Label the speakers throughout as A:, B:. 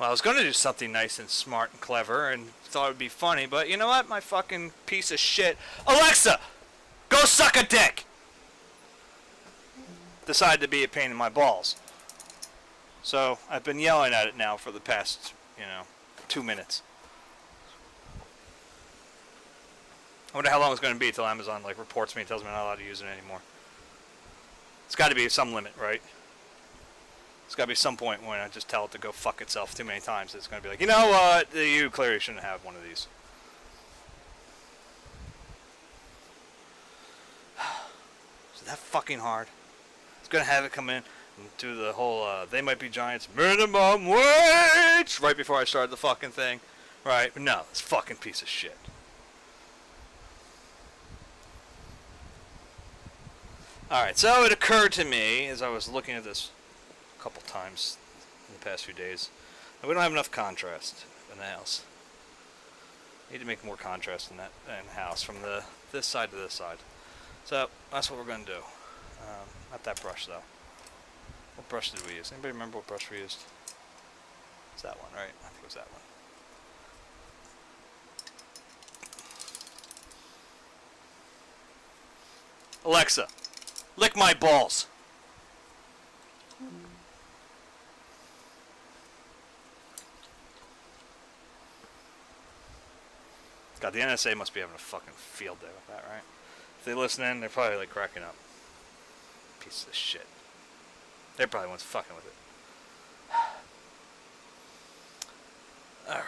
A: Well, I was going to do something nice and smart and clever and thought it would be funny, but you know what? My fucking piece of shit. Alexa! Go suck a dick! Decided to be a pain in my balls. So, I've been yelling at it now for the past, 2 minutes. I wonder how long it's going to be until Amazon, reports me and tells me I'm not allowed to use it anymore. It's got to be some limit, right? There's got to be some point when I just tell it to go fuck itself too many times. It's going to be like, you know what? You clearly shouldn't have one of these. Is that fucking hard? It's going to have it come in and do the whole, they might be giants, minimum wage, right before I started the fucking thing. Right? But no, it's a fucking piece of shit. Alright, so it occurred to me, as I was looking at this a couple times in the past few days, that we don't have enough contrast in the house. Need to make more contrast in the house from this side to this side. So, that's what we're going to do. Not that brush, though. What brush did we use? Anybody remember what brush we used? It's that one, right? I think it was that one. Alexa, lick my balls. God, the NSA must be having a fucking field day with that, right? If they listen in, they're probably cracking up. Piece of shit. They're probably the ones fucking with it. Alrighty.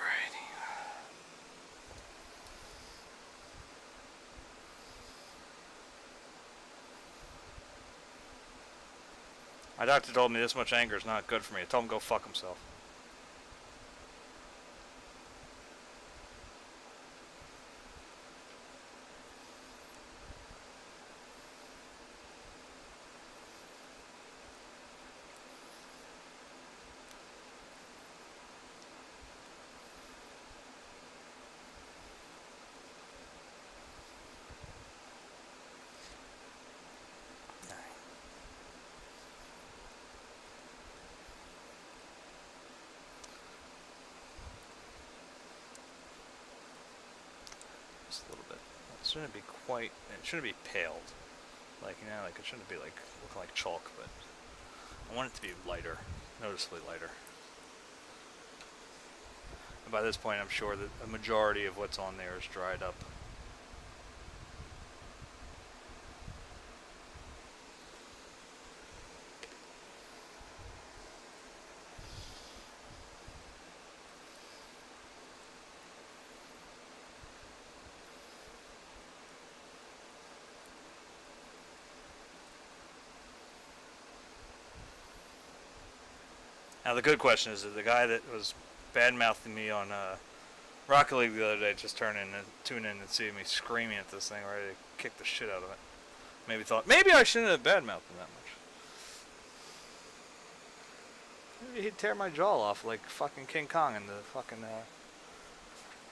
A: My doctor told me this much anger is not good for me. I told him to go fuck himself. A little bit. It shouldn't be quite. It shouldn't be paled. It shouldn't be looking like chalk, but I want it to be lighter, noticeably lighter. And by this point, I'm sure that a majority of what's on there is dried up. Now the good question is that the guy that was bad-mouthing me on Rocket League the other day just tune in and see me screaming at this thing, ready to kick the shit out of it. Maybe thought, maybe I shouldn't have bad-mouthed him that much. Maybe he'd tear my jaw off like fucking King Kong and the fucking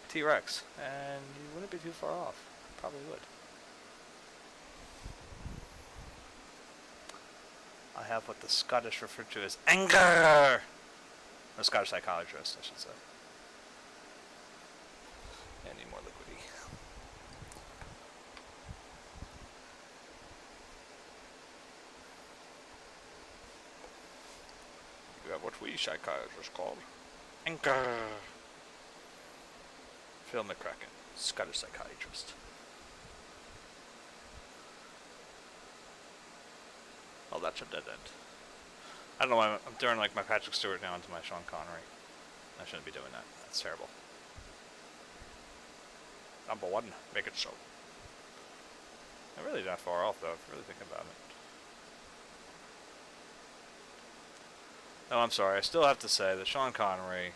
A: T-Rex. And he wouldn't be too far off. Probably would. I have what the Scottish refer to as anger. A Scottish psychologist, I should say. I need more liquidy. You have what we psychologists call anger. Phil McCracken, Scottish psychiatrist. Oh, that's a dead end. I don't know why I'm doing my Patrick Stewart now into my Sean Connery. I shouldn't be doing that. That's terrible. Number one, make it so. I'm really not far off, though, if you really think about it. Oh, I'm sorry. I still have to say that Sean Connery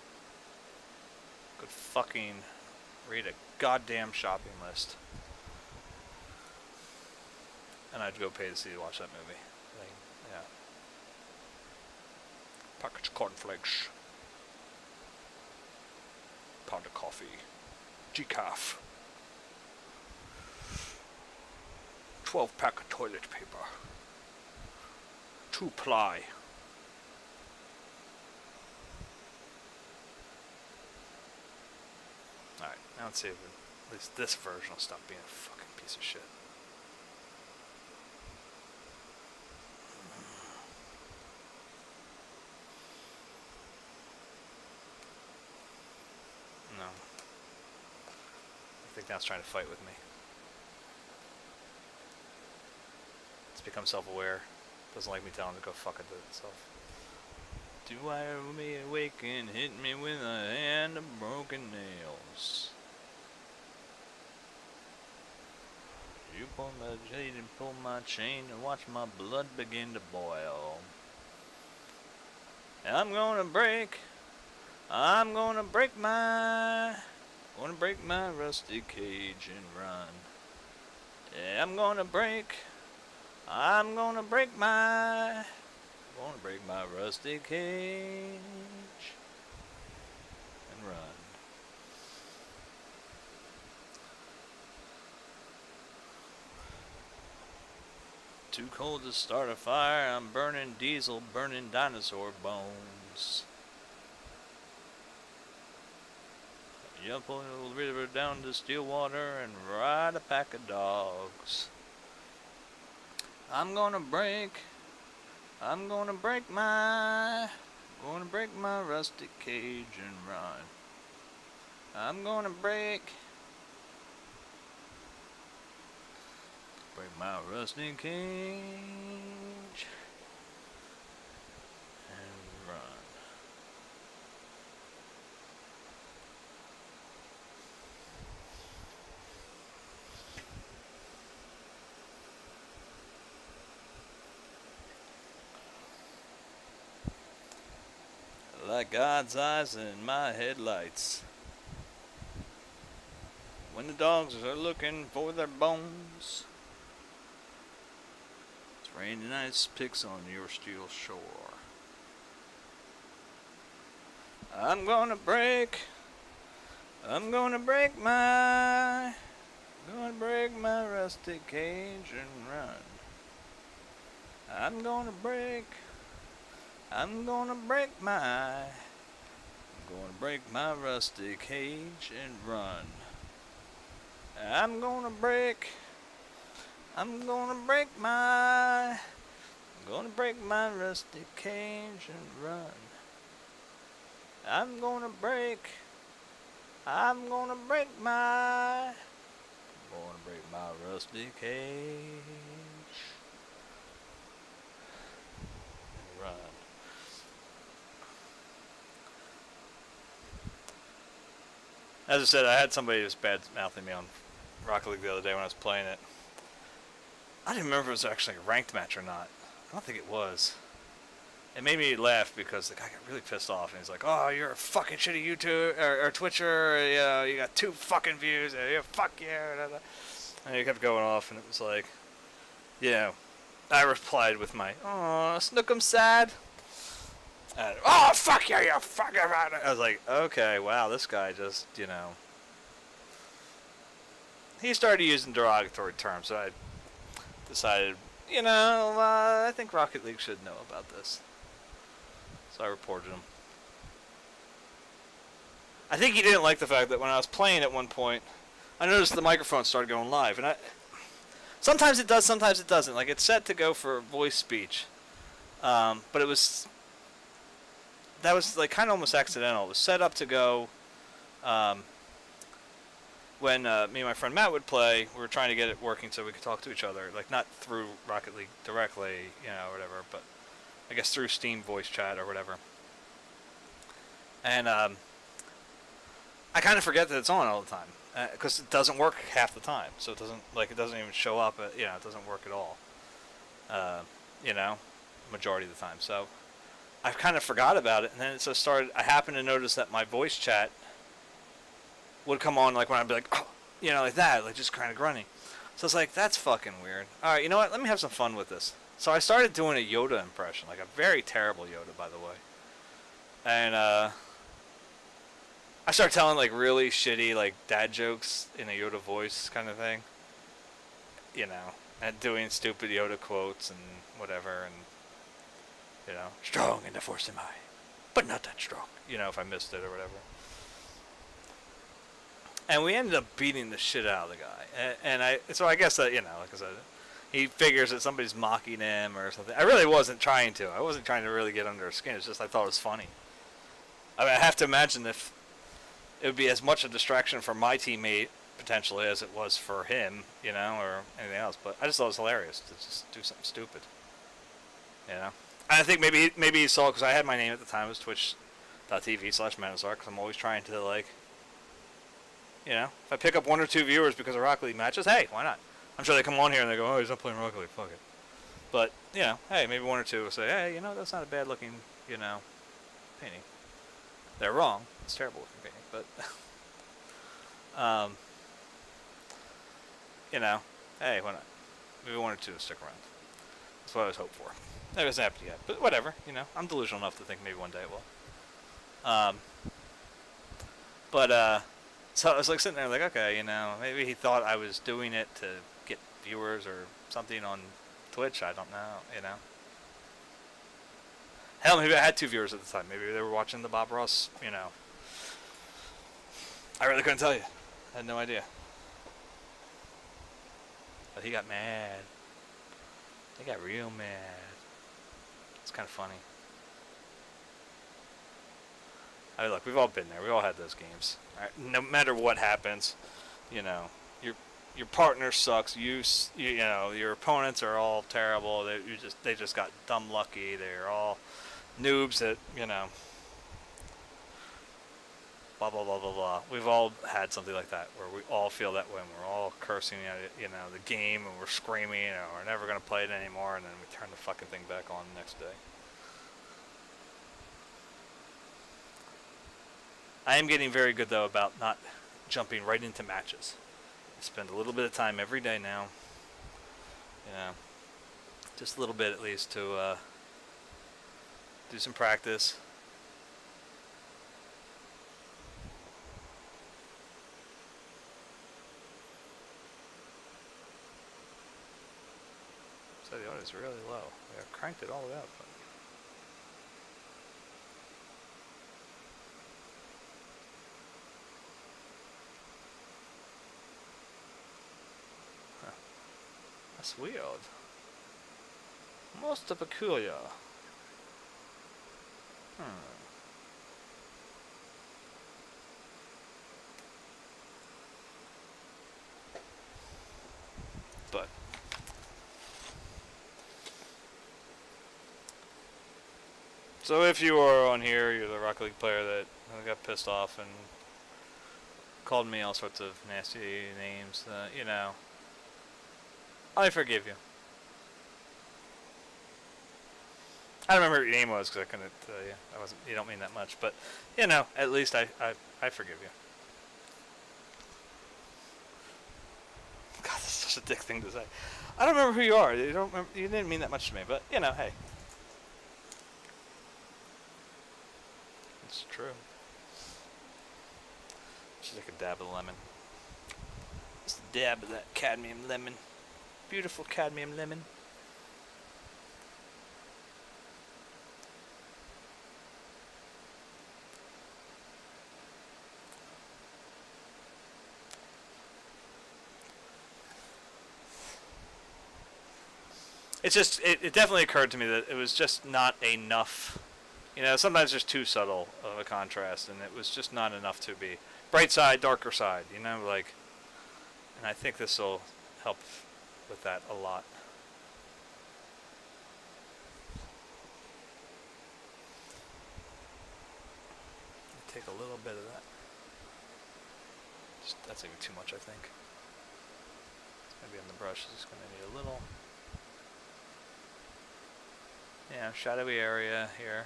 A: could fucking read a goddamn shopping list. And I'd go pay to watch that movie. Yeah. Package of cornflakes. Pound of coffee. Decaf. 12-pack of toilet paper. 2-ply. Alright, now let's see if at least this version will stop being a fucking piece of shit. No. I think now it's trying to fight with me. It's become self-aware. Doesn't like me telling it to go fuck itself. Do I me awake and hit me with a hand of broken nails? You pull my jade and pull my chain and watch my blood begin to boil. And I'm gonna break my rusty cage and run. Yeah, I'm gonna break my rusty cage and run. Too cold to start a fire, I'm burning diesel, burning dinosaur bones. Jump on the river down to Stillwater and ride a pack of dogs. I'm gonna break my rusty cage and run. I'm gonna break my rusty cage and run. Like God's eyes in my headlights. When the dogs are looking for their bones, it's raining ice picks on your steel shore. I'm gonna break my rusty cage and run. I'm gonna break my rusty cage and run. I'm gonna break my rusty cage and run. I'm gonna break my rusty cage and run. As I said, I had somebody just bad mouthing me on Rocket League the other day when I was playing it. I didn't remember if it was actually a ranked match or not. I don't think it was. It made me laugh because the guy got really pissed off and he's like, "Oh, you're a fucking shitty YouTuber or Twitcher. You know, you got 2 fucking views. Fuck you." And he kept going off, and it was like, you know, I replied with my, "Oh, Snookum's sad." And, "Oh, fuck you, you fucking right." I was like, okay, wow, this guy just, you know. He started using derogatory terms, so I decided, you know, I think Rocket League should know about this. So I reported him. I think he didn't like the fact that when I was playing at one point, I noticed the microphone started going live, and sometimes it does, sometimes it doesn't. Like, it's set to go for voice speech, but that was like kind of almost accidental. It was set up to go when me and my friend Matt would play. We were trying to get it working so we could talk to each other, like not through Rocket League directly, you know, or whatever, but I guess through Steam voice chat or whatever. And I kind of forget that it's on all the time because it doesn't work half the time. So it doesn't even show up. You know, it doesn't work at all. You know, majority of the time. So I kind of forgot about it, and then it just started. I happened to notice that my voice chat would come on like when I'd be like, "Oh," you know, like that, like just kind of grunting. So it's like, that's fucking weird. All right, you know what? Let me have some fun with this. So I started doing a Yoda impression, like a very terrible Yoda, by the way. And I started telling like really shitty like dad jokes in a Yoda voice kind of thing. You know, and doing stupid Yoda quotes and whatever, and you know, strong in the Force am I, but not that strong. You know, if I missed it or whatever. and we ended up beating the shit out of the guy. So I guess that, like I said, he figures that somebody's mocking him or something. I really wasn't trying to. I wasn't trying to really get under his skin. It's just I thought it was funny. I mean, I have to imagine if it would be as much a distraction for my teammate potentially as it was for him, or anything else. But I just thought it was hilarious to just do something stupid, And I think maybe he saw, because I had my name at the time was twitch.tv/Menaceart, because I'm always trying to, like, if I pick up 1 or 2 viewers because of Rocket League matches, hey, why not? I'm sure they come on here and they go, oh, he's not playing Rocket League, fuck it. But, hey, maybe 1 or 2 will say, hey, that's not a bad looking, painting. They're wrong. It's a terrible looking painting, but, hey, why not? Maybe 1 or 2 will stick around. That's what I was hoping for. That hasn't happened yet, but whatever, I'm delusional enough to think maybe one day it will. So I was like sitting there like, okay, maybe he thought I was doing it to get viewers or something on Twitch. I don't know, Hell, maybe I had 2 viewers at the time. Maybe they were watching the Bob Ross, I really couldn't tell you. I had no idea. But he got mad. He got real mad. It's kind of funny. I mean, look, we've all been there. We all had those games. Right? No matter what happens, your partner sucks. Your opponents are all terrible. They just got dumb lucky. They're all noobs that blah blah blah blah blah. We've all had something like that where we all feel that way. And we're all cursing at it, the game, and we're screaming, and we're never gonna play it anymore. And then we turn the fucking thing back on the next day. I am getting very good, though, about not jumping right into matches. I spend a little bit of time every day now. Just a little bit at least to do some practice. So the audio is really low. I cranked it all the way up. But that's weird. Most peculiar. But so if you are on here, you're the Rocket League player that got pissed off and called me all sorts of nasty names, I forgive you. I don't remember what your name was because I couldn't tell you. You don't mean that much, but at least I forgive you. God, that's such a dick thing to say. I don't remember who you are. You don't remember, you didn't mean that much to me, but hey, it's true. Just take a dab of lemon. Just a dab of that cadmium lemon. Beautiful cadmium lemon. It definitely occurred to me that it was just not enough. Sometimes there's too subtle of a contrast, and it was just not enough to be bright side, darker side, and I think this will help with that a lot. Take a little bit of that. That's even too much, I think. It's going to be on the brush. It's just going to need a little, shadowy area here.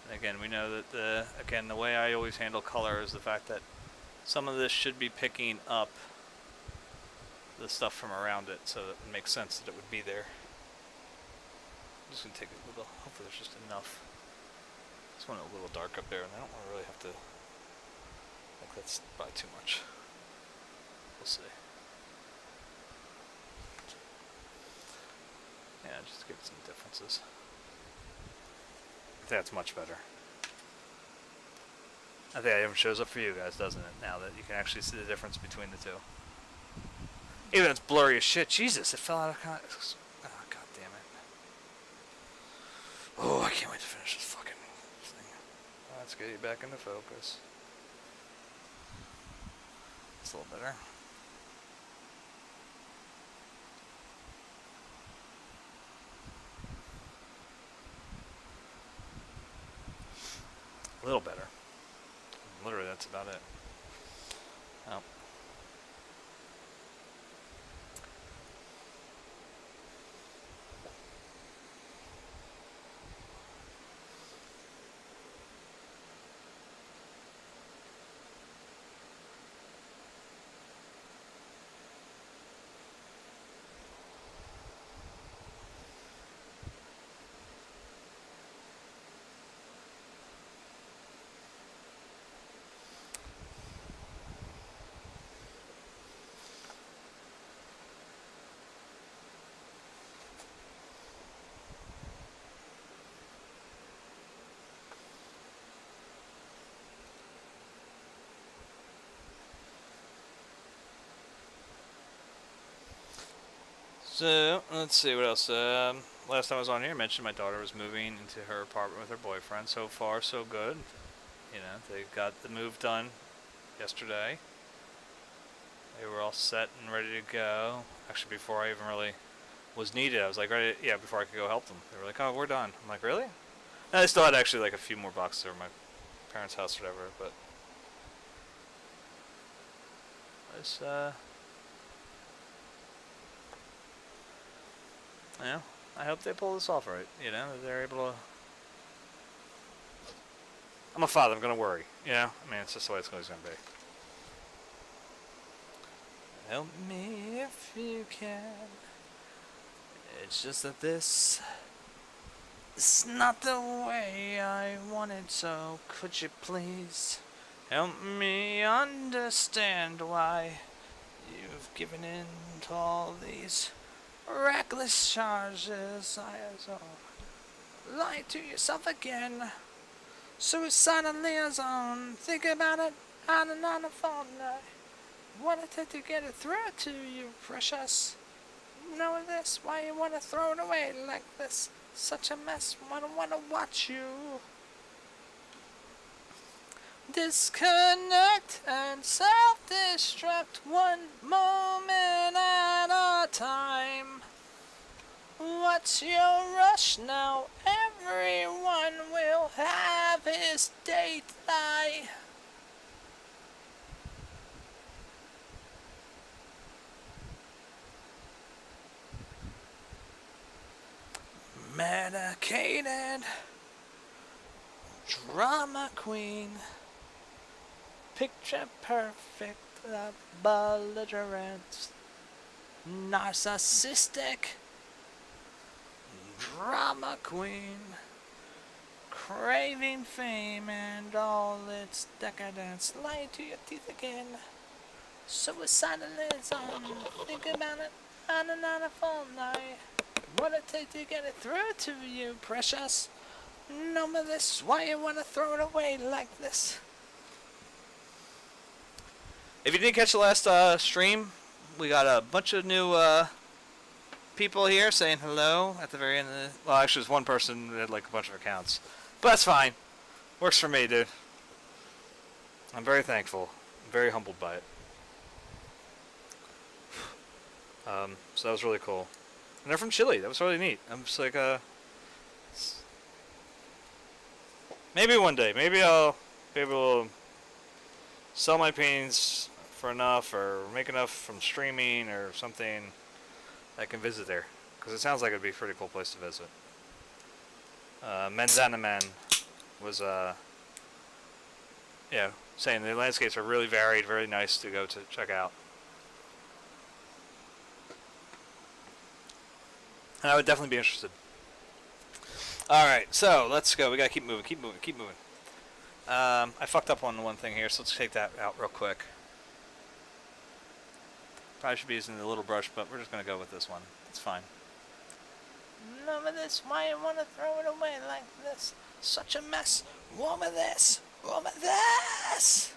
A: And again, we know that the way I always handle color is the fact that some of this should be picking up the stuff from around it, so that it makes sense that it would be there. I'm just going to take a little, hopefully there's just enough. Just want it a little dark up there, and I don't want to really have to, like, that's probably too much. We'll see. Yeah, just to get some differences. That's much better. I think it even shows up for you guys, doesn't it? Now that you can actually see the difference between the two. Even it's blurry as shit. Jesus, it fell out of context. Oh, god damn it. Oh, I can't wait to finish this fucking thing. Let's get you back into focus. It's a little better. A little better. Literally, that's about it. Oh. So, let's see what else. Last time I was on here, I mentioned my daughter was moving into her apartment with her boyfriend. So far, so good. You know, they got the move done yesterday. They were all set and ready to go. Actually, before I even really was needed, I was like, ready, yeah, before I could go help them. They were like, oh, we're done. I'm like, really? And I still had actually like a few more boxes over my parents' house or whatever, but it's, you know, I hope they pull this off right. You know, they're able to. I'm a father. I'm gonna worry. You know, I mean, it's just the way it's always gonna be. Help me if you can. It's just that this is not the way I wanted. So could you please help me understand why you've given in to all these reckless charges? Lie to yourself again. Suicidal liaison. Think about it on and on a fortnight. What it take to get it through to you, precious? Know this? Why you want to throw it away like this? Such a mess. I don't want to watch you disconnect and self-destruct one moment at a time. What's your rush now? Everyone will have his date lie. Medicated drama queen, picture perfect, belligerent, narcissistic drama queen, craving fame and all its decadence. Lie to your teeth again. Suicidalism. Think about it on and on a full night. What it take to get it through to you, precious? None of this. Why you want to throw it away like this? If you didn't catch the last stream, we got a bunch of new people here saying hello at the very end of the... Well, actually, there's one person that had like a bunch of accounts. But that's fine. Works for me, dude. I'm very thankful. I'm very humbled by it. So that was really cool. And they're from Chile. That was really neat. I'm just like, maybe one day. Maybe I'll be able to sell my paintings for enough or make enough from streaming or something that I can visit there. Because it sounds like it'd be a pretty cool place to visit. Menzanaman was, yeah, saying the landscapes are really varied, very nice to go to check out. And I would definitely be interested. Alright, so let's go. We gotta keep moving, keep moving, keep moving. I fucked up on one thing here, so let's take that out real quick. Probably should be using the little brush, but we're just gonna go with this one. It's fine. None of this, why you wanna throw it away like this? Such a mess. Wrong with this. Wrong with this.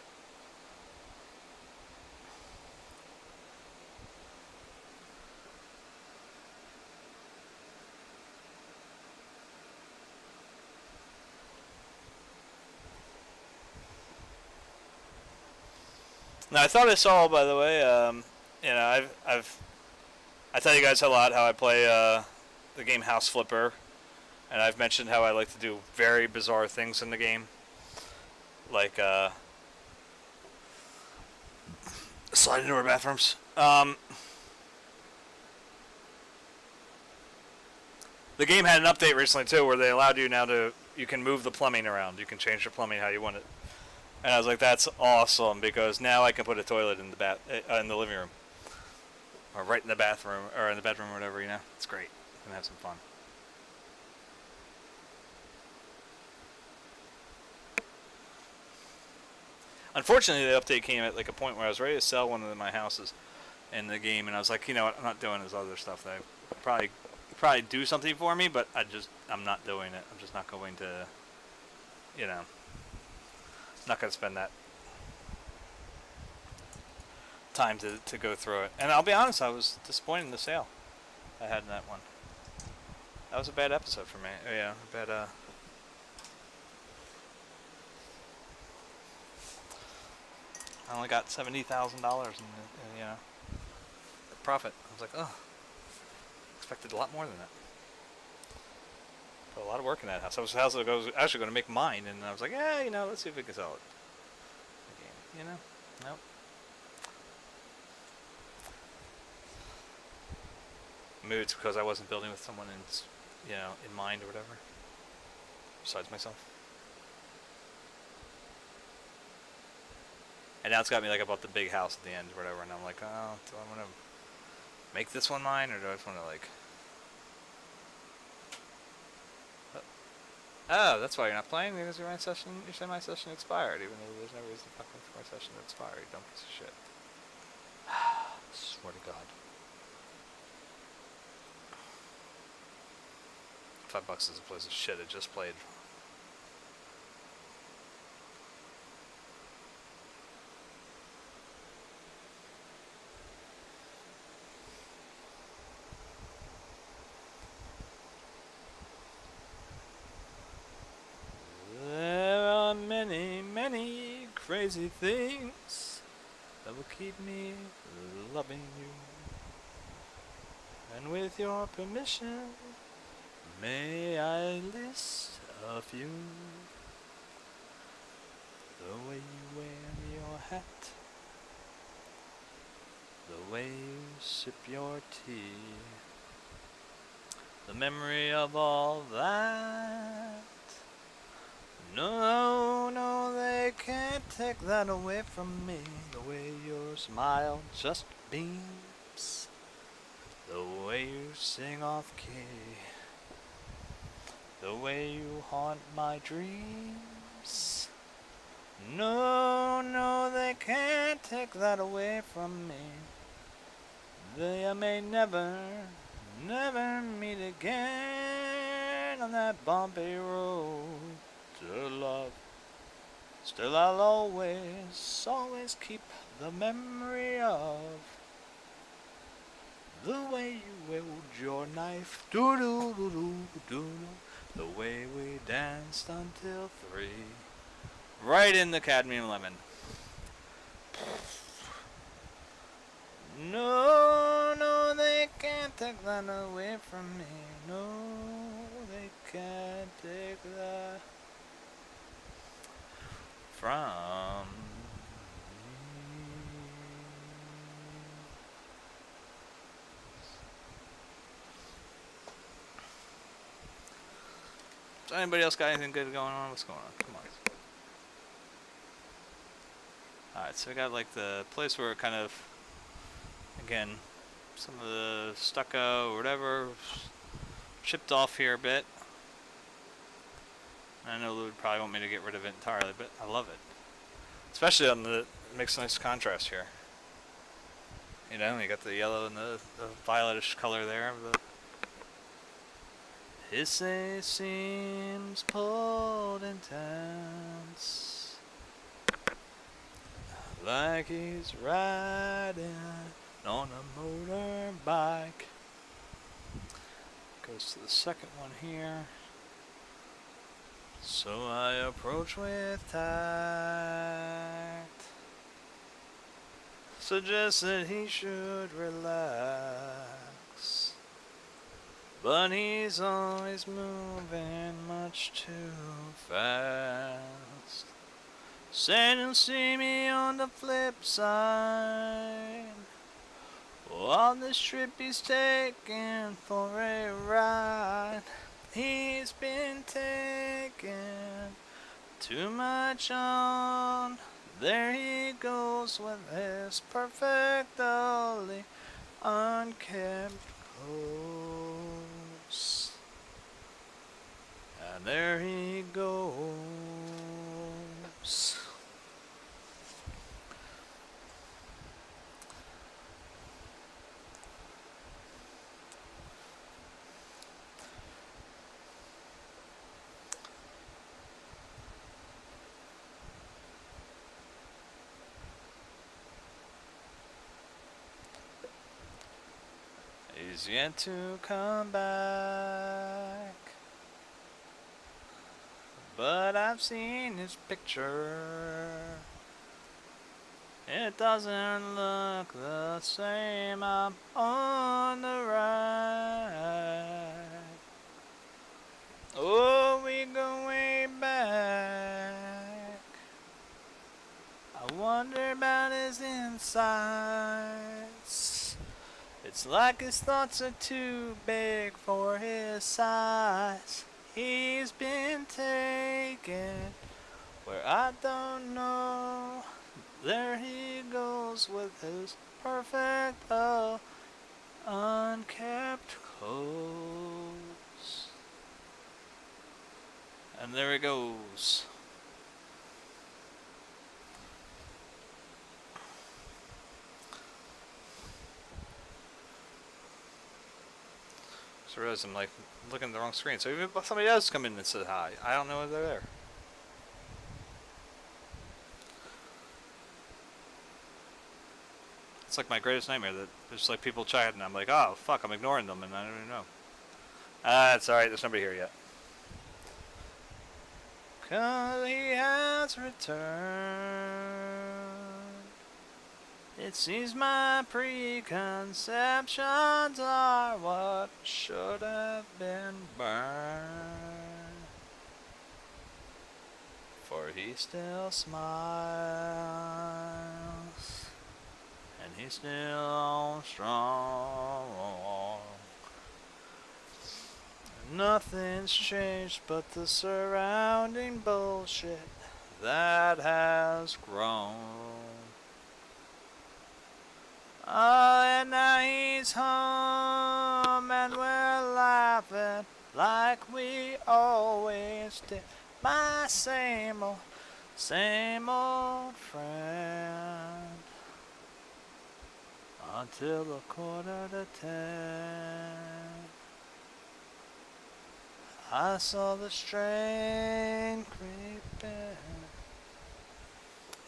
A: Now I thought I saw, by the way, I tell you guys a lot how I play the game House Flipper, and I've mentioned how I like to do very bizarre things in the game, like slide into our bathrooms. The game had an update recently too, where they allowed you now you can move the plumbing around. You can change the plumbing how you want it. And I was like, that's awesome, because now I can put a toilet in the in the living room, or right in the bathroom, or in the bedroom, or whatever. It's great. I'm gonna have some fun. Unfortunately, the update came at like a point where I was ready to sell one of my houses in the game, and I was like, you know what? I'm not doing this other stuff that I probably do something for me, but I'm not doing it. I'm just not going to, not going to spend that time to go through it. And I'll be honest, I was disappointed in the sale I had in that one. That was a bad episode for me. Yeah, bad. I only got $70,000 in profit. I was like, oh, expected a lot more than that. Put a lot of work in that house. I was actually going to make mine, and I was like, yeah, let's see if we can sell it. Again, nope. Maybe it's because I wasn't building with someone in mind or whatever, besides myself. And now it's got me like about the big house at the end or whatever, and I'm like, oh, do I want to make this one mine, or do I just want to like... Oh, that's why you're not playing, because your semi-session expired, even though there's no reason fucking for my session to expire, you dumb piece of shit. Swear to God. $5 is a place of shit. It just played. There are many, many crazy things that will keep me loving you. And with your permission, may I list a few? The way you wear your hat, the way you sip your tea, the memory of all that. No, no, they can't take that away from me. The way your smile just beams, the way you sing off key, the way you haunt my dreams. No, no, they can't take that away from me. They may never, never meet again on that bumpy road to love. Still I'll always, always keep the memory of the way you wield your knife, do-do-do-do-do-do, the way we danced until 3, right in the cadmium lemon. No, no, they can't take that away from me. No, they can't take that from me. So anybody else got anything good going on? What's going on? Come on. Alright, so we got like the place where it kind of, again, some of the stucco or whatever chipped off here a bit. I know Lou would probably want me to get rid of it entirely, but I love it. Especially on the, it makes a nice contrast here. You got the yellow and the violetish color there. His face seems pulled intense, like he's riding on a motorbike. Goes to the second one here. So I approach with tact, suggest that he should relax, but he's always moving much too fast. Said you'll see me on the flip side, on this trip he's taking for a ride. He's been taking too much on. There he goes with his perfectly unkept clothes. And there he goes. He's yet to come back, but I've seen his picture. It doesn't look the same. I'm on the right. Oh, we go way back. I wonder about his insides. It's like his thoughts are too big for his size. He's been taken where I don't know. There he goes with his perfect, unkept clothes. And there he goes. So I realize I'm like looking at the wrong screen. So even if somebody else come in and said hi, I don't know if they're there. It's like my greatest nightmare that there's like people chatting and I'm like, oh fuck, I'm ignoring them and I don't even know. It's alright, there's nobody here yet. 'Cause he has returned. It seems my preconceptions are what should have been burned. For he still smiles, and he's still strong. Nothing's changed but the surrounding bullshit that has grown. Oh, and now he's home, and we're laughing like we always did. My same old friend. Until the 9:45. I saw the strain creeping.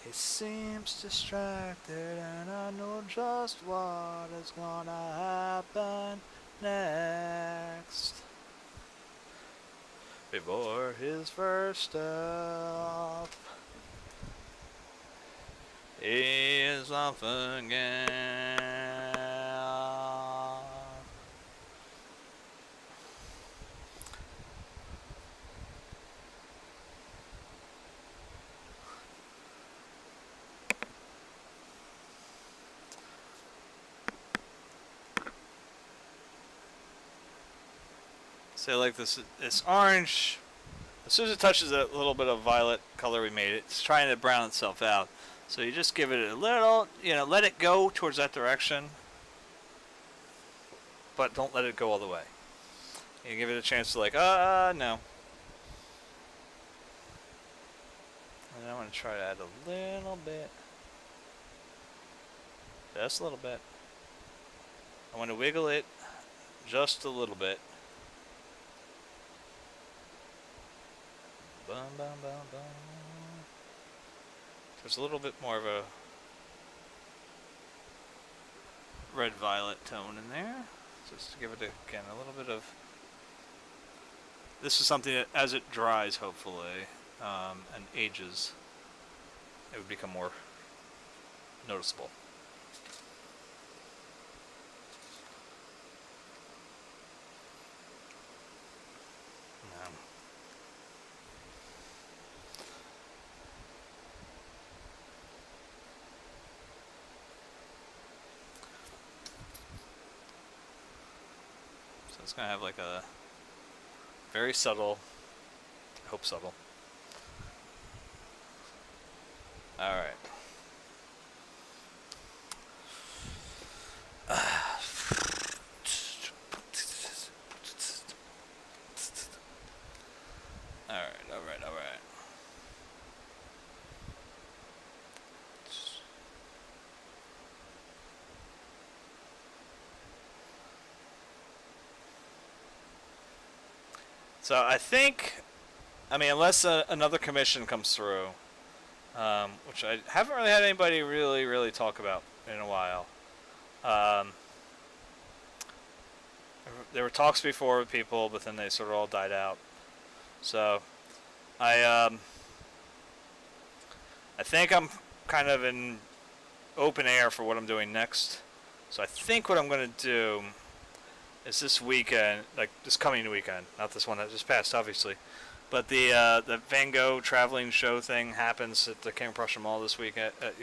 A: He seems distracted, and I know just what is gonna happen next. Before his first step, he is off again. So like this orange, as soon as it touches that little bit of violet color we made, it's trying to brown itself out. So you just give it a little, let it go towards that direction, but don't let it go all the way. You give it a chance to like, no. And I'm going to try to add a little bit. Just a little bit. I want to wiggle it just a little bit. Bum, bum, bum, bum. There's a little bit more of a red-violet tone in there. Just to give it, again, a little bit of... This is something that, as it dries, hopefully, and ages, it would become more noticeable. So it's going to have like a very subtle, I hope subtle. Alright. Alright. So I think, I mean, unless another commission comes through, which I haven't really had anybody really talk about in a while. There were talks before with people, but then they sort of all died out. So I think I'm kind of in open air for what I'm doing next. So I think what I'm going to do is this weekend, like this coming weekend, not this one that just passed, obviously, but the Van Gogh traveling show thing happens at the King of Prussia Mall this weekend, on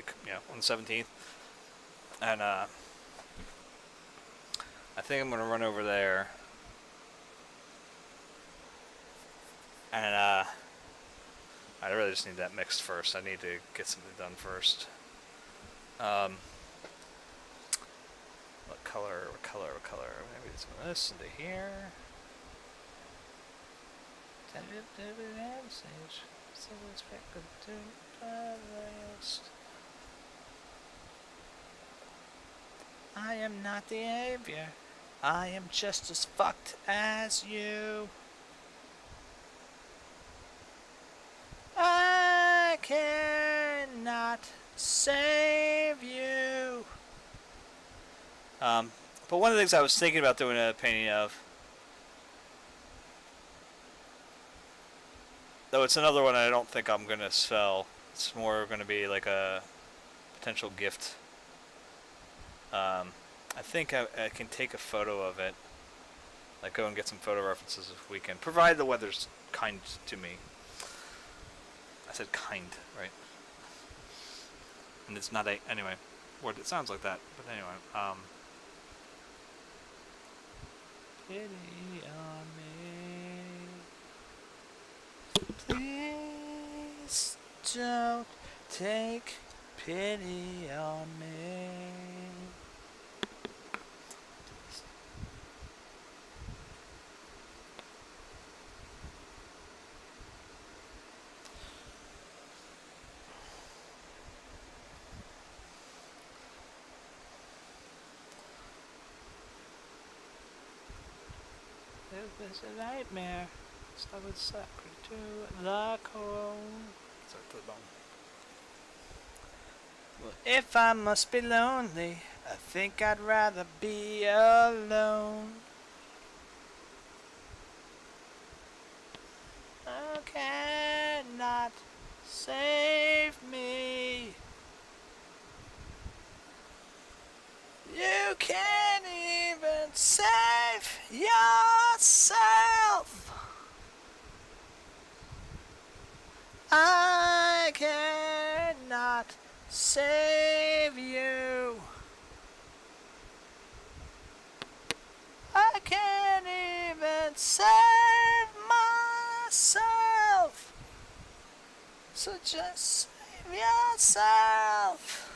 A: the 17th, and I think I'm going to run over there, and I really just need that mixed first. I need to get something done first. What color? Maybe some of this into here. I am not the aviator. I am just as fucked as you. I cannot save you. But one of the things I was thinking about doing a painting of, though it's another one I don't think I'm going to sell. It's more going to be like a potential gift. I think I can take a photo of it. Like go and get some photo references this weekend, provided the weather's kind to me. I said kind, right? And it's not a, anyway, word that sounds like that, but anyway, pity on me. Please don't take pity on me. It was a nightmare. So I would suck to the core. Sorry, to the bone. Well, if I must be lonely, I think I'd rather be alone. You cannot save me. You can't even save yourself. I cannot save you. I can't even save myself. So just save yourself.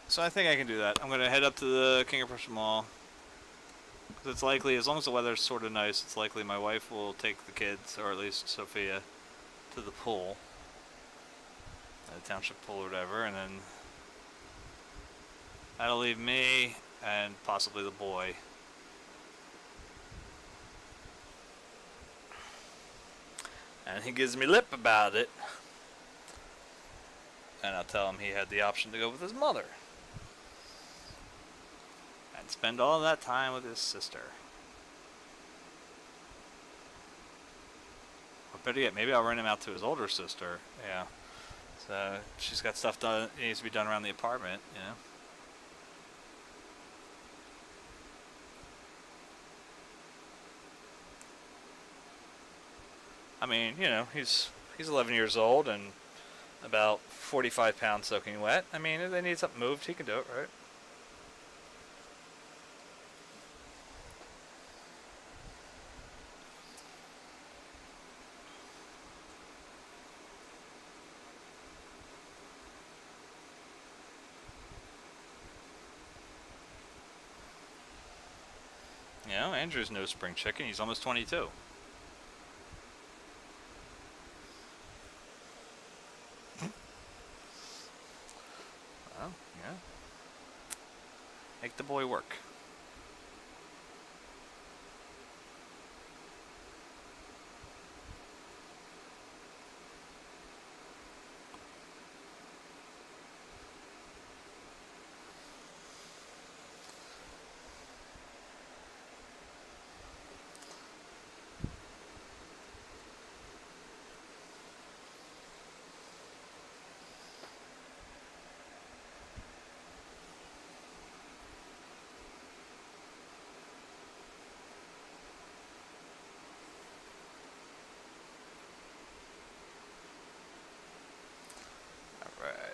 A: So I think I can do that. I'm going to head up to the King of Prussia Mall. Because it's likely, as long as the weather's sort of nice, it's likely my wife will take the kids, or at least Sophia, to the pool, the township pool or whatever, and then that'll leave me and possibly the boy. And he gives me lip about it. And I'll tell him he had the option to go with his mother. And spend all that time with his sister. Or better yet, maybe I'll rent him out to his older sister. Yeah. So she's got stuff done, it needs to be done around the apartment, you know. I mean, you know, he's 11 years old and about 45 pounds soaking wet. I mean, if they need something moved, he can do it, right? You know, Andrew's no spring chicken. He's almost 22. Well, yeah. Make the boy work.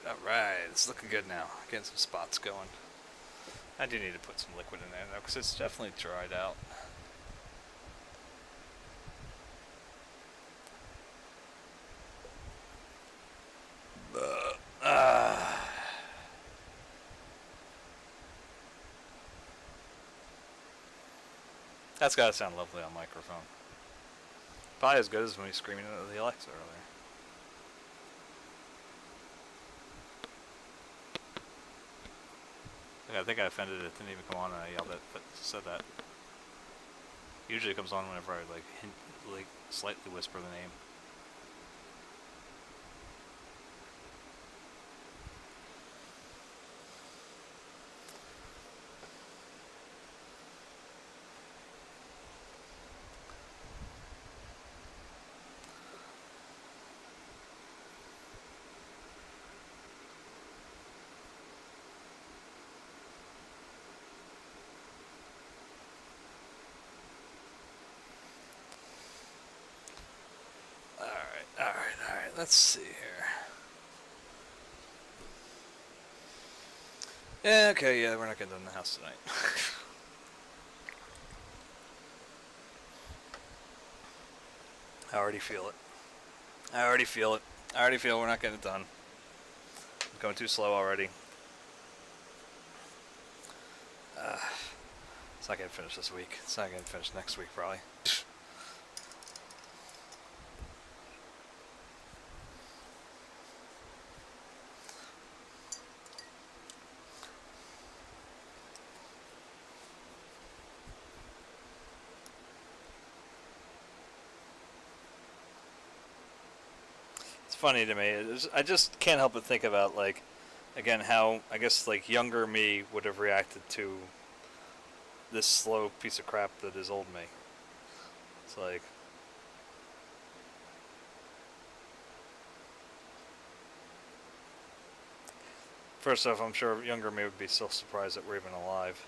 A: Alright, it's looking good now. Getting some spots going. I do need to put some liquid in there though, because it's definitely dried out. That's gotta sound lovely on microphone. Probably as good as when we screaming at the Alexa earlier. I think I offended it. It didn't even come on and I yelled it, but said that. Usually it comes on whenever I like slightly whisper the name. Alright, let's see here. Yeah, okay, yeah, we're not getting done in the house tonight. I already feel it. I already feel we're not getting it done. I'm going too slow already. It's not getting finished this week. It's not getting finished next week, probably. Funny to me. I just can't help but think about, like, again, how I guess like younger me would have reacted to this slow piece of crap that is old me. It's like, first off, I'm sure younger me would be so surprised that we're even alive.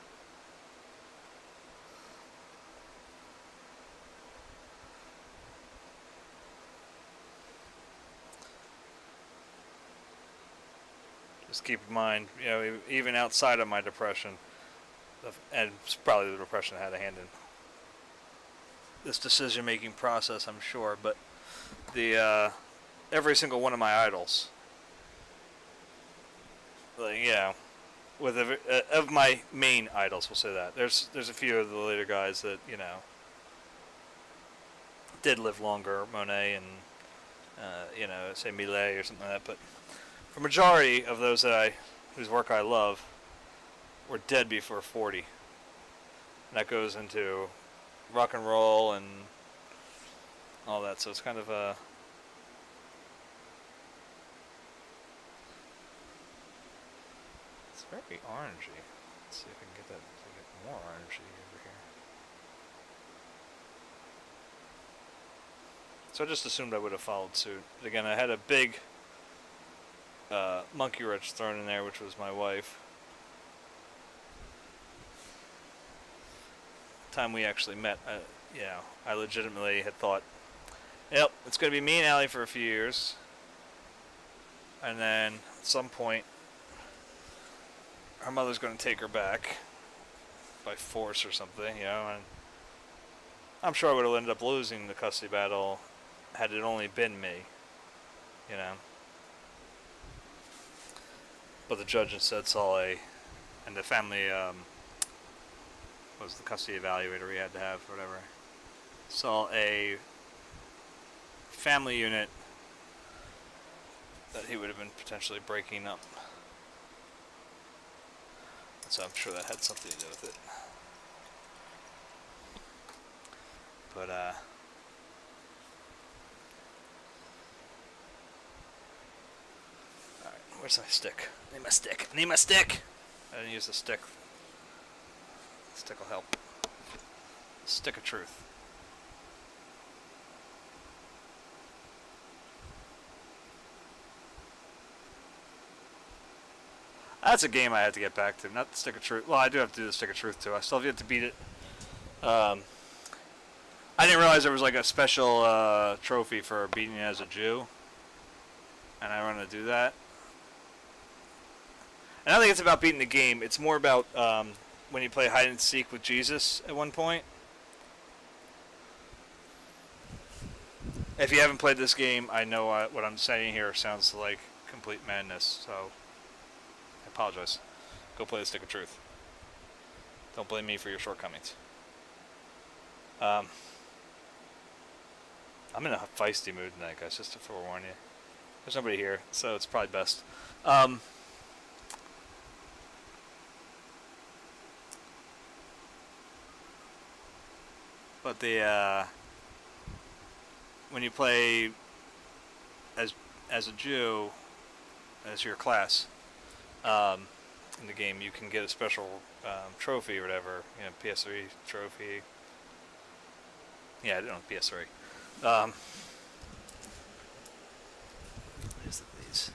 A: Just keep in mind, you know, even outside of my depression, and it's probably the depression had a hand in this decision-making process, I'm sure, but the every single one of my idols, like, yeah, with of my main idols, we'll say that. There's a few of the later guys that, you know, did live longer, Monet say Millet or something like that. But the majority of those whose work I love were dead before 40. And that goes into rock and roll and all that. So it's kind of it's very orangey. Let's see if I can get that to get more orangey over here. So I just assumed I would have followed suit. But again, I had a big monkey wrench thrown in there, which was my wife. The time we actually met, I legitimately had thought, yep, it's going to be me and Allie for a few years. And then at some point, her mother's going to take her back by force or something, and I'm sure I would have ended up losing the custody battle had it only been me, But the judge instead saw and the family, was the custody evaluator we had to have, or whatever, saw a family unit that he would have been potentially breaking up. So I'm sure that had something to do with it. But, alright, where's my stick? I need my stick. I need my stick! I didn't use the stick. The stick will help. Stick of truth. That's a game I have to get back to. Not the Stick of Truth. Well, I do have to do the Stick of Truth too. I still have yet to beat it. I didn't realize there was like a special trophy for beating it as a Jew. And I want to do that. And I don't think it's about beating the game. It's more about when you play hide and seek with Jesus at one point. If you haven't played this game, I know what I'm saying here sounds like complete madness. So I apologize. Go play the Stick of Truth. Don't blame me for your shortcomings. I'm in a feisty mood tonight, guys, just to forewarn you. There's nobody here, so it's probably best. But when you play as a Jew, as your class, in the game, you can get a special trophy or whatever, PS3 trophy. Yeah, I don't know, PS3. What is these?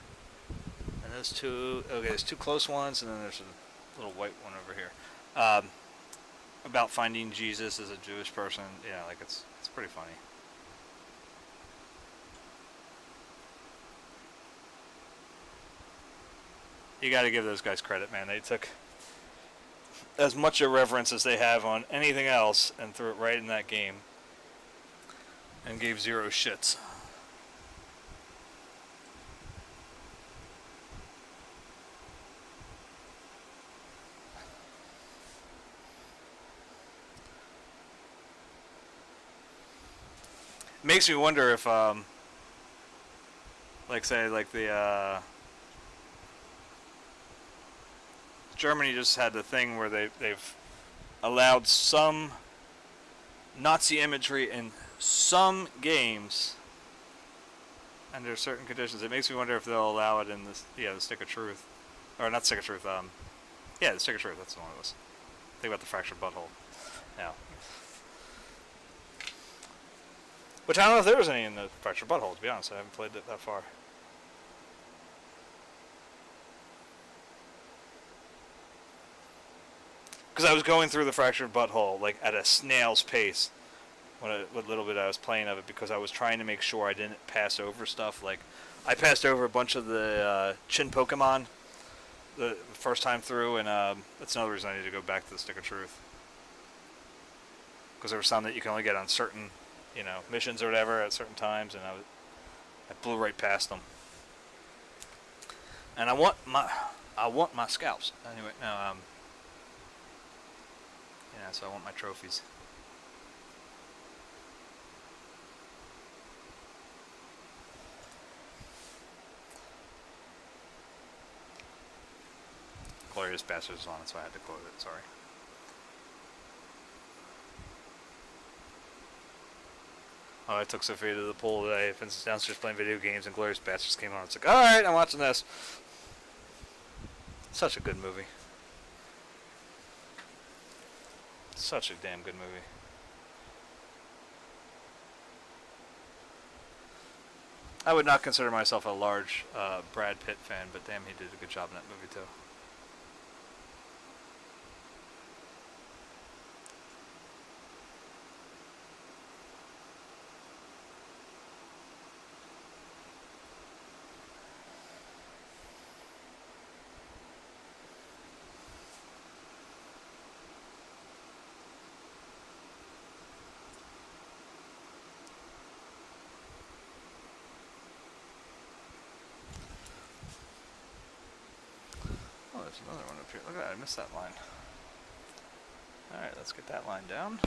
A: And those two, okay, there's two close ones, and then there's a little white one over here. About finding Jesus as a Jewish person. Yeah, like it's pretty funny. You got to give those guys credit, man. They took as much irreverence as they have on anything else and threw it right in that game and gave zero shits. Makes me wonder if, the Germany just had the thing where they've allowed some Nazi imagery in some games under certain conditions. It makes me wonder if they'll allow it in the Stick of Truth, or not Stick of Truth. The Stick of Truth. That's the one it was. Think about the fractured butthole. Now, which I don't know if there was any in the fractured butthole. To be honest, I haven't played it that far. Because I was going through the fractured butthole like at a snail's pace, what little bit I was playing of it, because I was trying to make sure I didn't pass over stuff. Like I passed over a bunch of the Chin Pokemon the first time through, and that's another reason I need to go back to the Stick of Truth. Because there were some that you can only get on certain, missions or whatever at certain times, and I blew right past them. And I want my scalps anyway. No, so I want my trophies. Glorious Bastards was on it, so I had to quote it. Sorry. Oh, I took Sophia to the pool today. Vince's downstairs playing video games, and Glorious Bastards came on. It's like, alright, I'm watching this. Such a good movie. Such a damn good movie. I would not consider myself a large Brad Pitt fan, but damn, he did a good job in that movie, too. Oh, there's another one up here. Look at that, I missed that line. Alright, let's get that line down.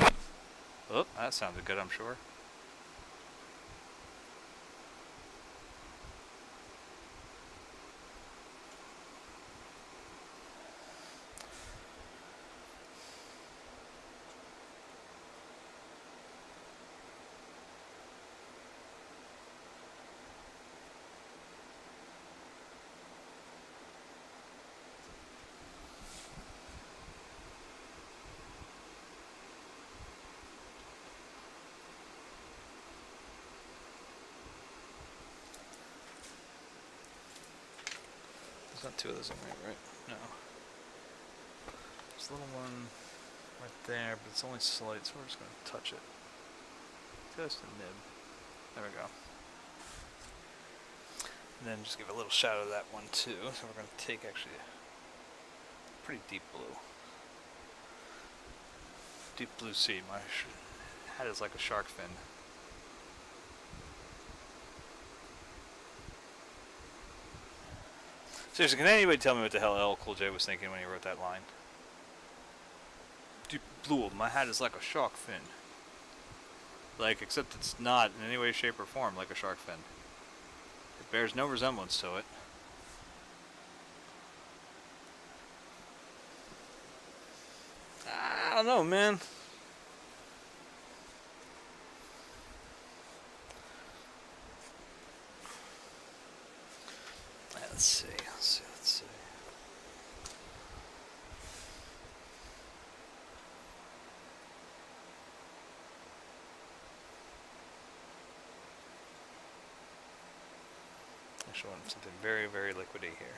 A: Oh, that sounded good, I'm sure. There's not two of those in there, right? No. There's a little one right there, but it's only slight, so we're just going to touch it. Just a nib. There we go. And then just give a little shadow to that one too. So we're going to take actually a pretty deep blue. Deep blue sea. My hat is like a shark fin. Seriously, can anybody tell me what the hell LL Cool J was thinking when he wrote that line? Deep blue, my hat is like a shark fin. Like, except it's not in any way, shape, or form like a shark fin. It bears no resemblance to it. I don't know, man. Let's see. I want something very, very liquidy here.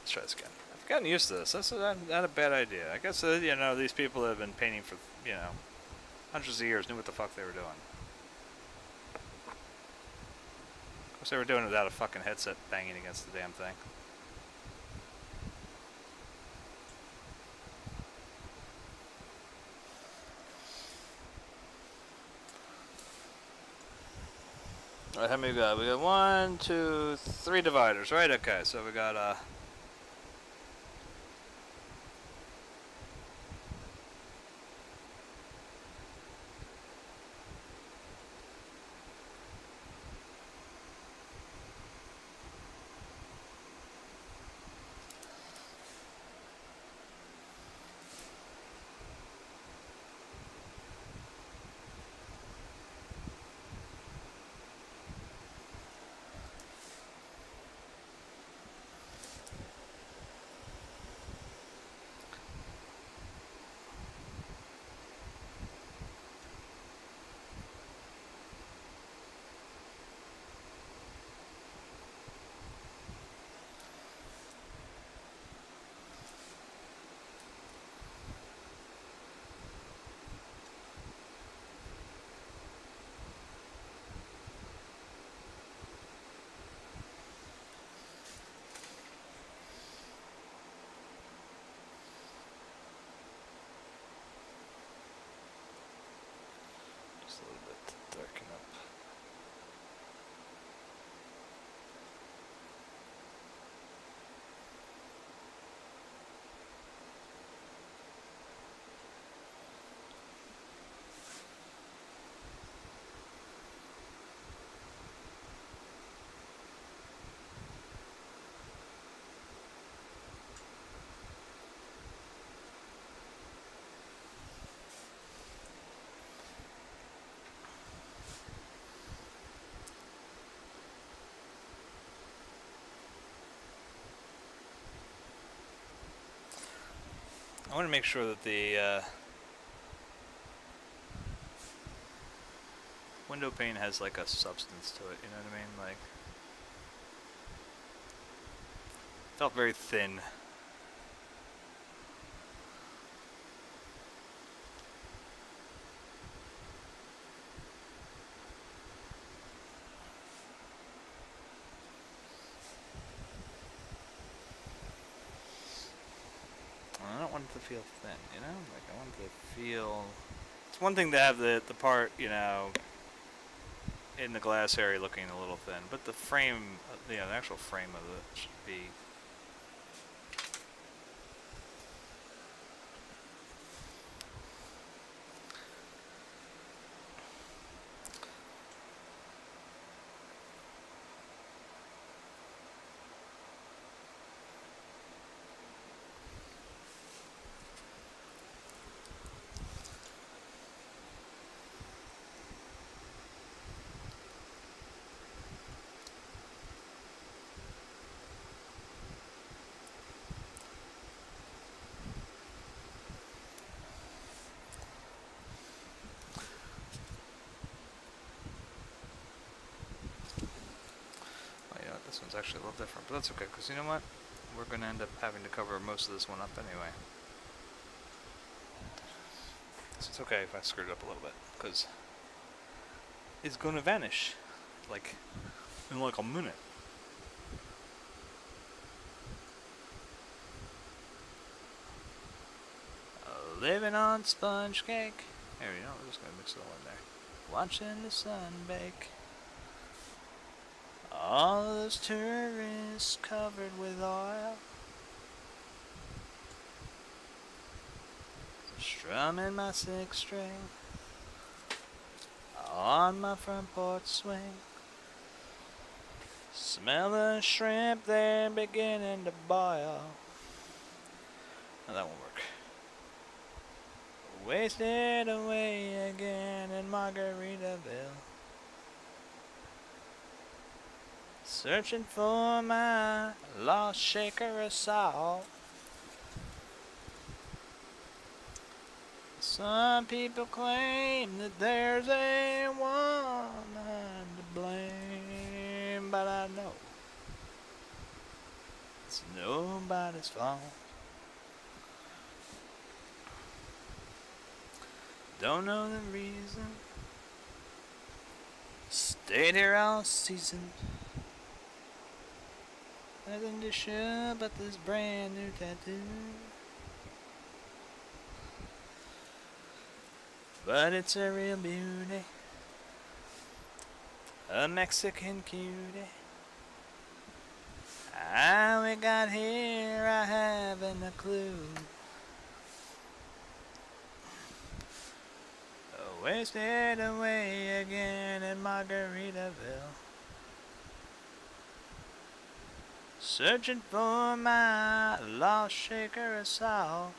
A: Let's try this again. I've gotten used to this. That's not a bad idea. I guess, you know, these people that have been painting for, you know, hundreds of years knew what the fuck they were doing. Of course, they were doing it without a fucking headset banging against the damn thing. Alright, how many we got? We got 1, 2, 3 dividers, right? Okay, so we got I want to make sure that the window pane has like a substance to it, you know what I mean? Like, felt very thin. I don't want it to feel thin, you know? Like, I want it to feel... It's one thing to have the part, you know, in the glass area looking a little thin, but the frame, you know, the actual frame of it should be... This one's actually a little different, but that's okay, because you know what? We're going to end up having to cover most of this one up anyway. So it's okay if I screwed it up a little bit, because it's going to vanish, like, in like a minute. Living on sponge cake. There we go, we're just going to mix it all in there. Watching the sun bake. All those tourists covered with oil, strumming my six string on my front porch swing. Smell the shrimp, they're beginning to boil. No, that won't work. Wasted away again in Margaritaville. Searching for my lost shaker of salt. Some people claim that there's a woman to blame, but I know it's nobody's fault. Don't know the reason. Stayed here all season. Nothing to show but this brand new tattoo. But it's a real beauty, a Mexican cutie. How we got here, I haven't a clue. Wasted away again in Margaritaville. Searching for my lost shaker of salt.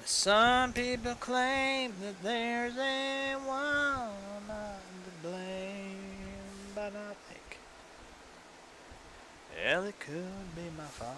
A: Some people claim that there's a woman to blame, but I think, hell, it could be my fault.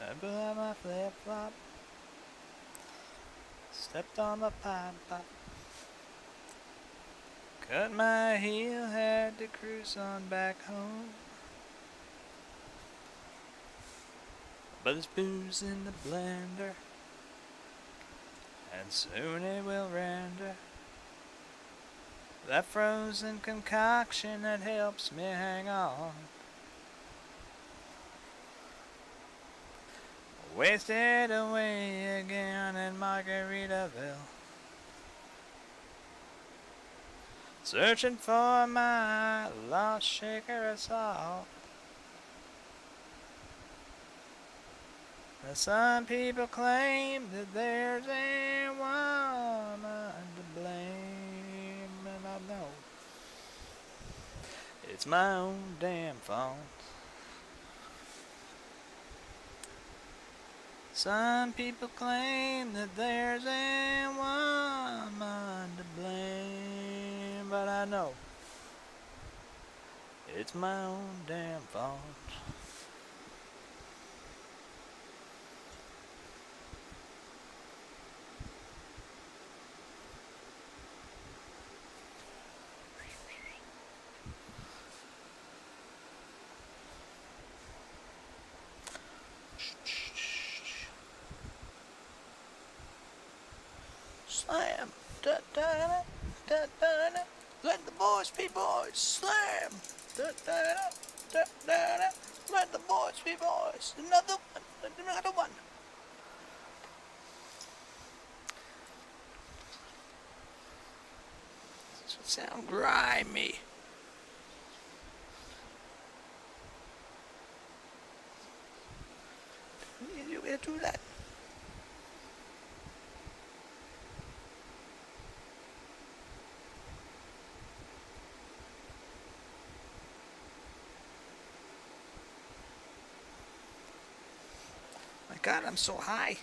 A: I blew out my flip-flop, stepped on my pipe pop, cut my heel, had to cruise on back home. But there's booze in the blender, and soon it will render that frozen concoction that helps me hang on. Wasted away again in Margaritaville. Searching for my lost shaker of salt. Some people claim that there's a woman to blame, and I know it's my own damn fault. Some people claim that there's a woman to blame, but I know it's my own damn fault. Slam, da da da da da da. Let the boys be boys. Slam, da da da da da da. Let the boys be boys. Another one, another one. This would sound grimy. You gonna do that? My God, I'm so high.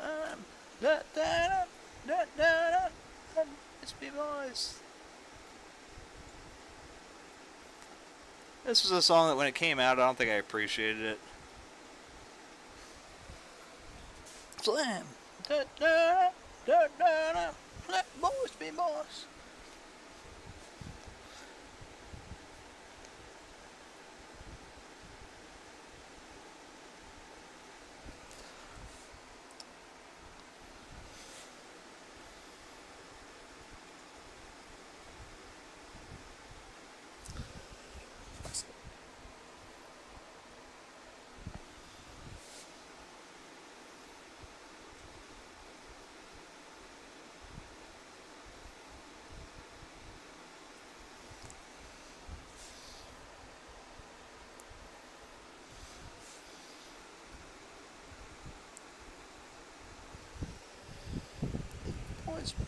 A: Da da da da da da. Let's be boys. This was a song that when it came out, I don't think I appreciated it. Slam. Da da da da da. Let boys be boys.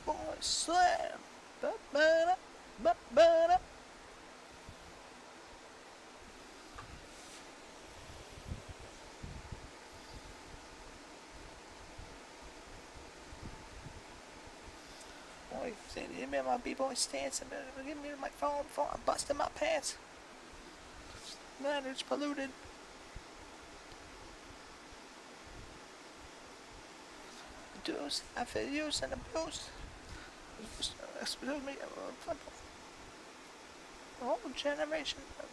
A: Boys, slam. Ba-ba-da, ba-ba-da. Boy, give me my b-boy stance. Give me my phone before I'm busting my pants. Man, it's polluted. Abused, I feel used and abused. Excuse me, a whole generation of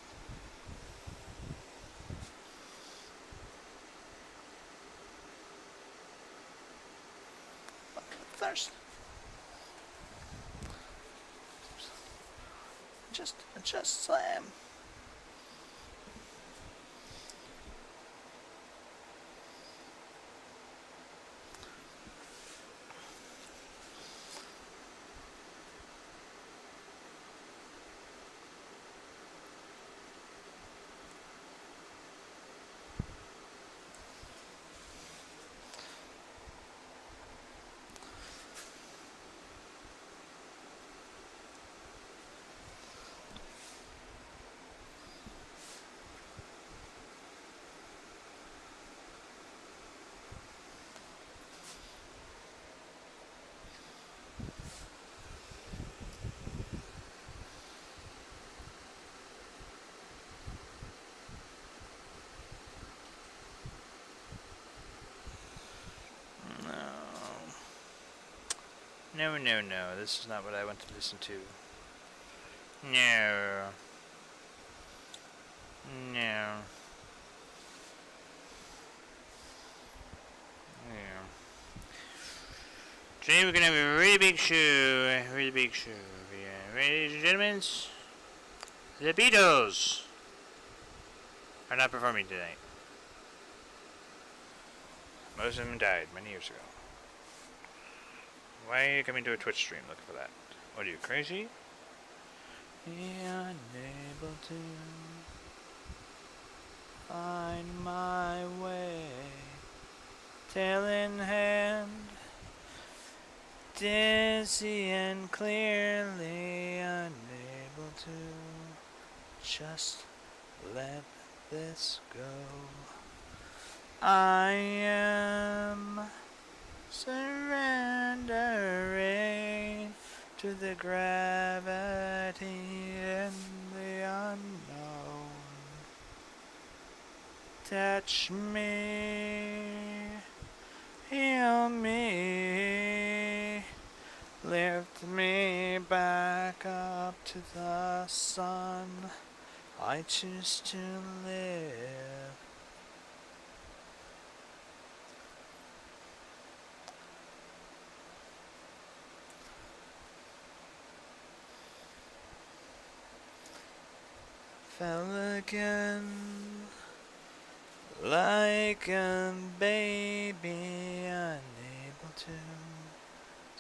A: thirst. Just slam. No, no, no. This is not what I want to listen to. No. No. Yeah. Today we're gonna have a really big show. Really big show. Yeah. Ladies and gentlemen, the Beatles are not performing tonight. Most of them died many years ago. Why are you coming to a Twitch stream looking for that? What are you, crazy? Unable to find my way, tail in hand, dizzy and clearly unable to just let this go. I am surrendering to the gravity and the unknown. Touch me, heal me, lift me back up to the sun. I choose to live. Fell again like a baby, unable to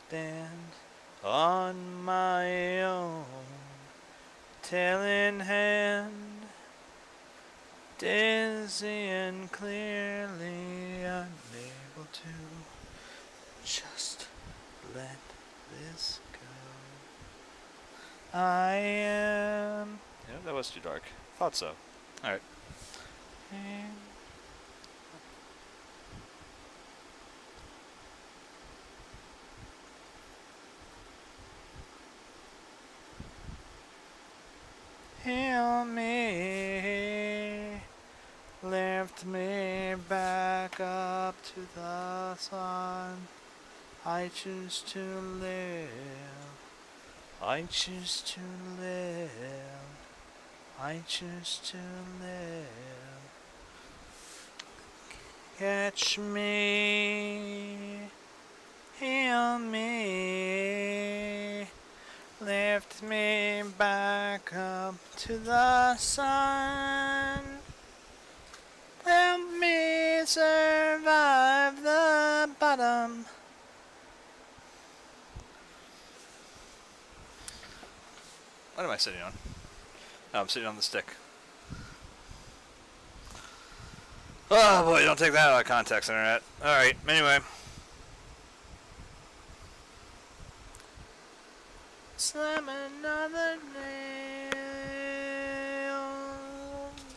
A: stand on my own, tail in hand, dizzy and clearly unable to just let this go. I am... Yeah, that was too dark. Thought so. Alright. Heal me, lift me back up to the sun. I choose to live. I choose to live. I choose to live. Catch me, heal me, lift me back up to the sun. Help me survive the bottom. What am I sitting on? Oh, I'm sitting on the stick. Oh boy, don't take that out of context, internet. Alright, anyway. Slam another nail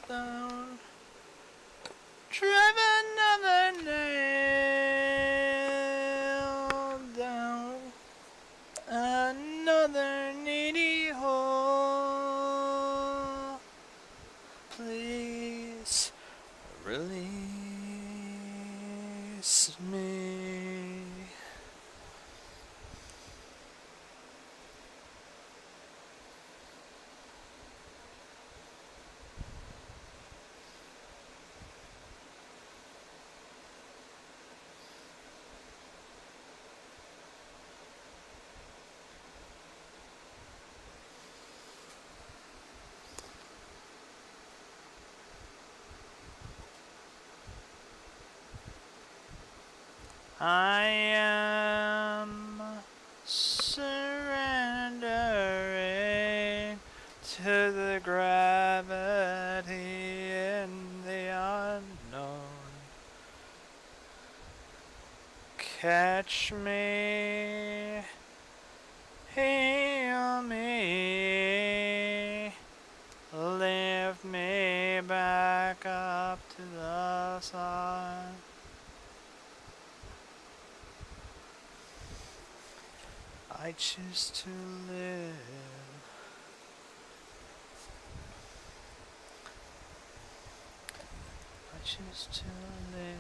A: down. Drive another nail down. Another needy hole. Please release me. I am surrendering to the gravity in the unknown. Catch me, heal me, lift me back up to the sun. I choose to live. I choose to live.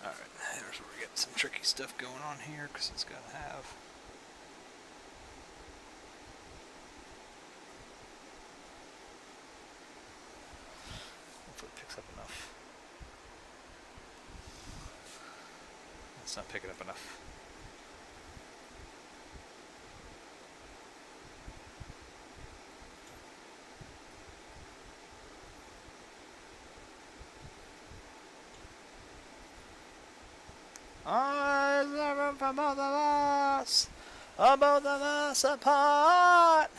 A: Alright, there's where we're getting some tricky stuff going on here, because it's got to have. Hopefully it picks up enough. It's not picking up enough. Oh, is there room for both of us? Or both of us apart?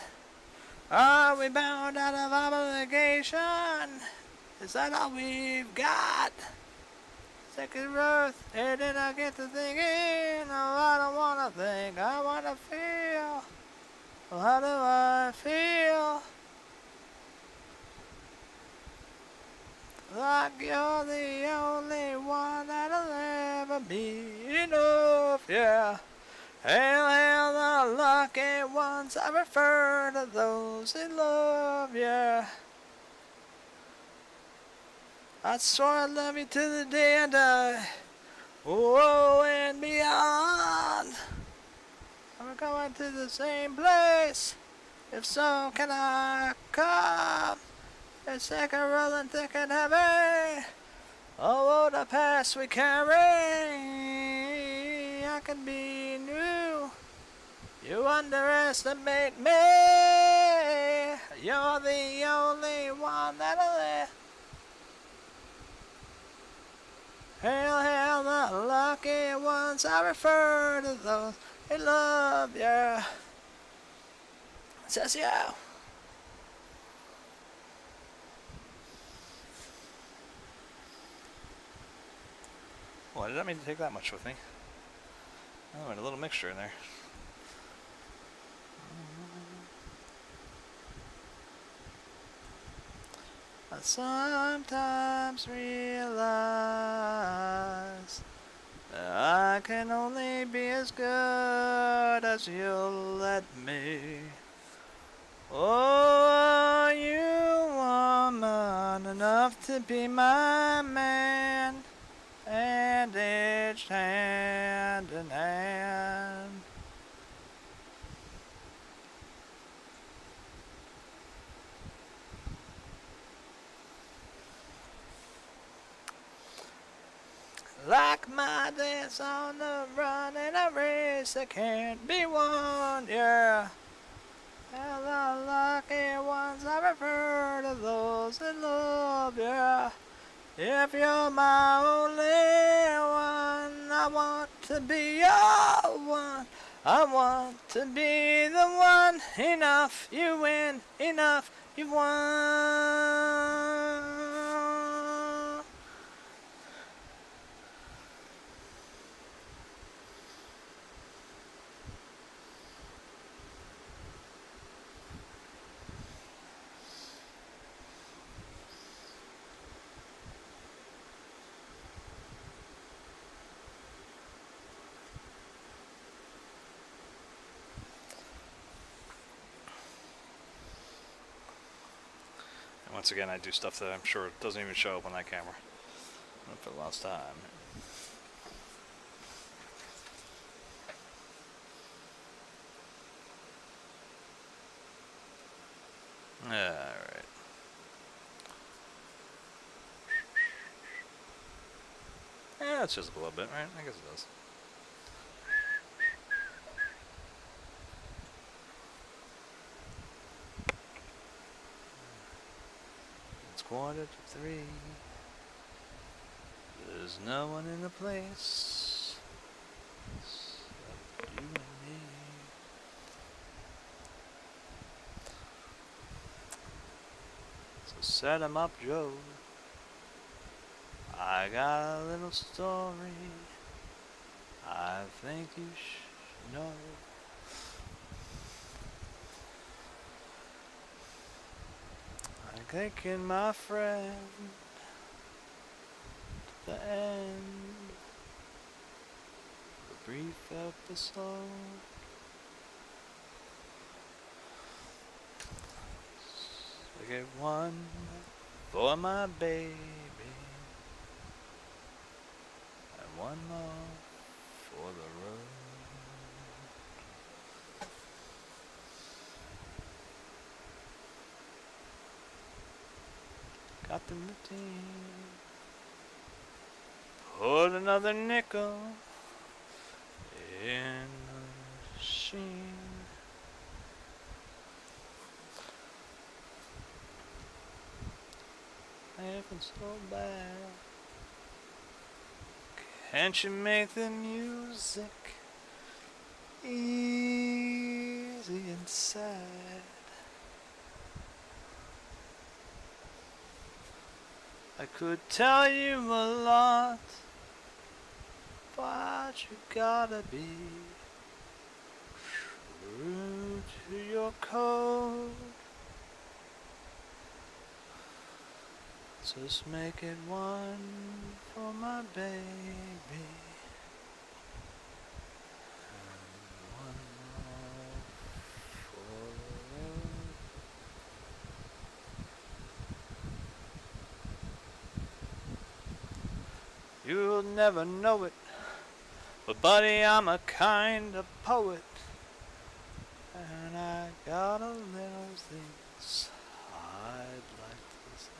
A: Are we bound out of obligation? Is that all we've got? Second birth, and then I get to thinking, oh, I don't wanna think, I wanna feel. Well, how do I feel? Like you're the only one that'll ever be enough, yeah. Hail, hail, the lucky ones, I refer to those in love, yeah. I swore I'd love you till the day I die. Whoa, and beyond. Are we going to the same place? If so, can I come? It's second rolling thick and heavy. Oh, the past we carry. I can be new. You underestimate me. You're the only one that'll live. Hail, hail, the lucky ones. I refer to those in love, yeah. It says, yeah. Well, I didn't mean to take that much with me. Oh, and a little mixture in there. I sometimes realize that I can only be as good as you'll let me. Oh, are you woman enough to be my man? And each hand in hand. Like my dance on the run in a race that can't be won, yeah. And the lucky ones, I refer to those in love, yeah. If you're my only one, I want to be your one. I want to be the one. Enough, you win. Enough, you've won. Once again, I do stuff that I'm sure doesn't even show up on that camera. For the last time. Alright. Yeah, it's just a little bit, right? I guess it does. It's 2:45. There's no one in the place except you and me. So set 'em up, Joe. I got a little story I think you should know. I'm taking my friend to the end of a brief episode. So I get one for my baby and one more for the road. Got the routine. Put another nickel in the machine. Living so bad, Can't you make the music easy and sad? I could tell you a lot, but you gotta be true to your code. Just make it one for my baby, and one more for the road. You'll never know it, but buddy, I'm a kind of poet, and I got a little things I'd like to say.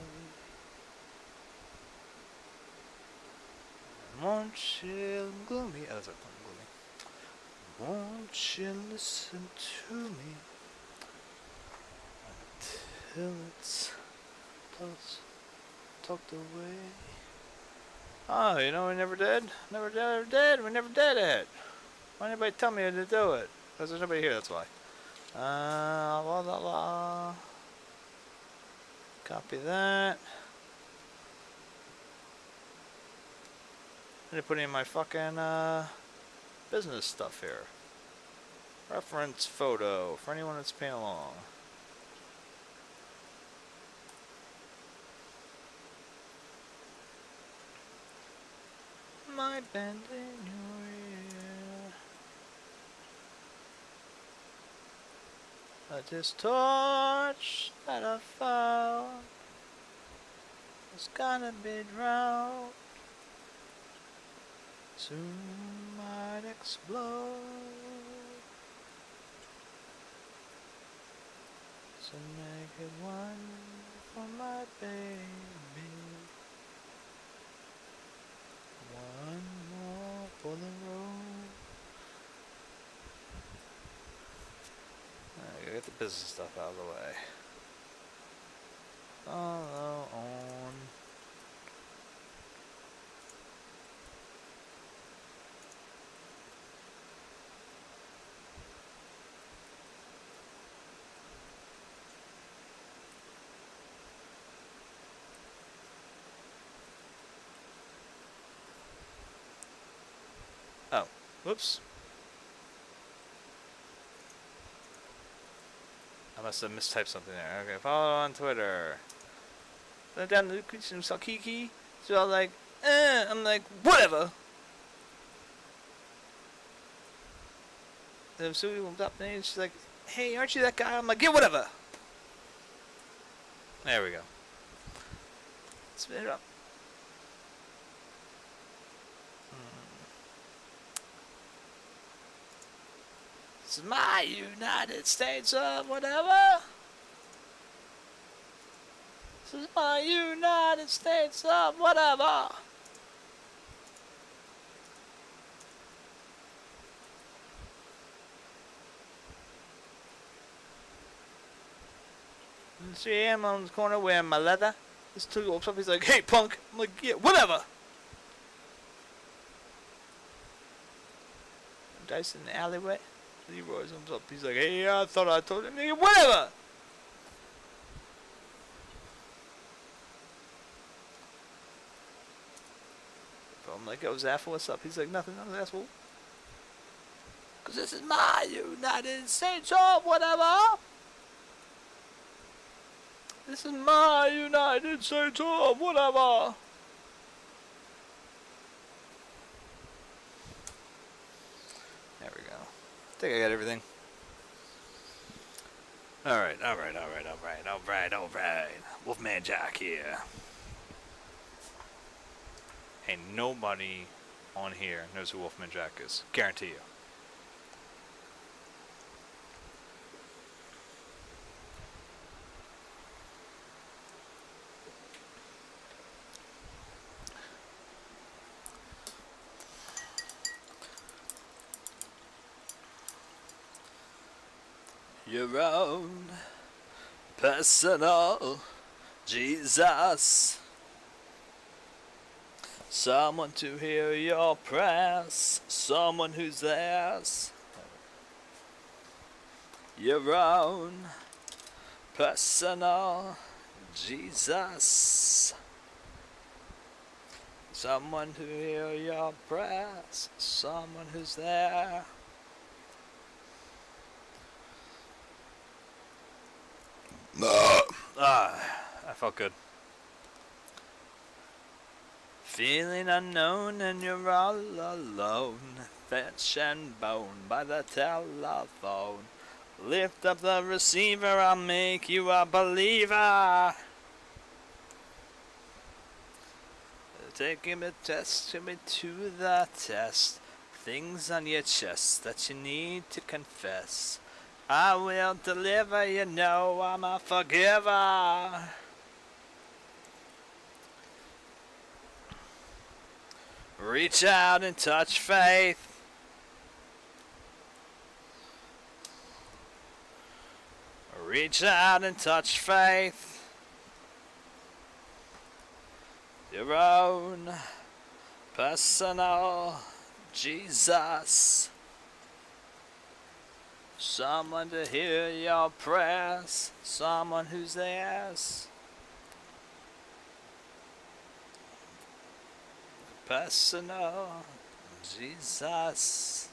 A: Won't you gloomy? Oh, that's gloomy. Won't you listen to me until it's tucked away? Oh, you know we never did? Never did? We never did it. Why didn't anybody tell me to do it? Because there's nobody here, that's why. La la la. Copy that. I didn't put any of my fucking business stuff here. Reference photo for anyone that's paying along. My bend in your ear. This torch that I found is gonna be drowned. Soon might explode. So make it one for my baby, one more for the road. Alright, get the business stuff out of the way. Follow on. Oh, whoops. I must have mistyped something there. Okay, follow on Twitter. Then down the some Sakiki. So I'm like, I'm like, whatever. Then Sue comes up and she's like, hey, aren't you that guy? I'm like, yeah, whatever. There we go. Spin it up. This is my United States of whatever. This is my United States of whatever. And 3 a.m. on the corner wearing my leather. This two walks up, he's like, hey punk. I'm like, yeah, whatever. Dice in the alleyway. Leroy comes up, he's like, hey, I thought I told him, nigga, whatever. So I'm like, yo, Zaffa, what's up? He's like, nothing, I'm an asshole. Cause this is my United States of whatever. This is my United States of whatever. There we go. I think I got everything. Alright. Wolfman Jack here. Hey, nobody on here knows who Wolfman Jack is. Guarantee you. Your own personal Jesus. Someone to hear your prayers, someone who's theirs, your own personal Jesus. Someone to hear your prayers, someone who's there. I felt good. Feeling unknown and you're all alone, flesh and bone by the telephone. Lift up the receiver, I'll make you a believer. Taking a test to me to the test. Things on your chest that you need to confess. I will deliver, you know I'm a forgiver. Reach out and touch faith. Reach out and touch faith. Your own personal Jesus. Someone to hear your prayers, someone who's theirs. Personal Jesus.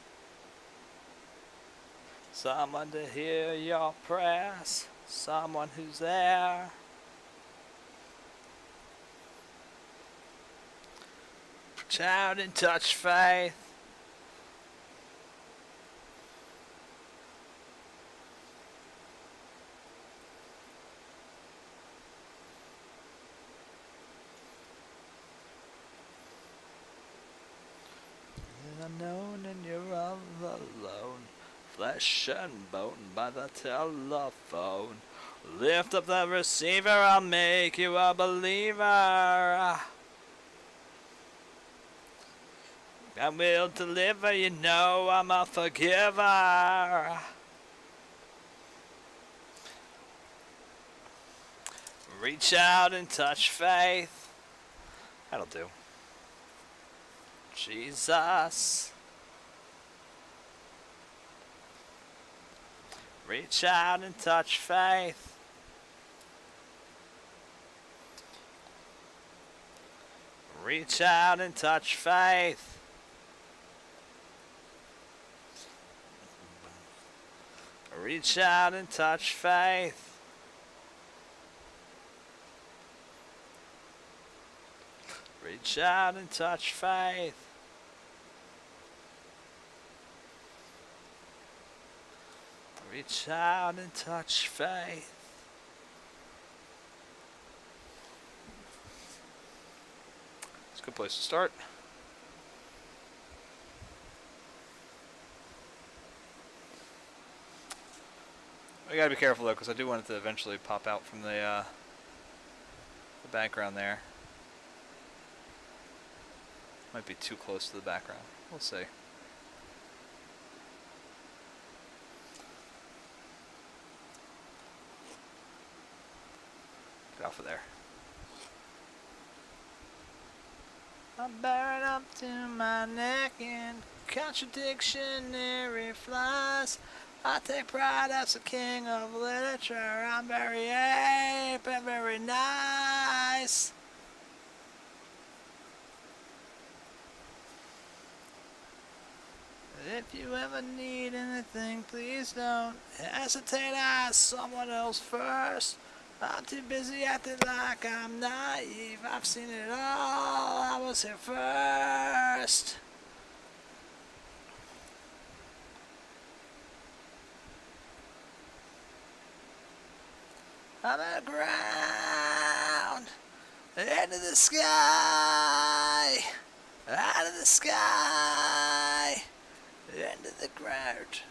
A: Someone to hear your prayers, someone who's there. Reach out and touch faith. Unknown and you're all alone, flesh and bone by the telephone. Lift up the receiver, I'll make you a believer. I will deliver, you know I'm a forgiver. Reach out and touch faith. That'll do. Jesus. Reach out and touch faith. Reach out and touch faith. Reach out and touch faith. Reach out and touch faith. Reach out and touch faith. It's a good place to start. I gotta be careful though, because I do want it to eventually pop out from the background there. Might be too close to the background. We'll see. Get off of there. I'm buried up to my neck in contradictionary flies. I take pride as the king of literature. I'm very ape and very nice. If you ever need anything, please don't hesitate, ask someone else first. I'm too busy acting like I'm naive. I've seen it all, I was here first. I'm at the ground, into the sky, out of the sky, into the ground.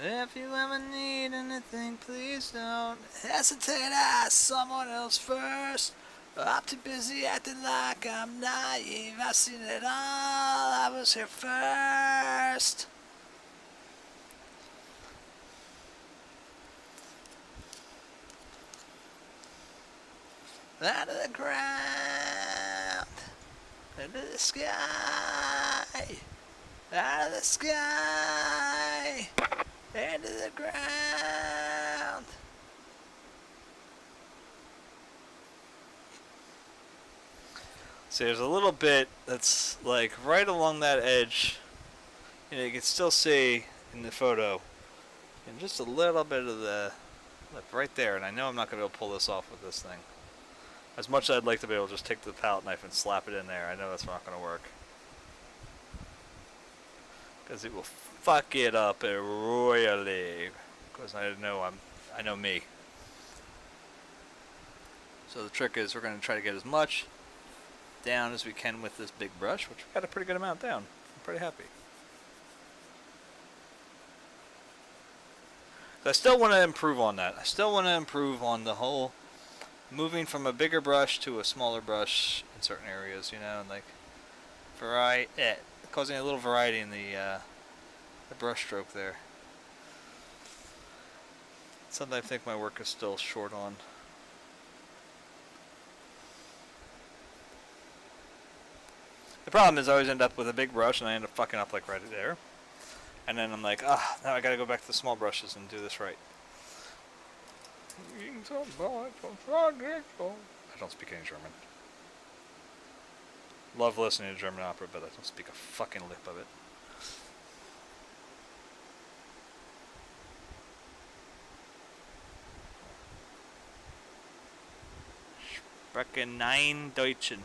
A: If you ever need anything, please don't hesitate, ask someone else first. I'm too busy acting like I'm naive. I've seen it all, I was here first. Out of the ground. Into the sky. Out of the sky. Into the ground. See, there's a little bit that's like right along that edge. You know, you can still see in the photo, and just a little bit of the lip right there. And I know I'm not going to be able to pull this off with this thing. As much as I'd like to be able to just take the palette knife and slap it in there, I know that's not going to work. Because it will fuck it up royally. Because I know me. So the trick is we're going to try to get as much down as we can with this big brush, which we got a pretty good amount down. I'm pretty happy. I still want to improve on that. I still want to improve on the whole moving from a bigger brush to a smaller brush in certain areas, you know, and like causing a little variety in the brush stroke there. Something I think my work is still short on. The problem is I always end up with a big brush and I end up fucking up like right there. And then I'm like, now I gotta go back to the small brushes and do this right. I don't speak any German. Love listening to German opera, but I don't speak a fucking lip of it. Spreche nein Deutschen.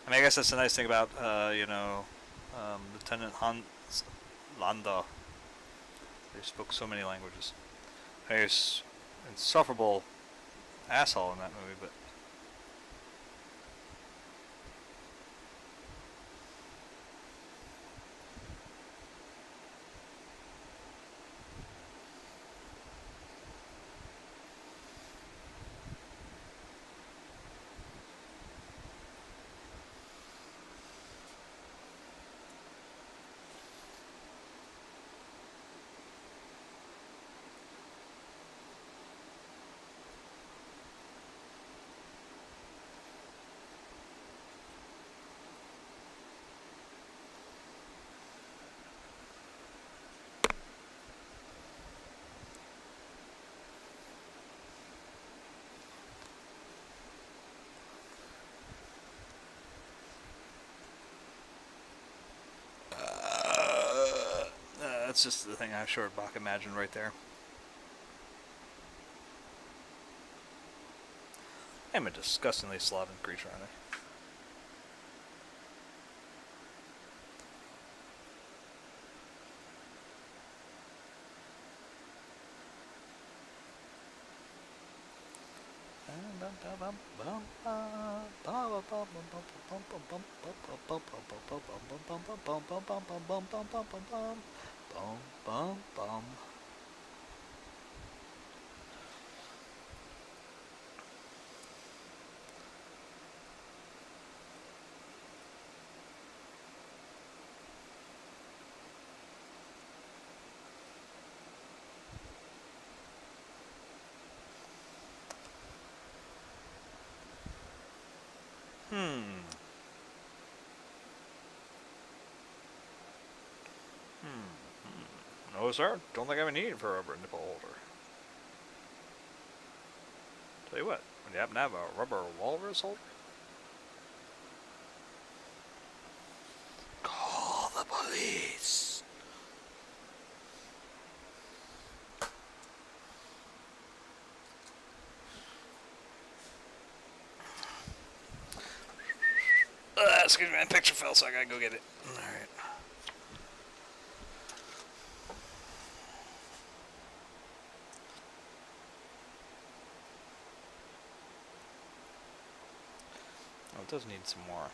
A: I mean, I guess that's the nice thing about, Lieutenant Hans Landa. They spoke so many languages. He was an insufferable asshole in that movie, but that's just the thing I short Bach imagined right there. I'm a disgustingly Slavic creature, aren't I? No, sir. Don't think I have a need for a rubber nipple holder. Tell you what, when you happen to have a rubber walrus holder, call the police. Excuse me, my picture fell, so I gotta go get it. Alright. Oh, it does need some more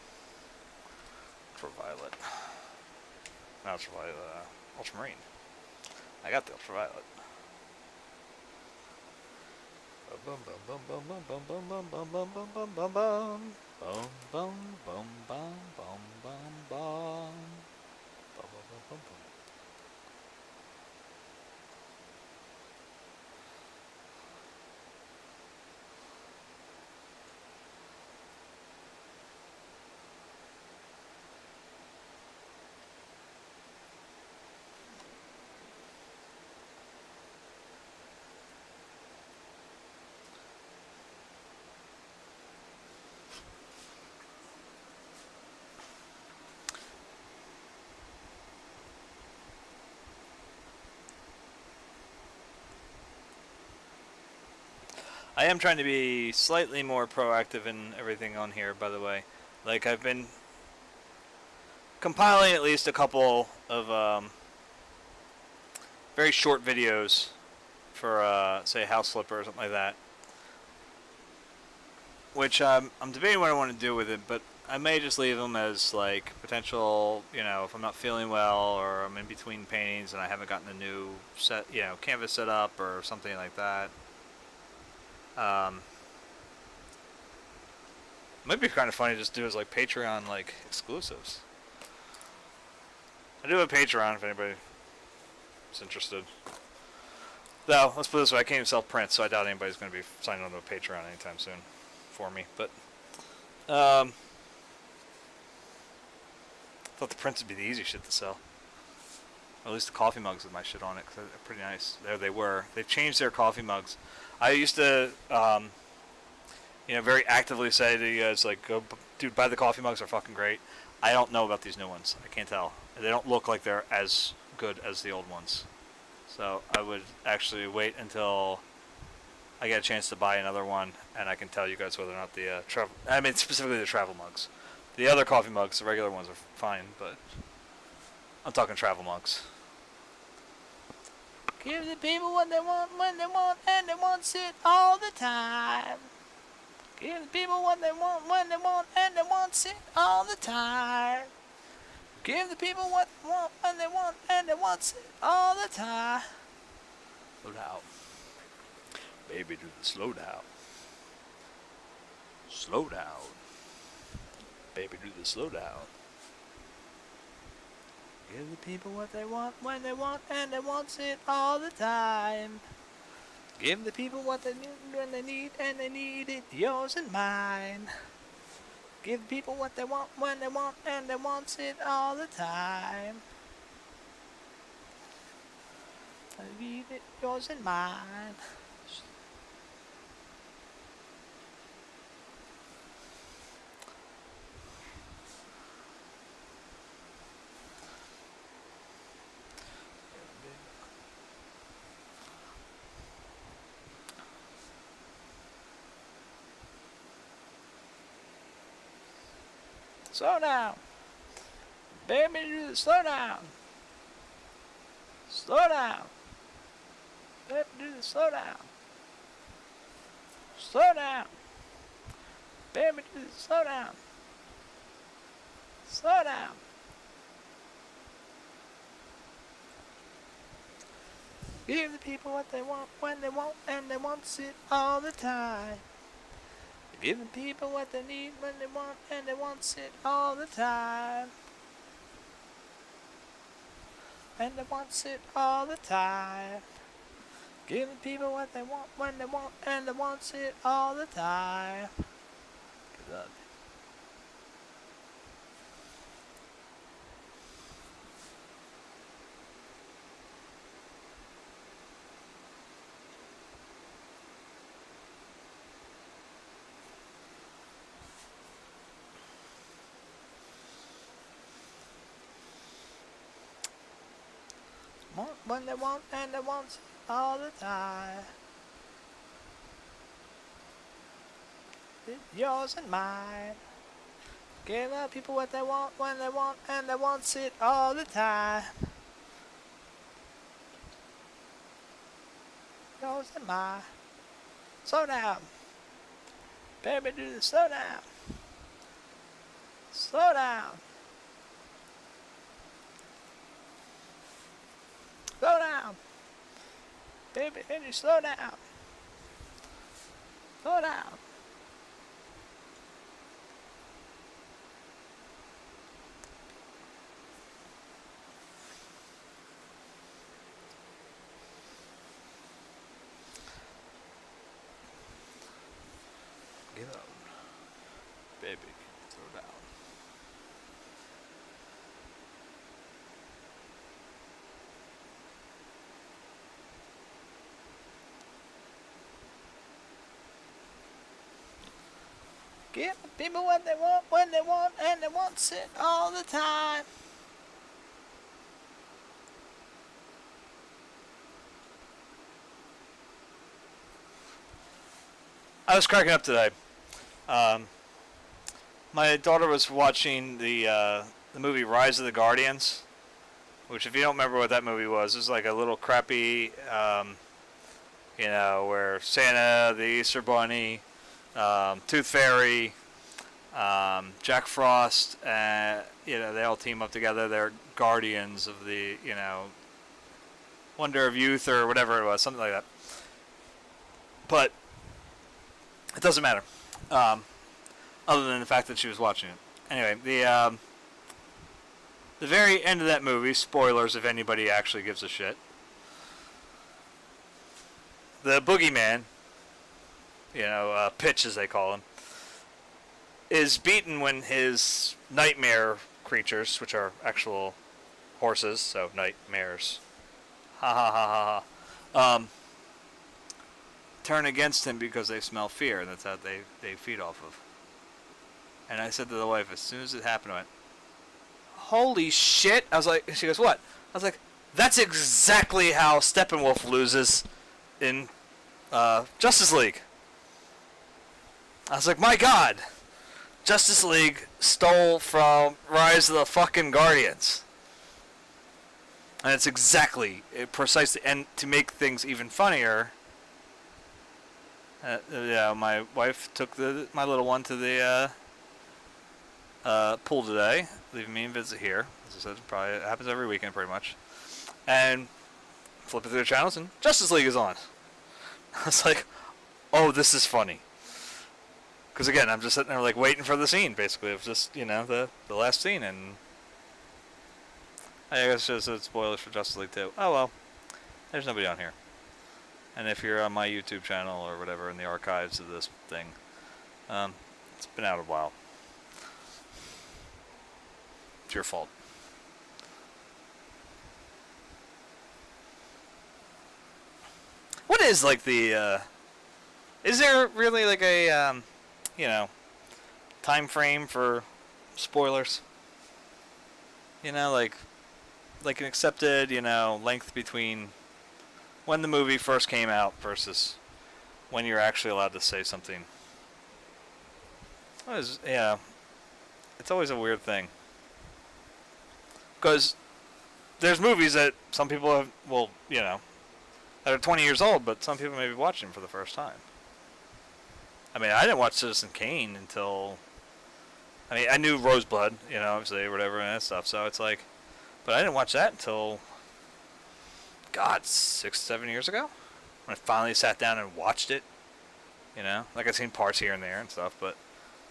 A: ultraviolet. Not ultraviolet, ultramarine. I got the ultraviolet. I am trying to be slightly more proactive in everything on here, by the way. Like, I've been compiling at least a couple of very short videos for, say, House Flipper or something like that. Which I'm debating what I want to do with it, but I may just leave them as, like, potential, you know, if I'm not feeling well or I'm in between paintings and I haven't gotten a new set, you know, canvas set up or something like that. Might be kind of funny to just do as, like, Patreon, like, exclusives. I do have a Patreon if anybody is interested. Though, let's put it this way, I can't even self-print, so I doubt anybody's going to be signing on to a Patreon anytime soon for me. But, thought the prints would be the easy shit to sell. Or at least the coffee mugs with my shit on it, because they're pretty nice. There they were. They've changed their coffee mugs. I used to, you know, very actively say to you guys, like, go, dude, buy the coffee mugs, they're fucking great. I don't know about these new ones. I can't tell. They don't look like they're as good as the old ones. So I would actually wait until I get a chance to buy another one, and I can tell you guys whether or not the travel. I mean, specifically the travel mugs. The other coffee mugs, the regular ones, are fine, but I'm talking travel mugs. Give the people what they want, when they want, and they want it all the time. Give the people what they want, when they want, and they want it all the time. Give the people what they want, when they want, and they want it all the time. Slow down. Baby, do the slow down. Slow down. Baby, do the slow down. Give the people what they want, when they want, and they want it all the time. Give the people what they need, when they need, and they need it, yours and mine. Give people what they want, when they want, and they want it all the time. I need it, yours and mine. Slow down. Baby, slow down. Slow down. Baby, slow down. Slow down. Baby, slow down. Slow down. Give the people what they want, when they want, and they want it all the time. Give the people what they need, when they want, and they want it all the time. And they want it all the time. Give the people what they want, when they want, and they want it all the time. Good luck. When they want, and they want it all the time. It's yours and mine. Give the people what they want, when they want, and they want it all the time. Yours and mine. Slow down. Baby, do the slow down. Slow down. Slow down. Baby, baby, slow down. Slow down. Get up. Baby, slow down. Give the people what they want, when they want, and they want it all the time. I was cracking up today. Um, my daughter was watching the movie Rise of the Guardians, which, if you don't remember what that movie was, it was like a little crappy, where Santa, the Easter Bunny, Tooth Fairy, Jack Frost, they all team up together. They're guardians of the, Wonder of Youth or whatever it was, something like that. But it doesn't matter, other than the fact that she was watching it. Anyway, the very end of that movie, spoilers if anybody actually gives a shit, the boogeyman, Pitch as they call him, is beaten when his nightmare creatures, which are actual horses, so nightmares, ha ha ha ha ha, turn against him because they smell fear, and that's how they feed off of. And I said to the wife, as soon as it happened, I went, holy shit. I was like, she goes, what? I was like, that's exactly how Steppenwolf loses in Justice League. I was like, my god. Justice League stole from Rise of the fucking Guardians. And it's exactly, precisely, and to make things even funnier, my wife took my little one to the pool today, leaving me and Vincent here. As I said, it happens every weekend pretty much. And flipping through the channels, and Justice League is on. I was like, oh, this is funny. Because again, I'm just sitting there like waiting for the scene, basically, of just, the last scene. And I guess just said spoilers for Justice League 2. Oh well, there's nobody on here. And if you're on my YouTube channel or whatever in the archives of this thing, it's been out a while. It's your fault. What is like the? Is there really like a time frame for spoilers? Like an accepted length between when the movie first came out versus when you're actually allowed to say something. It's always a weird thing. Because there's movies that some people have, that are 20 years old, but some people may be watching for the first time. I mean, I didn't watch Citizen Kane until, I knew Roseblood, obviously, or whatever, and that stuff, so it's like, but I didn't watch that until, God, 6-7 years ago, when I finally sat down and watched it, like I've seen parts here and there and stuff, but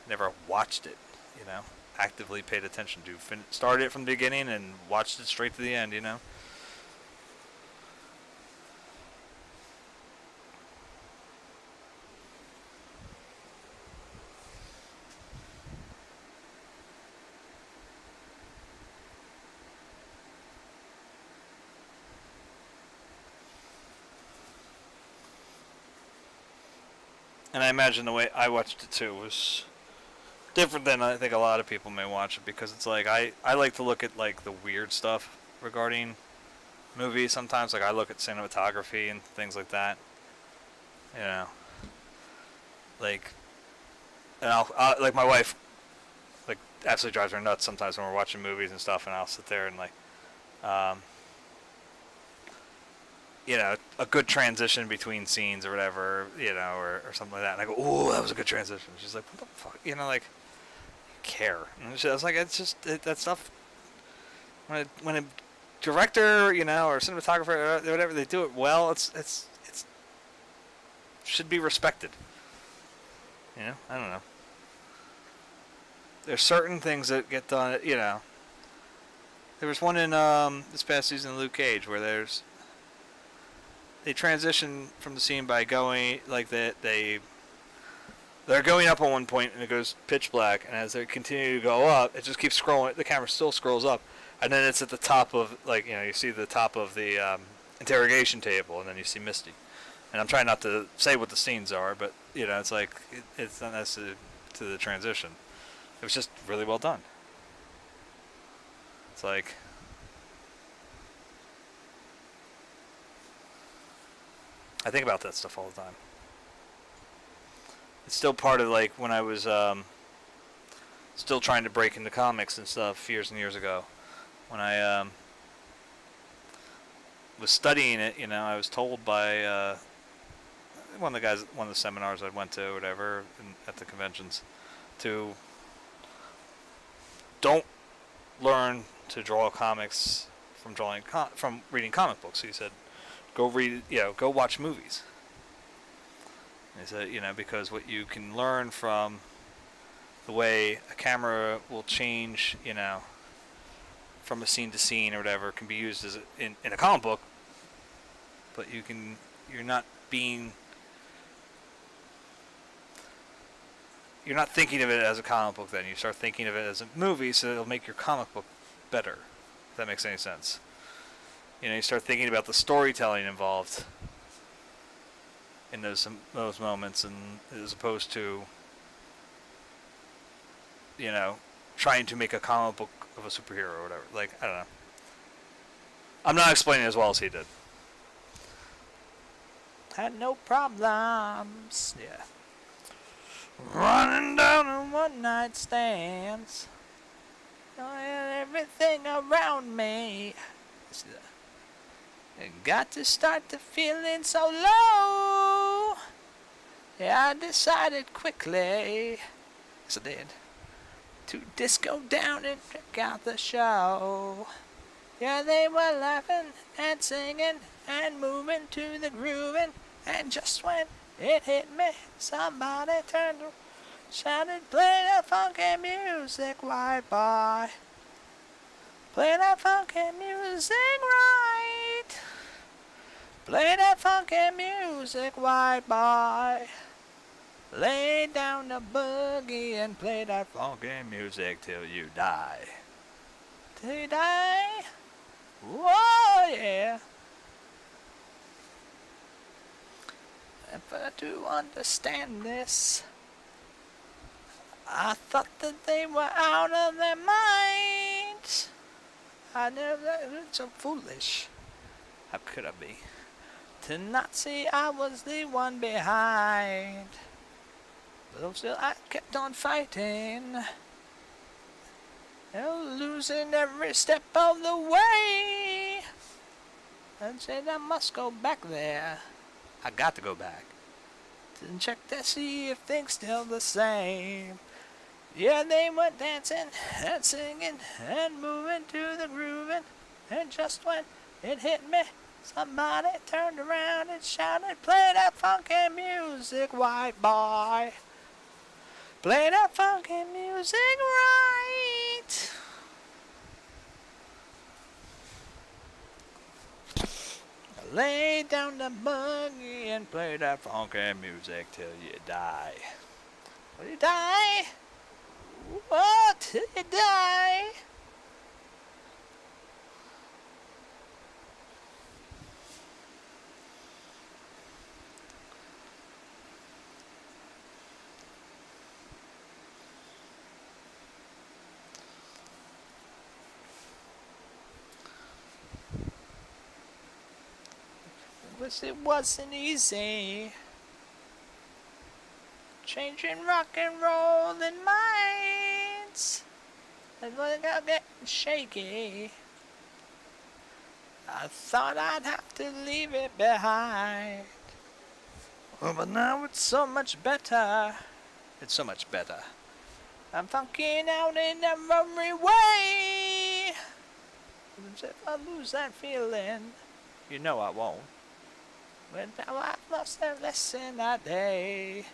A: never watched it, actively paid attention to, started it from the beginning and watched it straight to the end, And I imagine the way I watched it too was different than I think a lot of people may watch it, because it's like I like to look at like the weird stuff regarding movies sometimes. Like I look at cinematography and things like that. Like, and I'll like my wife like absolutely drives her nuts sometimes when we're watching movies and stuff, and I'll sit there and like a good transition between scenes or whatever, or something like that. And I go, "Ooh, that was a good transition." She's like, "What the fuck?" Like, care. And I was like, "It's just that stuff." When a director, or cinematographer, or whatever, they do it well. It's should be respected. I don't know. There's certain things that get done. There was one in this past season of Luke Cage where they transition from the scene by going like they're going up on one point and it goes pitch black, and as they continue to go up, it just keeps scrolling. The camera still scrolls up, and then it's at the top of you see the top of the interrogation table, and then you see Misty. And I'm trying not to say what the scenes are, but it's like it's not necessary to the transition. It was just really well done. It's like, I think about that stuff all the time. it's still part of like when I was still trying to break into comics and stuff years and years ago. When I was studying it, I was told by one of the guys, one of the seminars I went to, or whatever, at the conventions, to don't learn to draw comics from from reading comic books. He said, go read, go watch movies. And he said, because what you can learn from the way a camera will change, from a scene to scene or whatever, can be used as in a comic book, but you're not thinking of it as a comic book then. You start thinking of it as a movie, so it'll make your comic book better, if that makes any sense. You start thinking about the storytelling involved in those moments, and as opposed to trying to make a comic book of a superhero or whatever. Like, I don't know. I'm not explaining it as well as he did. Had no problems. Yeah. Running down on one night stands. Everything around me. Got to start to feeling so low. Yeah, I decided quickly. Yes, I did. To disco down and check out the show. Yeah, they were laughing and singing and moving to the grooving. And just when it hit me, somebody turned around, shouted, play that funky music, white boy. Play that funky music right. Play that funky music, white boy. Lay down the boogie and play that funky music till you die. Till you die? Whoa, yeah. But to understand this, I thought that they were out of their minds. I never, it's so foolish. How could I be? To not see I was the one behind. But still I kept on fighting. Losing every step of the way. And said I must go back there. I got to go back. To check to see if things still the same. Yeah, they were dancing and singing and moving to the grooving. And just when it hit me, somebody turned around and shouted, play that funky music, white boy. Play that funky music right. Lay down the boogie and play that funky music till you die. Will you die? What? Till you die? Wish it wasn't easy. Changing rock and roll in minds. And when it got getting shaky, I thought I'd have to leave it behind. Oh, but now it's so much better. It's so much better. I'm funking out in every way. If I lose that feeling, you know I won't. When I've lost a lesson a day.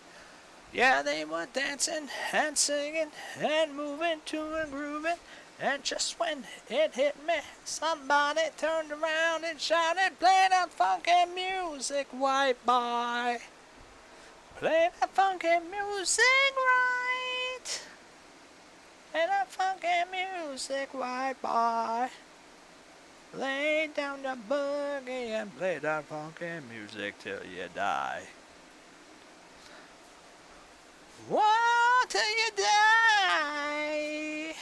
A: Yeah, they were dancing and singing and moving to and grooving. And just when it hit me, somebody turned around and shouted, play that funky music, white boy. Play that funky music right. Play that funky music, white boy. Lay down the boogie and play that funky music till you die. Whoa, till you die.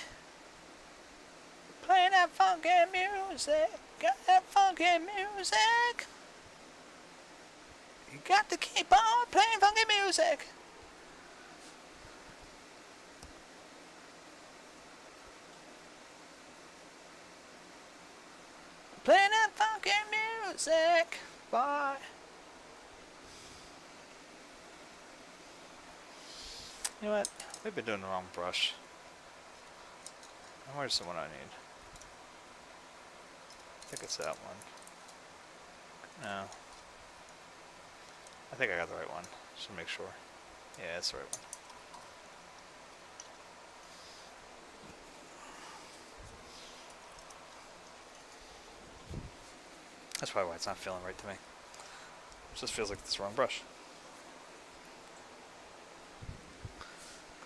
A: Play that funky music. Got that funky music. You got to keep on playing funky music. music. Bye. You know what? We've been doing the wrong brush. Where's the one I need? I think it's that one. No. I think I got the right one. Just to make sure. Yeah, it's the right one. That's probably why it's not feeling right to me. It just feels like it's the wrong brush.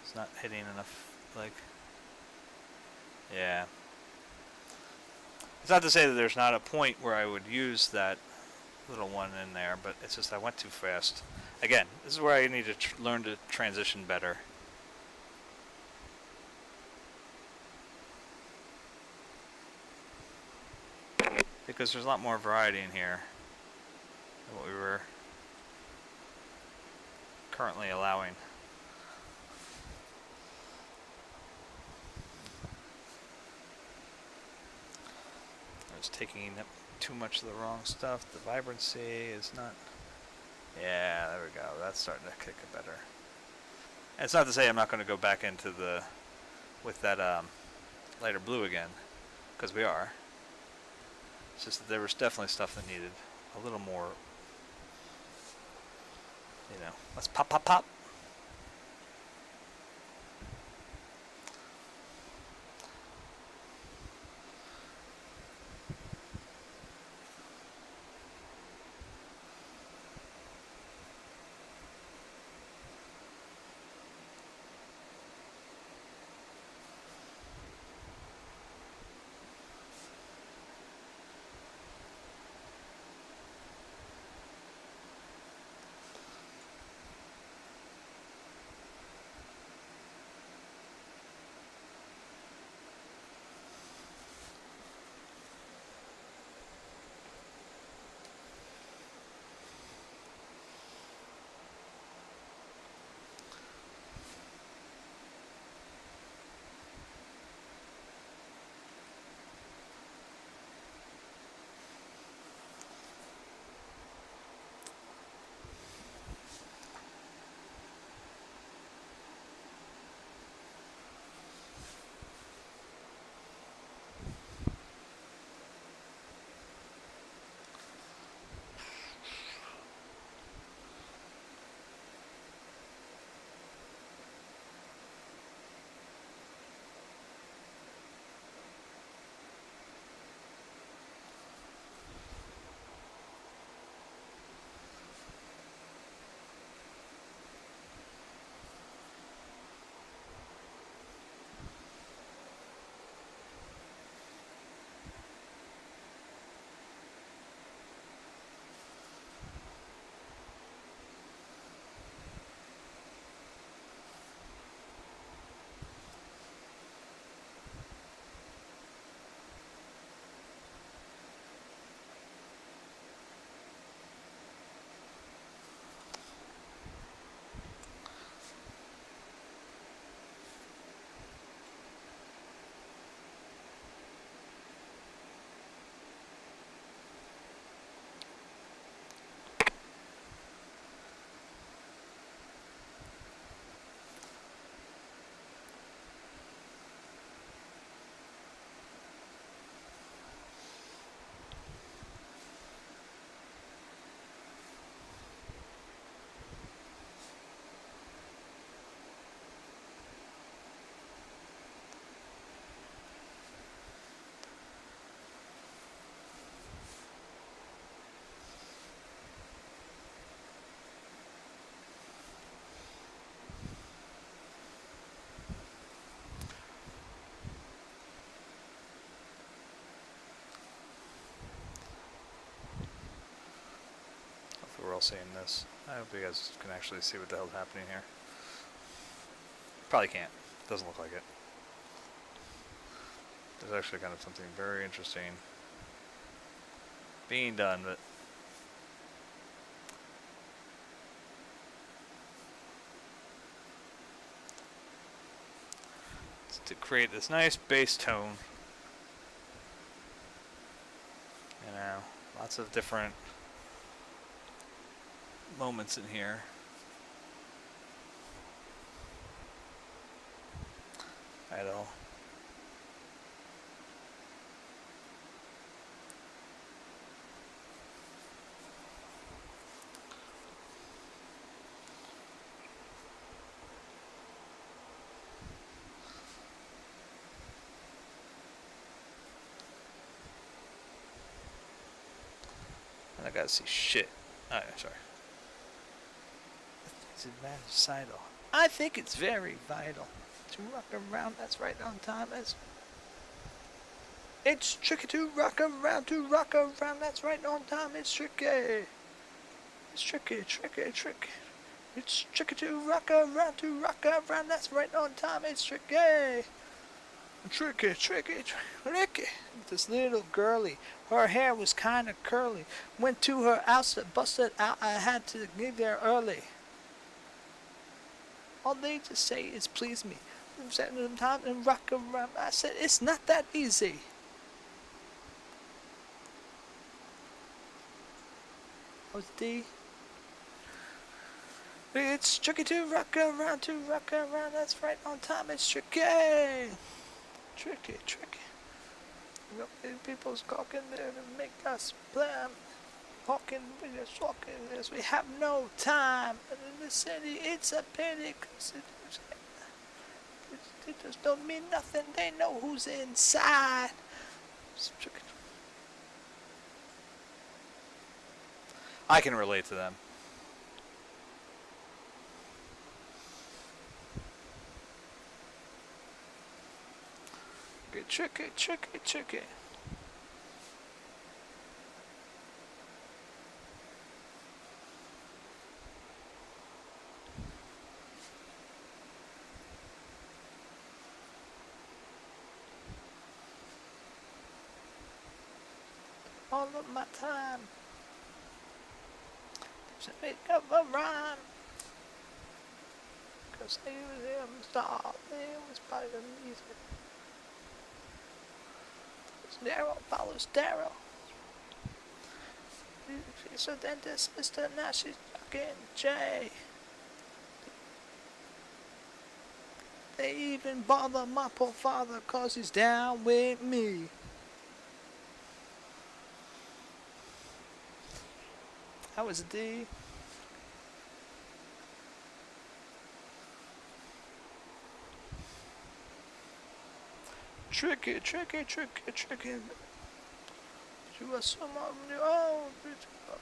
A: It's not hitting enough, like... Yeah. It's not to say that there's not a point where I would use that little one in there, but it's just I went too fast. Again, this is where I need to learn to transition better. Because there's a lot more variety in here than what we were currently allowing. I was taking up too much of the wrong stuff. The vibrancy is not... Yeah, there we go. That's starting to kick it better. And it's not to say I'm not going to go back into the... with that lighter blue again, because we are. It's just that there was definitely stuff that needed a little more, you know, let's pop, pop, pop. We're all seeing this. I hope you guys can actually see what the hell's happening here. Probably can't. Doesn't look like it. There's actually kind of something very interesting being done, but it's to create this nice bass tone. You know. Lots of different moments in here. Idle. I gotta see shit. Alright, sorry. It's vital. I think it's very vital to rock around. That's right on time. It's tricky to rock around. That's right on time. It's tricky. It's tricky. It's tricky to rock around. That's right on time. It's tricky. Tricky. This little girlie, her hair was kinda curly. Went to her outfit, busted out. I had to get there early. All they just say is please me. I'm setting them time and rock around. I said it's not that easy. What's D? It's tricky to rock around. That's right on time. It's tricky. Tricky. People's talking there to make us plan. Talking, we're just talking this. We have no time. And in the city, it's a pity. Cause it just don't mean nothing. They know who's inside. I can relate to them. Tricky. All of my time to make up a rhyme. Cause he was him star, he was by the music. Daryl follows Daryl. She's a dentist, Mr. Now she's fucking Jay. They even bother my poor father cause he's down with me. How was D? Tricky. You are someone new. Oh,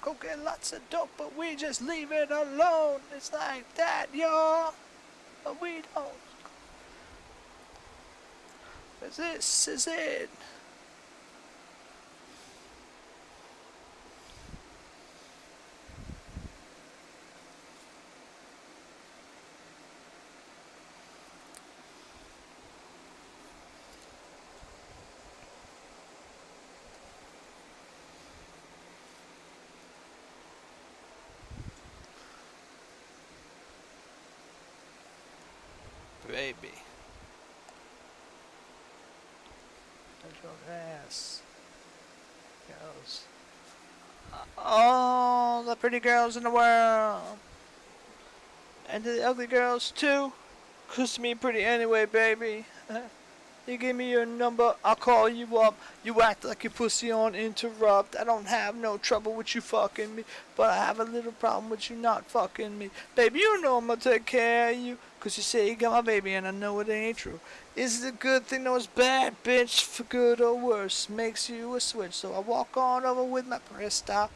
A: go get lots of dope, but we just leave it alone. It's like that, y'all. But we don't. Cause this is it. Baby. There's your ass. Girls. All the pretty girls in the world. And the ugly girls too. 'Cause to me pretty anyway, baby. You give me your number, I'll call you up. You act like your pussy on interrupt. I don't have no trouble with you fucking me, but I have a little problem with you not fucking me. Baby, you know I'm gonna take care of you. 'Cause you say you got my baby and I know it ain't true. Is it a good thing that was bad, bitch? For good or worse, makes you a switch. So I walk on over with my press style.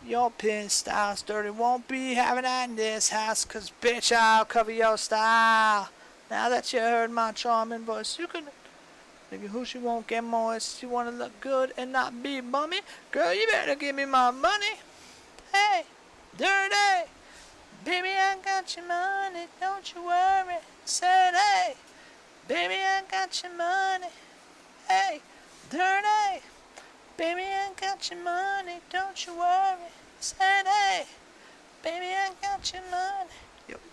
A: Your pin style's dirty, won't be having that in this house. 'Cause bitch, I'll cover your style. Now that you heard my charming voice, you can think who she won't get moist. You wanna look good and not be bummy? Girl, you better give me my money. Hey, dirty. Baby, I got your money, don't you worry. Said, hey, baby, I got your money. Hey, dirty. Baby, I got your money, don't you worry. Said, hey, baby, I got your money.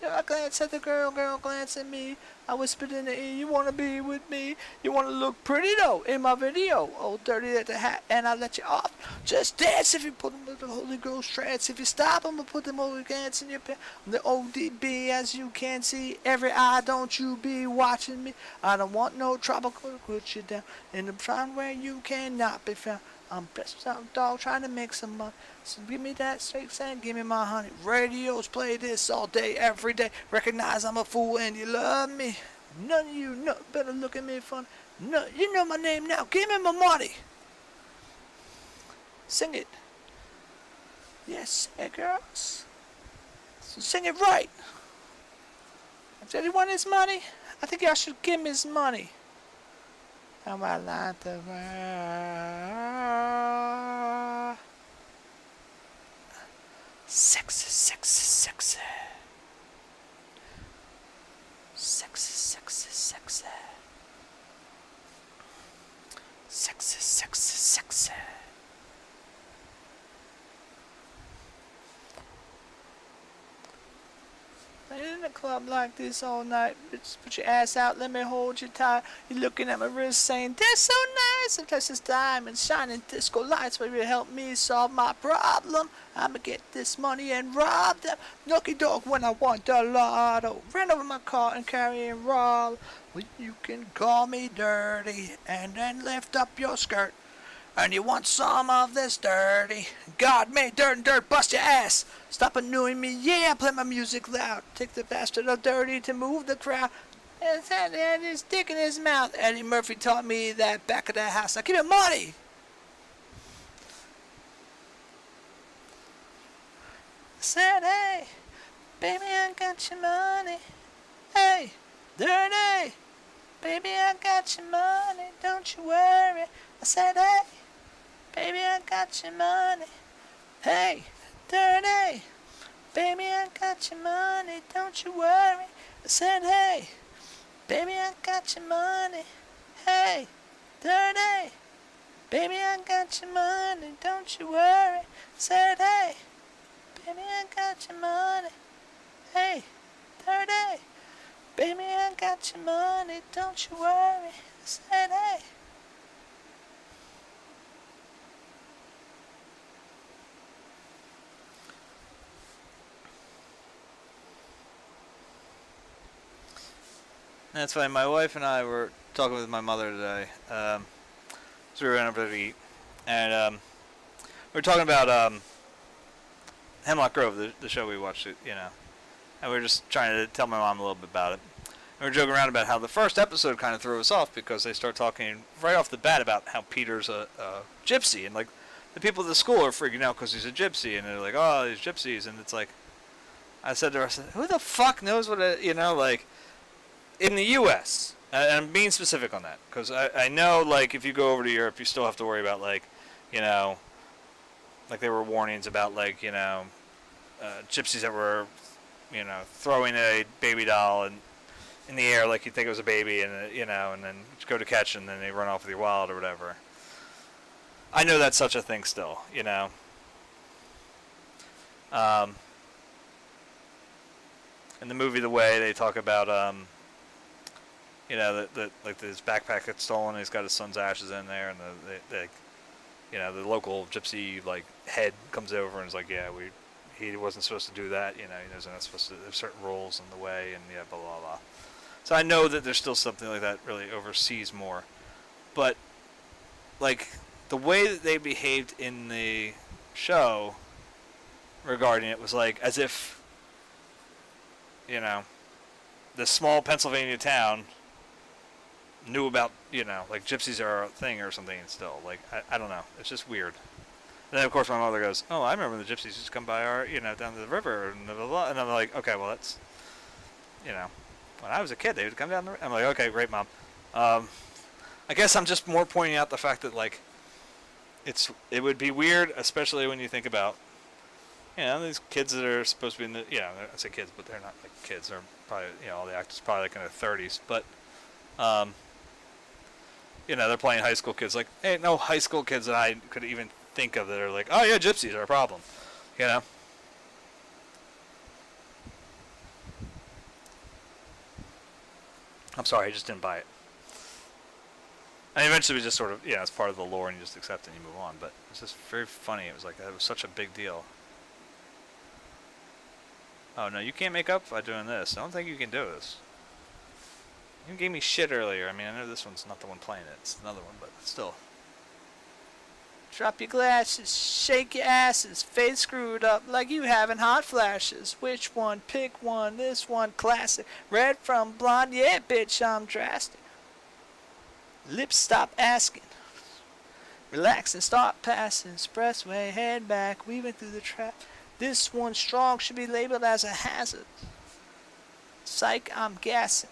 B: I glance at the girl, girl glance at me. I whispered in the ear, you wanna be with me? You wanna look pretty though in my video. Oh, dirty at the hat, and I let you off. Just dance if you put them with the Holy Ghost trance. If you stop them, I'll put them over against in your pants. I'm the ODB, as you can see. Every eye, don't you be watching me. I don't want no trouble, could put you down in the time where you cannot be found. I'm best out dog trying to make some money. So give me that straight sand, give me my honey. Radios play this all day, every day. Recognize I'm a fool and you love me. None of you know better look at me funny. No, you know my name now. Give me my money. Sing it. Yes, hey girls. So sing it right. If anyone his money, I think y'all should give me his money. How I like the world. Sexy, sexy, sexy. Sexy, sexy, sexy. Sexy, sexy, sexy. In a club like this all night, bitch, put your ass out, let me hold you tight. You're looking at my wrist saying, they're so nice. And plus this diamond shining disco lights will help me solve my problem. I'ma get this money and rob them. Lucky dog when I want the lotto. Ran over my car and carry and roll. Well, you can call me dirty and then lift up your skirt. And you want some of this dirty? God made dirt and dirt, bust your ass. Stop annoying me, yeah, play my music loud. Take the bastard of dirty to move the crowd. And his dick in his mouth. Eddie Murphy taught me that back of the house. Now give me money. I said, hey, baby, I got your money. Hey, dirty, baby, I got your money. Don't you worry. I said, hey, baby, I got your money. Hey, dirty, baby, I got your money. Don't you worry. I said, hey, baby, I got your money. Hey, dirty, baby, I got your money. Don't you worry. I said, hey, baby, I got your money. Hey, dirty, baby, I got your money. Don't you worry. I said, hey.
A: That's why my wife and I were talking with my mother today. So we went over to eat, and we were talking about Hemlock Grove, the show we watched, and we were just trying to tell my mom a little bit about it. And we were joking around about how the first episode kind of threw us off because they start talking right off the bat about how Peter's a gypsy, and like the people at the school are freaking out because he's a gypsy, and they're like, "Oh, these gypsies," and it's like, I said to her, I said, "Who the fuck knows what like." In the U.S., and I'm being specific on that, because I know, like, if you go over to Europe, you still have to worry about, like, like there were warnings about, like, gypsies that were, throwing a baby doll in the air like you think it was a baby, and, and then go to catch it, and then they run off with your wallet or whatever. I know that's such a thing still, In the movie The Way, they talk about, like this backpack gets stolen, and he's got his son's ashes in there, and the local gypsy like head comes over and is like, yeah, he wasn't supposed to do that, he wasn't supposed to. There's certain rules in the way, and yeah, blah blah blah. So I know that there's still something like that really overseas more, but like the way that they behaved in the show regarding it was like as if this small Pennsylvania town knew about, like gypsies are a thing or something still. Like, I don't know. It's just weird. And then, of course, my mother goes, oh, I remember the gypsies used to come by our, down to the river and blah, blah, blah. And I'm like, okay, well, that's, when I was a kid, they would come down the river. I'm like, okay, great, Mom. I guess I'm just more pointing out the fact that, like, it would be weird, especially when you think about, these kids that are supposed to be in the, I say kids, but they're not, like, kids. They're probably, all the actors probably, like, in their 30s. But, they're playing high school kids. Like, hey, no high school kids that I could even think of that are like, oh yeah, gypsies are a problem. I'm sorry, I just didn't buy it. And eventually we just sort of, yeah, it's part of the lore and you just accept it and you move on. But it's just very funny. It was like, that was such a big deal. Oh, no, you can't make up by doing this. I don't think you can do this. You gave me shit earlier. I mean, I know this one's not the one playing it. It's another one, but still.
B: Drop your glasses, shake your asses, face screwed up like you having hot flashes. Which one? Pick one, this one classic. Red from blonde, yeah, bitch, I'm drastic. Lips stop asking. Relax and start passing. Expressway, head back, weaving through the trap. This one strong should be labeled as a hazard. Psych, I'm gassing.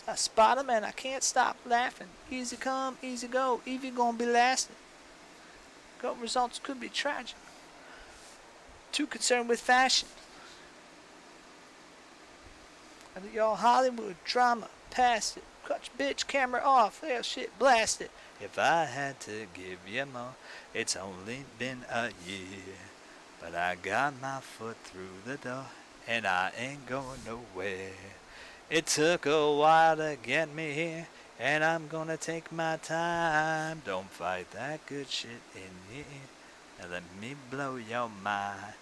B: I spot him and I can't stop laughing. Easy come, easy go, Evie gonna be lasting. Gut results could be tragic. Too concerned with fashion. And y'all Hollywood drama, past it. Cut your bitch camera off, hell shit, blast it. If I had to give you more, it's only been a year. But I got my foot through the door, and I ain't going nowhere. It took a while to get me here, and I'm gonna take my time. Don't fight that good shit in here, and let me blow your mind.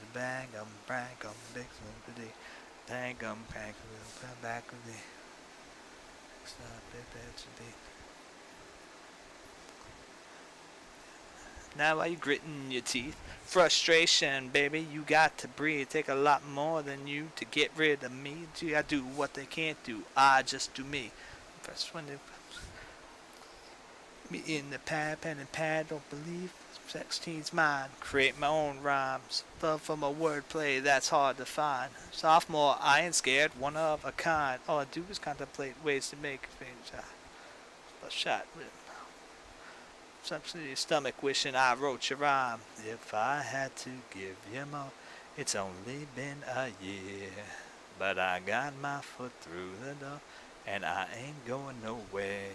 B: The bag of brag on big today, bag on crack, back of the stop it today. Now are you gritting your teeth? Frustration, baby, you got to breathe. Take a lot more than you to get rid of me. I do what they can't do. I just do me. First when they me in the pad, pen and pad, don't believe. 16's mine. Create my own rhymes. Love from a wordplay that's hard to find. Sophomore, I ain't scared, one of a kind. All I do is contemplate ways to make things a shot with something in your stomach wishing I wrote your rhyme. If I had to give you more, it's only been a year. But I got my foot through the door, and I ain't going nowhere.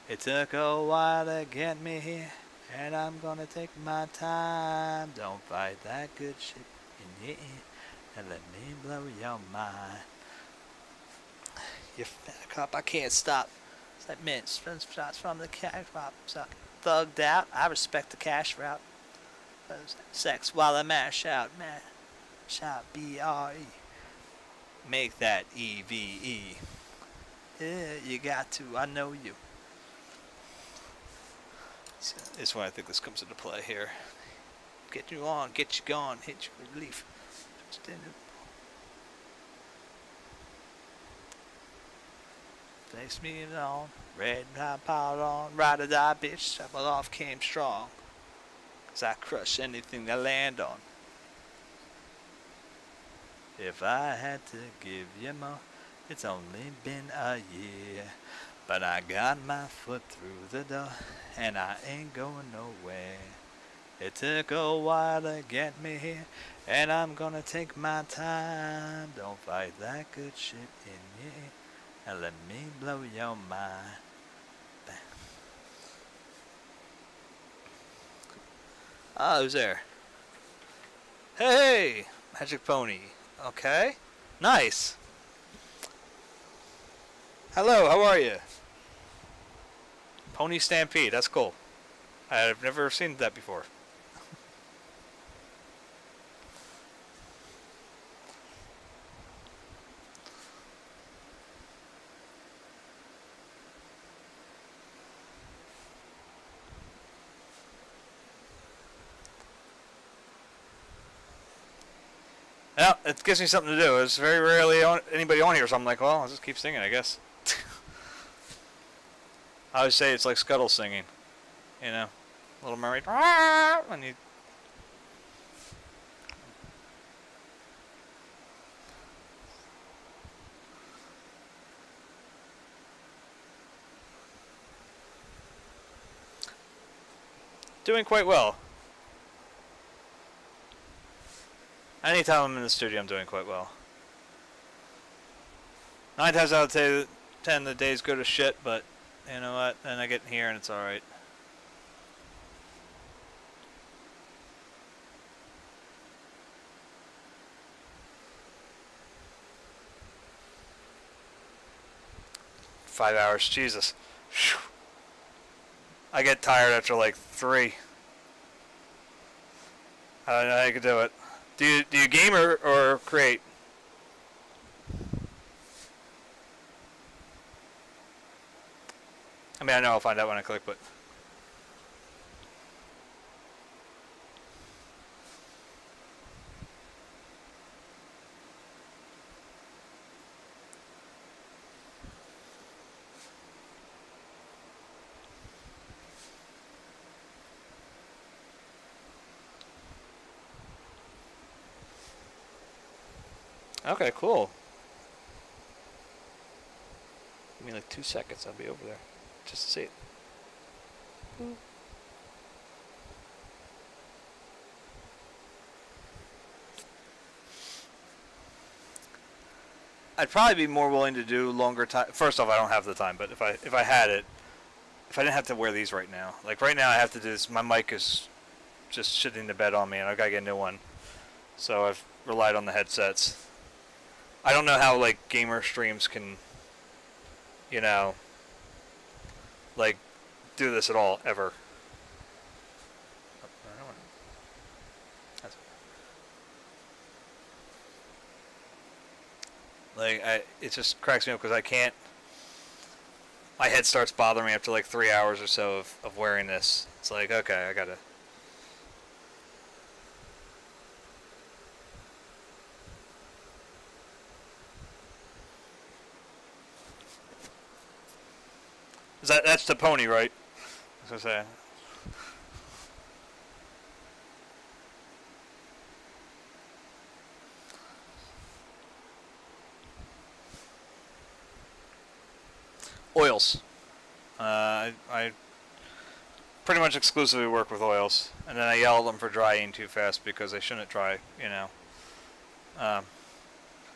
B: It took a while to get me here, and I'm gonna take my time. Don't fight that good shit in your ear, and let me blow your mind. You fat cop, I can't stop. It's like mints, shots from the cash drop. Thugged out, I respect the cash route. Sex while I mash out, B-R-E. Make that E-V-E. Yeah, you got to, I know you. So this is why I think this comes into play here. Get you on, get you going, hit you with relief. Face me on, red hot piled on, ride or die bitch, travel off came strong. 'Cause I crush anything I land on. If I had to give you more, it's only been a year. But I got my foot through the door, and I ain't going nowhere. It took a while to get me here, and I'm gonna take my time. Don't fight that good shit in here, and let me blow your mind. Ah, who's there? Hey, Magic Pony. Okay, nice. Hello, how are you? Pony Stampede, that's cool. I've never seen that before. Well, it gives me something to do. There's very rarely anybody on here, so I'm like, well, I'll just keep singing, I guess. I always say it's like Scuttle singing, you know, Little Mermaid. And you doing quite well. Anytime I'm in the studio, I'm doing quite well. 9 times out of 10, the days go to shit, but you know what? Then I get in here and it's alright.
A: 5 hours. Jesus. Whew. I get tired after like 3. I don't know how you can do it. Do you game or create? I mean, I know I'll find out when I click, but okay, cool. Give me like 2 seconds. I'll be over there just to see it. I'd probably be more willing to do longer time. First off, I don't have the time, but if I had it, if I didn't have to wear these right now, like right now, I have to do this. My mic is just shitting the bed on me, and I gotta get a new one. So I've relied on the headsets. I don't know how like gamer streams can, you know, like do this at all ever. Like it just cracks me up because I can't. My head starts bothering me after like 3 hours or so of wearing this. It's like, okay, I gotta. That's the pony, right? That's what I'm saying. Oils. I pretty much exclusively work with oils, and then I yell at them for drying too fast because they shouldn't dry, you know. Um,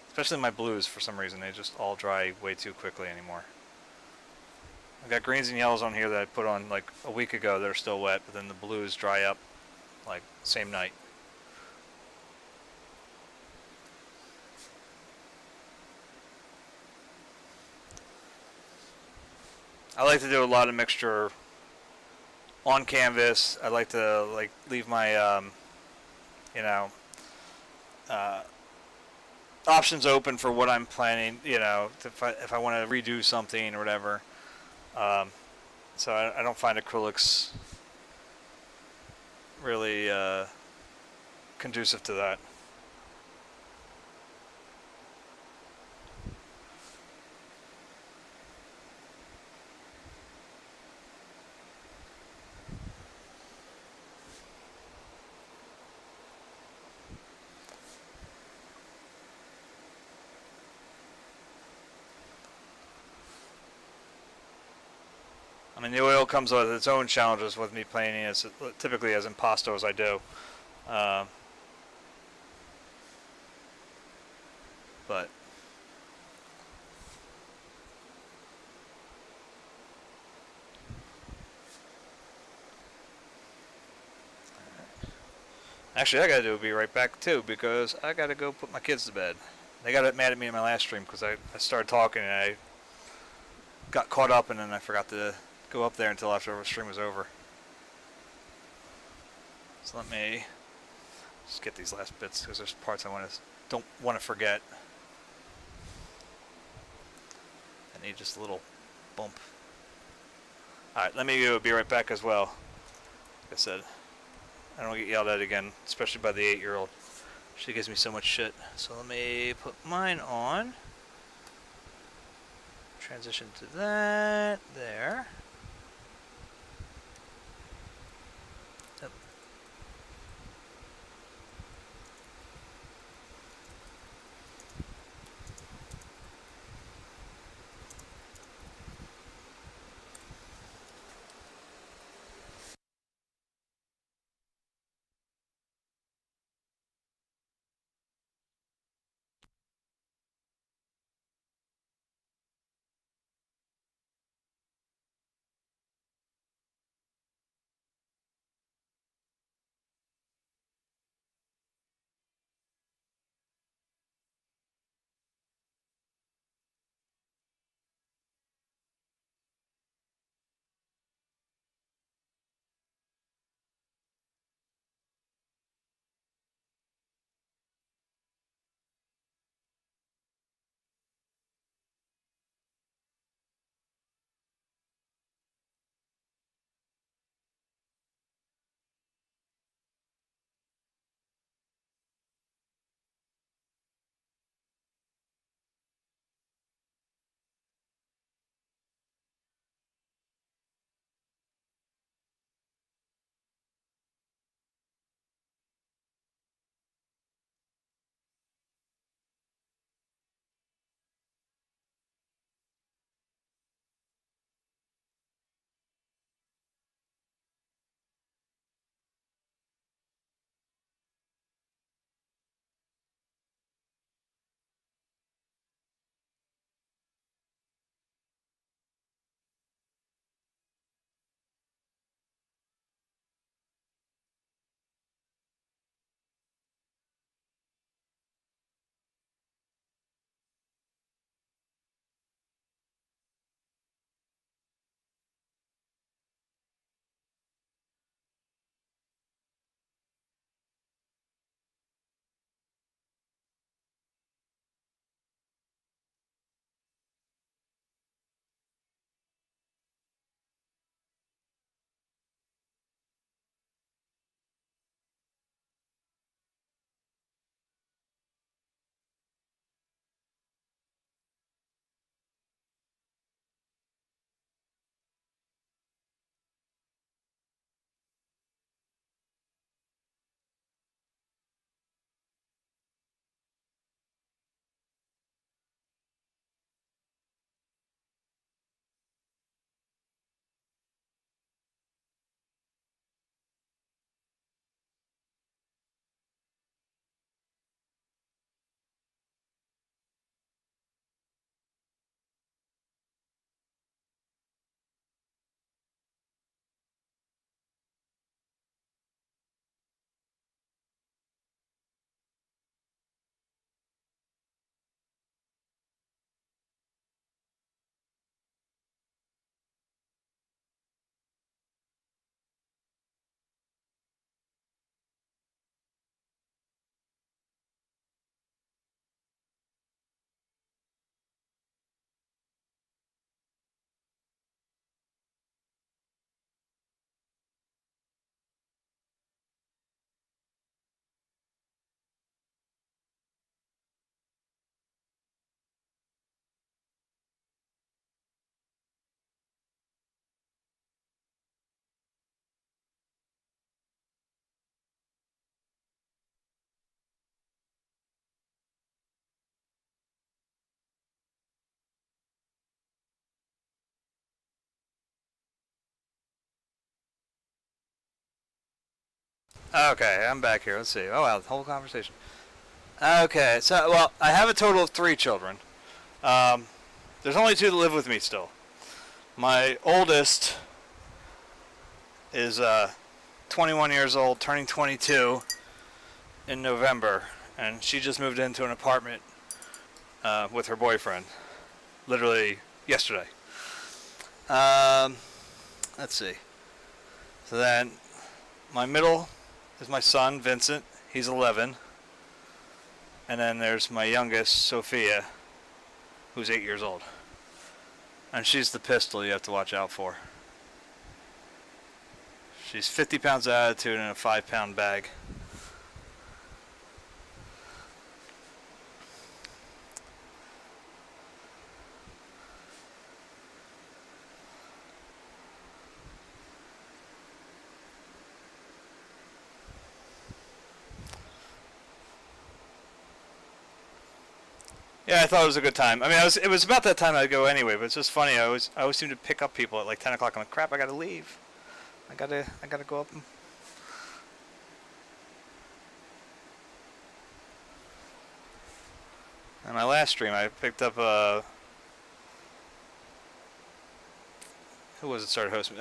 A: Especially my blues, for some reason, they just all dry way too quickly anymore. I've got greens and yellows on here that I put on like a week ago that are still wet, but then the blues dry up like same night. I like to do a lot of mixture on canvas. I like to like leave my you know uh, options open for what I'm planning. You know, if I want to redo something or whatever. Um, so I don't find acrylics really conducive to that. I mean, the oil comes with its own challenges with me painting as typically as impasto as I do. Um, but actually, I gotta be right back too because I gotta go put my kids to bed. They got mad at me in my last stream because I started talking and I got caught up and then I forgot to go up there until after the stream was over. So let me just get these last bits because there's parts I don't want to forget. I need just a little bump. Alright, let me be right back as well. Like I said, I don't get yelled at again, especially by the 8-year-old. She gives me so much shit. So let me put mine on. Transition to that. There. Okay, I'm back here. Let's see. Oh wow, the whole conversation. Okay, so well, I have a total of 3 children. Um, there's only 2 that live with me still. My oldest is 21 years old, turning 22 in November, and she just moved into an apartment with her boyfriend, literally yesterday. Um, let's see. So then, my middle is my son, Vincent. He's 11. And then there's my youngest, Sophia, who's 8 years old. And she's the pistol you have to watch out for. She's 50 pounds of attitude in a 5-pound bag. Yeah, I thought it was a good time. I mean, it was about that time I'd go anyway, but it's just funny. I always seem to pick up people at like 10 o'clock. I'm like, crap, I gotta leave. I gotta go up. And my last stream, I picked up who was it started hosting?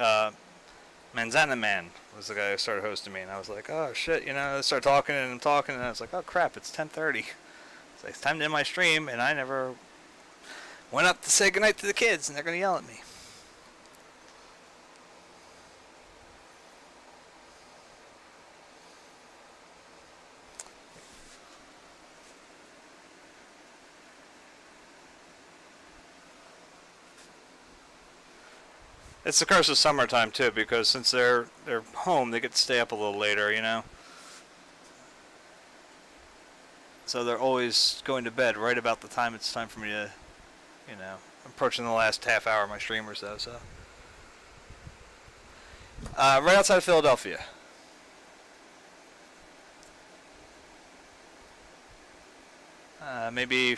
A: Manzana Man was the guy who started hosting me, and I was like, oh shit, I started talking, and I was like, oh crap, it's 10:30. It's like, it's time to end my stream, and I never went up to say goodnight to the kids, and they're gonna yell at me. It's the curse of summertime too, because since they're home, they get to stay up a little later. So they're always going to bed right about the time it's time for me to, approaching the last half hour of my stream or so. Right outside of Philadelphia. Maybe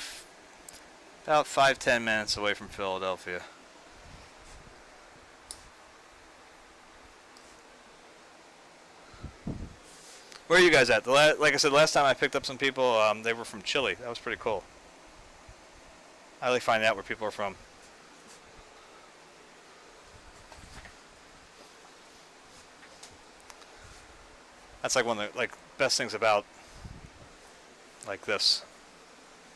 A: about 5-10 minutes away from Philadelphia. Where are you guys at? Like I said, last time I picked up some people, they were from Chile. That was pretty cool. I like finding out where people are from. That's like one of the best things about like this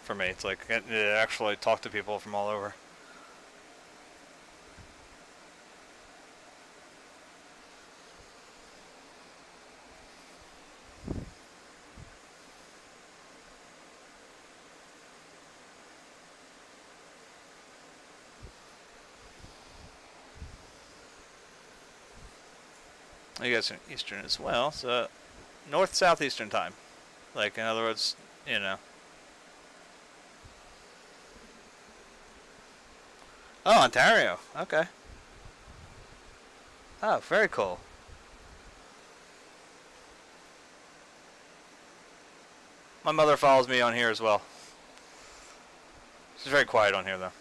A: for me. It's like getting to actually talk to people from all over. You guys are Eastern as well, so North-Southeastern time. Like, in other words, Oh, Ontario. Okay. Oh, very cool. My mother follows me on here as well. She's very quiet on here, though.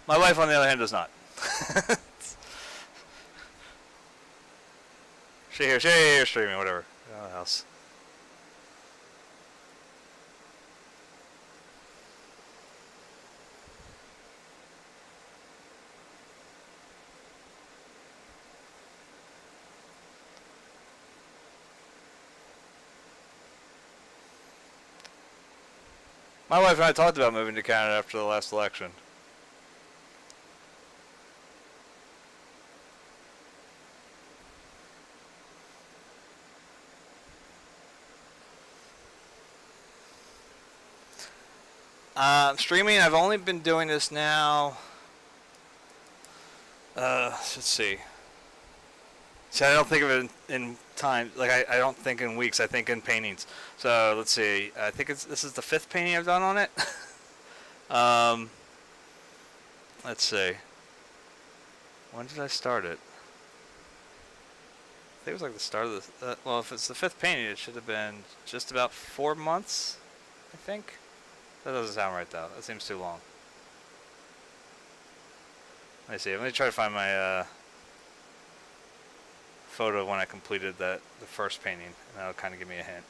A: My wife, on the other hand, does not. She hears streaming, whatever. Oh, else. My wife and I talked about moving to Canada after the last election. Streaming, I've only been doing this now. Let's see. See, I don't think of it in time. Like, I don't think in weeks. I think in paintings. So, let's see. I think this is the 5th painting I've done on it. Let's see. When did I start it? I think it was like the start of the... well, if it's the 5th painting, it should have been just about 4 months, I think. That doesn't sound right, though. That seems too long. Let me see. Let me try to find my photo when I completed the first painting, and that'll kind of give me a hint.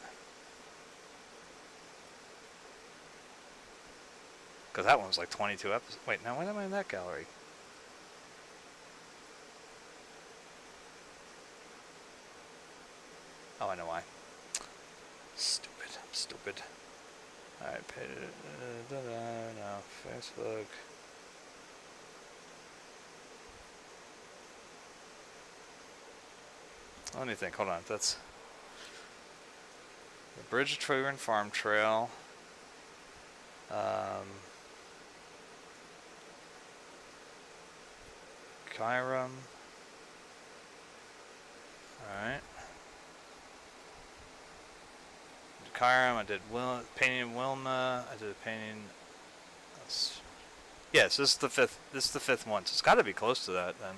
A: Because that one was like 22 episodes. Wait, now when am I in that gallery? Oh, I know why. Stupid. I'm stupid. Alright, no, Facebook. Let me think. Hold on. That's the Bridge of Trigger and Farm Trail. Kyram. Alright. Kyram, I did painting in Wilma, I did a painting. Yes, this is the fifth. This is the fifth one. So it's got to be close to that then.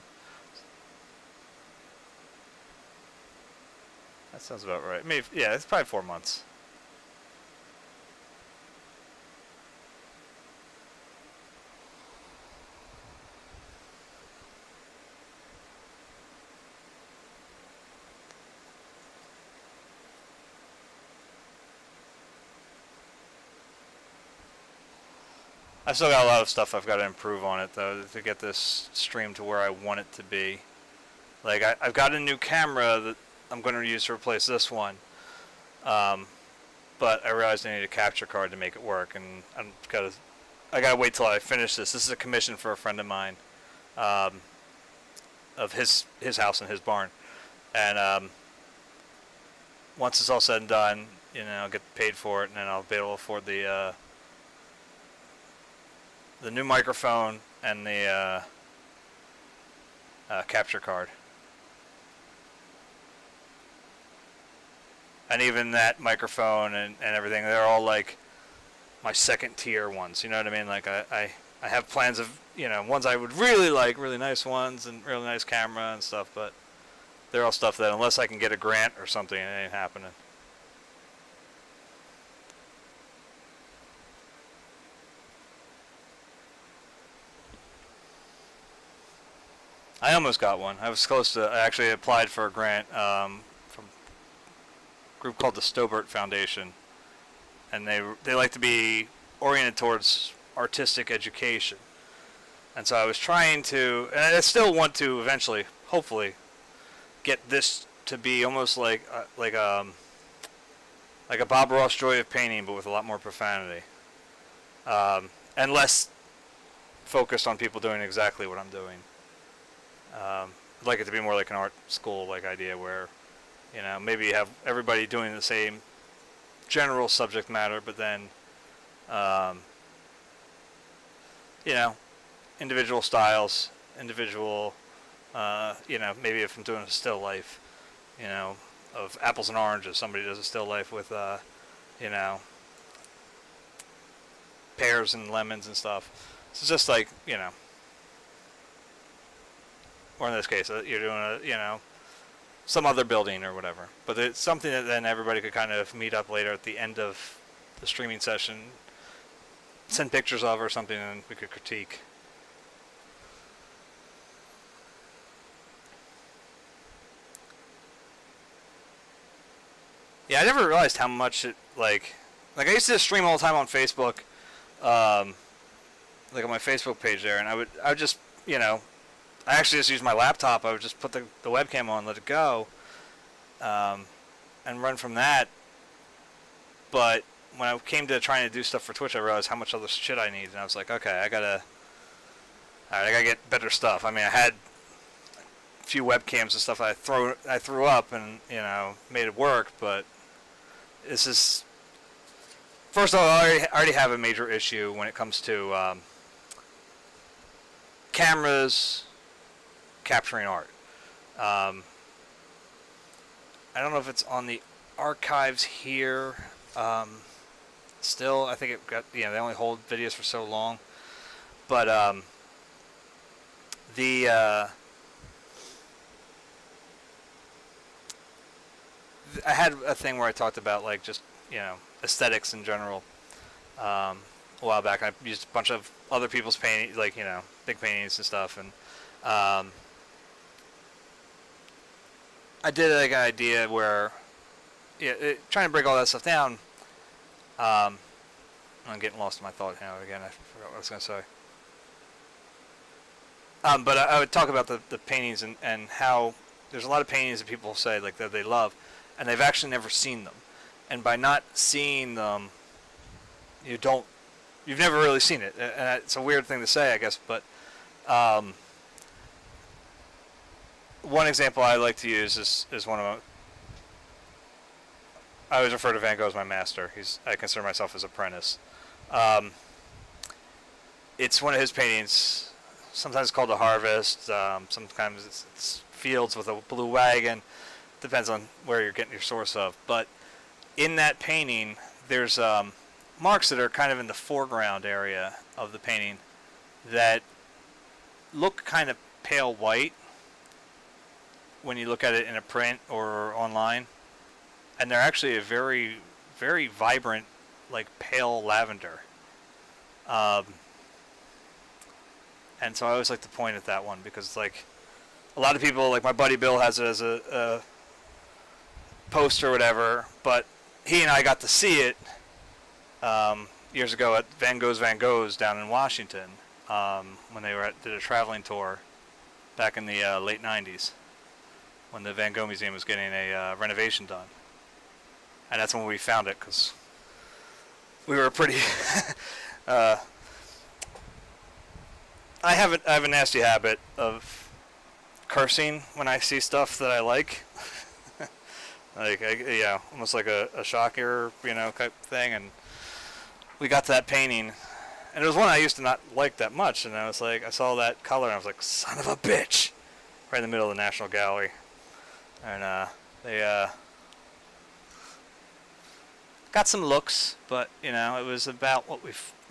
A: That sounds about right. Maybe, yeah, it's probably 4 months. I still got a lot of stuff I've got to improve on it though to get this stream to where I want it to be. Like I've got a new camera that I'm going to use to replace this one, but I realized I need a capture card to make it work, and I gotta wait till I finish this. This is a commission for a friend of mine, of his house and his barn, and once it's all said and done, you know, I'll get paid for it, and then I'll be able to afford the new microphone and the capture card. And even that microphone and everything, they're all like my second tier ones. You know what I mean? Like I have plans of, you know, ones I would really like, really nice ones and really nice camera and stuff, but they're all stuff that unless I can get a grant or something, it ain't happening. I almost got one. I was close to. I actually applied for a grant from a group called the Stobart Foundation, and they like to be oriented towards artistic education. And so I was trying to, and I still want to eventually, hopefully, get this to be almost like a Bob Ross Joy of Painting, but with a lot more profanity, and less focused on people doing exactly what I'm doing. I'd like it to be more like an art school like idea where, you know, maybe you have everybody doing the same general subject matter, but then, you know, individual styles, individual, you know, maybe if I'm doing a still life, you know, of apples and oranges, somebody does a still life with, you know, pears and lemons and stuff. So it's just like, you know, or in this case, you're doing a, you know, some other building or whatever. But it's something that then everybody could kind of meet up later at the end of the streaming session, send pictures of or something, and we could critique. Yeah, I never realized how much it, like I used to stream all the time on Facebook, like on my Facebook page there, and I would just, you know, I actually just use my laptop. I would just put the webcam on, let it go, and run from that. But when I came to trying to do stuff for Twitch, I realized how much other shit I need, and I was like, okay, I gotta get better stuff. I mean, I had a few webcams and stuff I threw up and, you know, made it work, but this is, first of all, I already have a major issue when it comes to cameras capturing art. I don't know if it's on the archives here. Still, I think it got, you know, they only hold videos for so long. But I had a thing where I talked about, like, just, you know, aesthetics in general a while back. I used a bunch of other people's paintings, like, you know, big paintings and stuff, and Um, I did like an idea where, yeah, trying to break all that stuff down. I'm getting lost in my thought now again. I forgot what I was going to say. But I would talk about the paintings and how there's a lot of paintings that people say like that they love, and they've actually never seen them. And by not seeing them, you've never really seen it. And it's a weird thing to say, I guess. But one example I like to use is one of my. I always refer to Van Gogh as my master. I consider myself his apprentice. It's one of his paintings. Sometimes called The Harvest. Sometimes it's Fields with a Blue Wagon. Depends on where you're getting your source of. But in that painting, there's marks that are kind of in the foreground area of the painting that look kind of pale white when you look at it in a print or online. And they're actually a very, very vibrant, like pale lavender. And so I always like to point at that one because, like, a lot of people, like my buddy Bill has it as a poster or whatever, but he and I got to see it years ago at Van Gogh's down in Washington when they did a traveling tour back in the late 90s when the Van Gogh Museum was getting a renovation done. And that's when we found it because we were pretty... I have a nasty habit of cursing when I see stuff that I like. Almost like a shocker, type thing. And we got to that painting, and it was one I used to not like that much. And I was like, I saw that color, and I was like, son of a bitch, right in the middle of the National Gallery. And they got some looks, but it was about what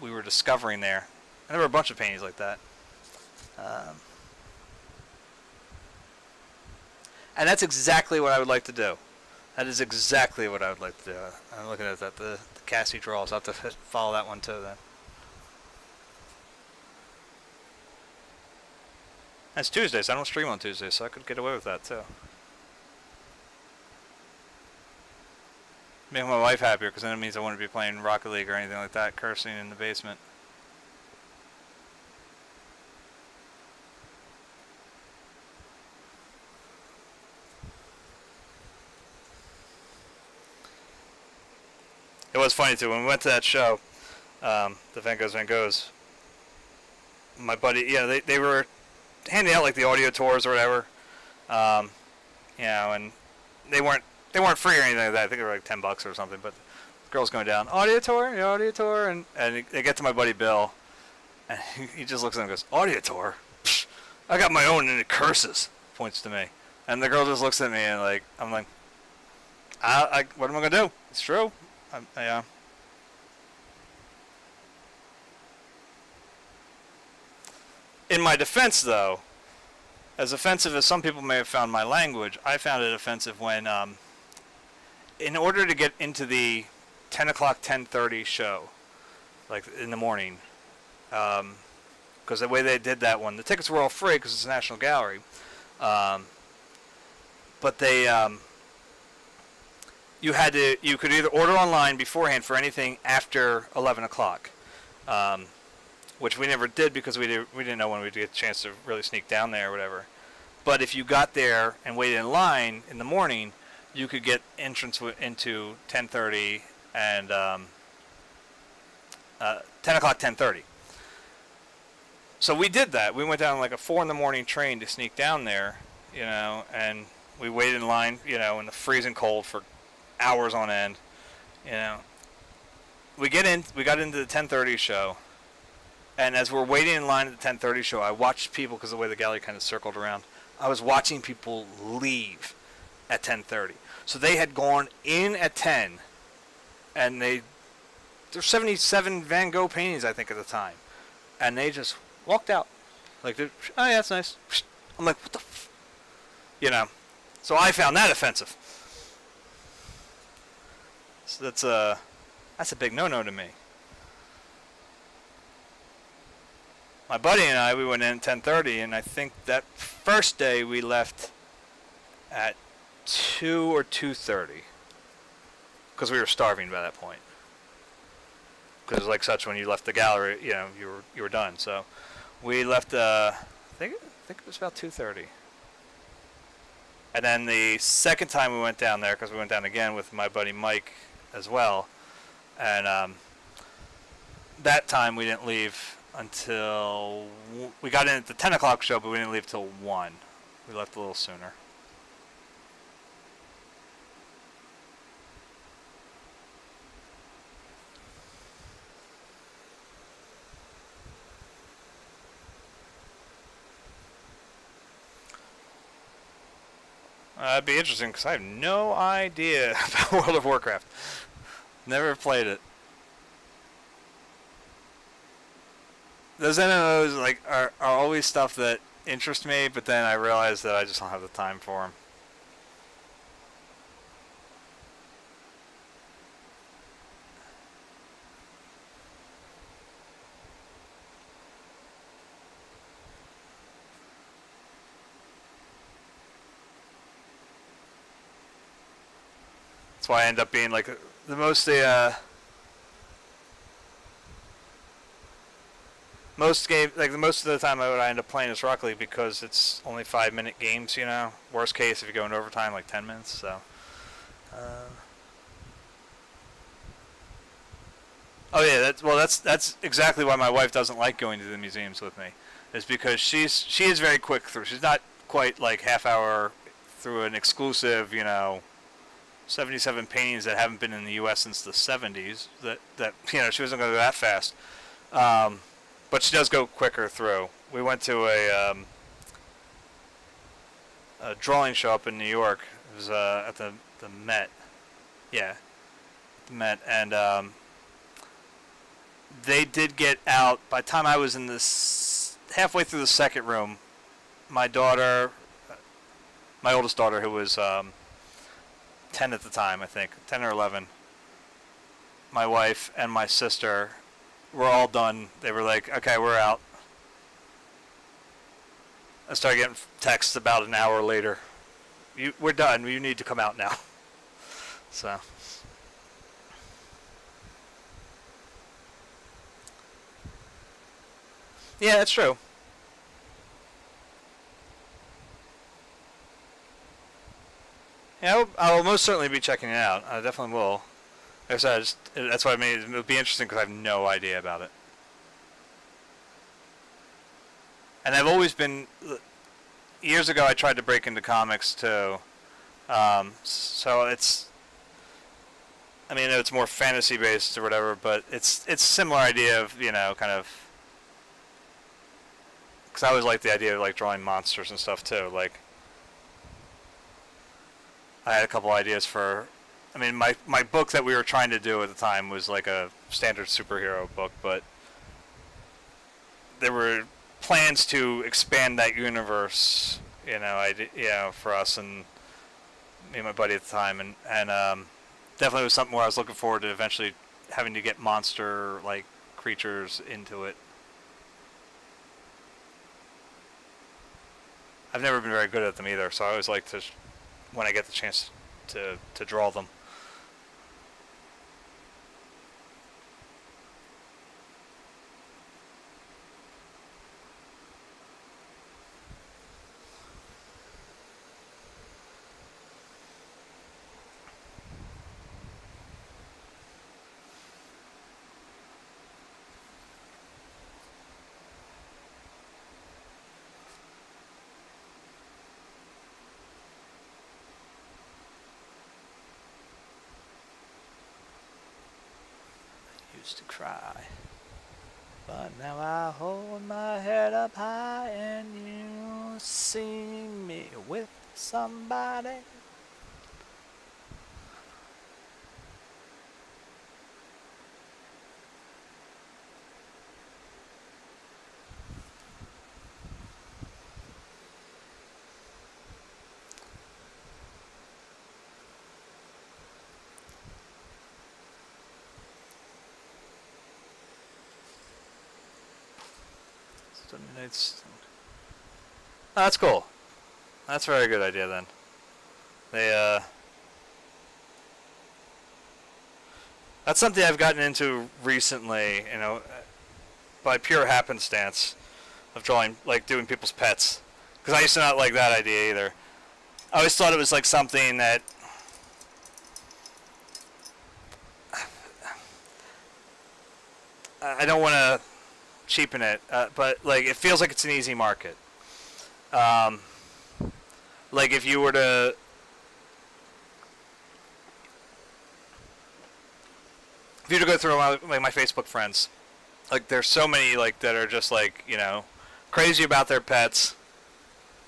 A: we were discovering there. And there were a bunch of paintings like that. And that's exactly what I would like to do. That is exactly what I would like to do. I'm looking at that, the Cassie draws. I'll have to follow that one too then. It's Tuesdays. I don't stream on Tuesdays, so I could get away with that too. Make my wife happier, because then it means I wouldn't be playing Rocket League or anything like that, cursing in the basement. It was funny too when we went to that show, the Van Gogh's. My buddy, they were handing out like the audio tours or whatever, and they weren't free or anything like that. I think they were like $10 or something. But the girl's going down, audio tour, and they get to my buddy Bill, and he just looks at him and goes, audio tour? Psh, I got my own and it curses. Points to me, and the girl just looks at me and I'm like, what am I gonna do? It's true. Yeah. In my defense, though, as offensive as some people may have found my language, I found it offensive when, in order to get into the 10 o'clock, 10:30 show, like in the morning, because the way they did that one, the tickets were all free because it's a National Gallery, but they... you could either order online beforehand for anything after 11 o'clock, which we never did because we didn't know when we'd get a chance to really sneak down there or whatever. But if you got there and waited in line in the morning, you could get entrance into 10:30 and 10 o'clock, 10:30. So we did that. We went down like a 4 a.m. train to sneak down there, and we waited in line, in the freezing cold for hours on end. We got into the 10:30 show, and as we're waiting in line at the 10:30 show, I watched people, because the way the gallery kind of circled around, I was watching people leave at 10:30. So they had gone in at 10, and there's 77 Van Gogh paintings, I think, at the time, and they just walked out like, oh yeah, that's nice. I'm like, what the so I found that offensive. So that's a big no-no to me. my buddy and I, we went in at 10:30, and I think that first day we left at 2 or 2:30 because we were starving by that point. Because like such, when you left the gallery, you were done. So we left. I think it was about 2:30. And then the second time we went down there, because we went down again with my buddy Mike as well, and that time we didn't leave until we got in at the 10 o'clock show, but we didn't leave till 1. We left a little sooner. It'd be interesting because I have no idea about World of Warcraft. Never played it. Those MMOs are always stuff that interest me, but then I realize that I just don't have the time for them. That's why I end up being like the most most of the time I end up playing is Rocket League because it's only 5-minute games. Worst case if you go into overtime, like 10 minutes. So. Oh yeah, that's exactly why my wife doesn't like going to the museums with me, is because she is very quick through. She's not quite like half hour through an exclusive, 77 paintings that haven't been in the U.S. since the 70s. That she wasn't going to go that fast, but she does go quicker through. We went to a drawing show up in New York. It was at the Met, yeah, the Met, and they did get out. By the time I was in this halfway through the second room, my oldest daughter, who was 10 at the time, I think, 10 or 11, my wife and my sister were all done. They were like, okay, we're out. I started getting texts about an hour later. We're done. You need to come out now. So. Yeah, that's true. Yeah, I will most certainly be checking it out. I definitely will. Like I said, that's what I mean. It'll be interesting because I have no idea about it. And I've always been... Years ago, I tried to break into comics, too. So it's... I mean, it's more fantasy-based or whatever, but it's a similar idea of, kind of... Because I always liked the idea of, drawing monsters and stuff, too. I had a couple ideas for... I mean, my book that we were trying to do at the time was like a standard superhero book, but there were plans to expand that universe, for us and me and my buddy at the time, and definitely was something where I was looking forward to eventually having to get monster-like creatures into it. I've never been very good at them either, so I always like to, when I get the chance to draw them. Used to cry, but now I hold my head up high and you see me with somebody. Nights. Oh, that's cool. That's a very good idea then. They that's something I've gotten into recently, you know, by pure happenstance of drawing, like doing people's pets. Because I used to not like that idea either. I always thought it was like something that I don't want to cheapen it, but like it feels like it's an easy market. Like if you were to go through my Facebook friends, like there's so many like that are just like, you know, crazy about their pets.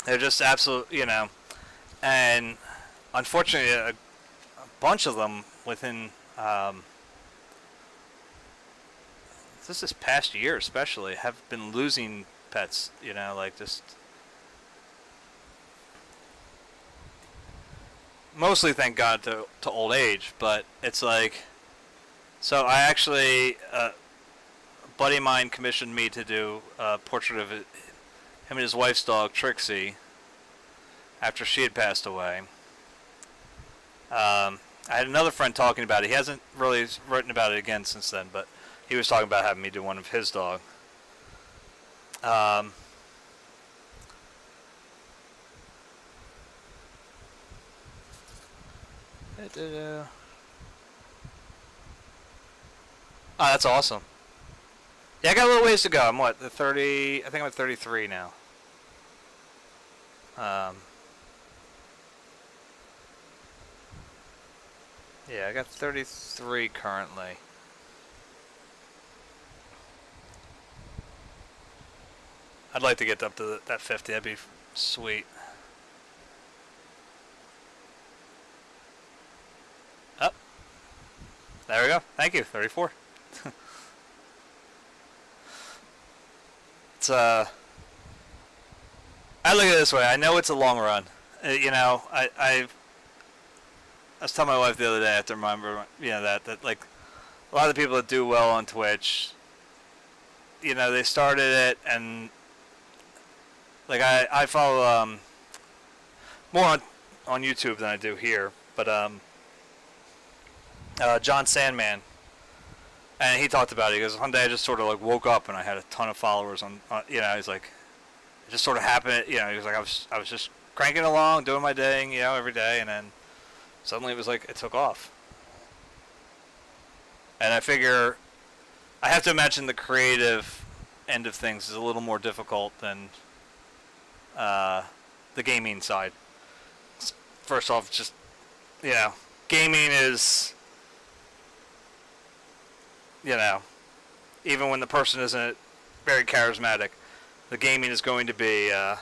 A: They're just absolute, you know, and unfortunately a bunch of them within this past year especially have been losing pets, you know, like just mostly thank God to old age, but it's like, so I actually a buddy of mine commissioned me to do a portrait of him and his wife's dog Trixie after she had passed away. I had another friend talking about it. He hasn't really written about it again since then, but he was talking about having me do one of his dog. Oh, that's awesome. Yeah, I got a little ways to go. I'm what, the 30? I think I'm at 33 now. Yeah, I got 33 currently. I'd like to get up to that 50. That'd be sweet. Up. There we go. Thank you. 34. It's I look at it this way. I know it's a long run. You know, I was telling my wife the other day after remember, you know, that like a lot of the people that do well on Twitch, you know, they started it and like I follow more on YouTube than I do here, but John Sandman, and he talked about it. He goes, one day I just sort of like woke up and I had a ton of followers on you know, he's like, it just sort of happened, you know, he was like, I was just cranking along, doing my thing, you know, every day, and then suddenly it was like, it took off. And I figure, I have to imagine the creative end of things is a little more difficult than the gaming side. First off, just, you know, gaming is, you know, even when the person isn't very charismatic, the gaming is going to be I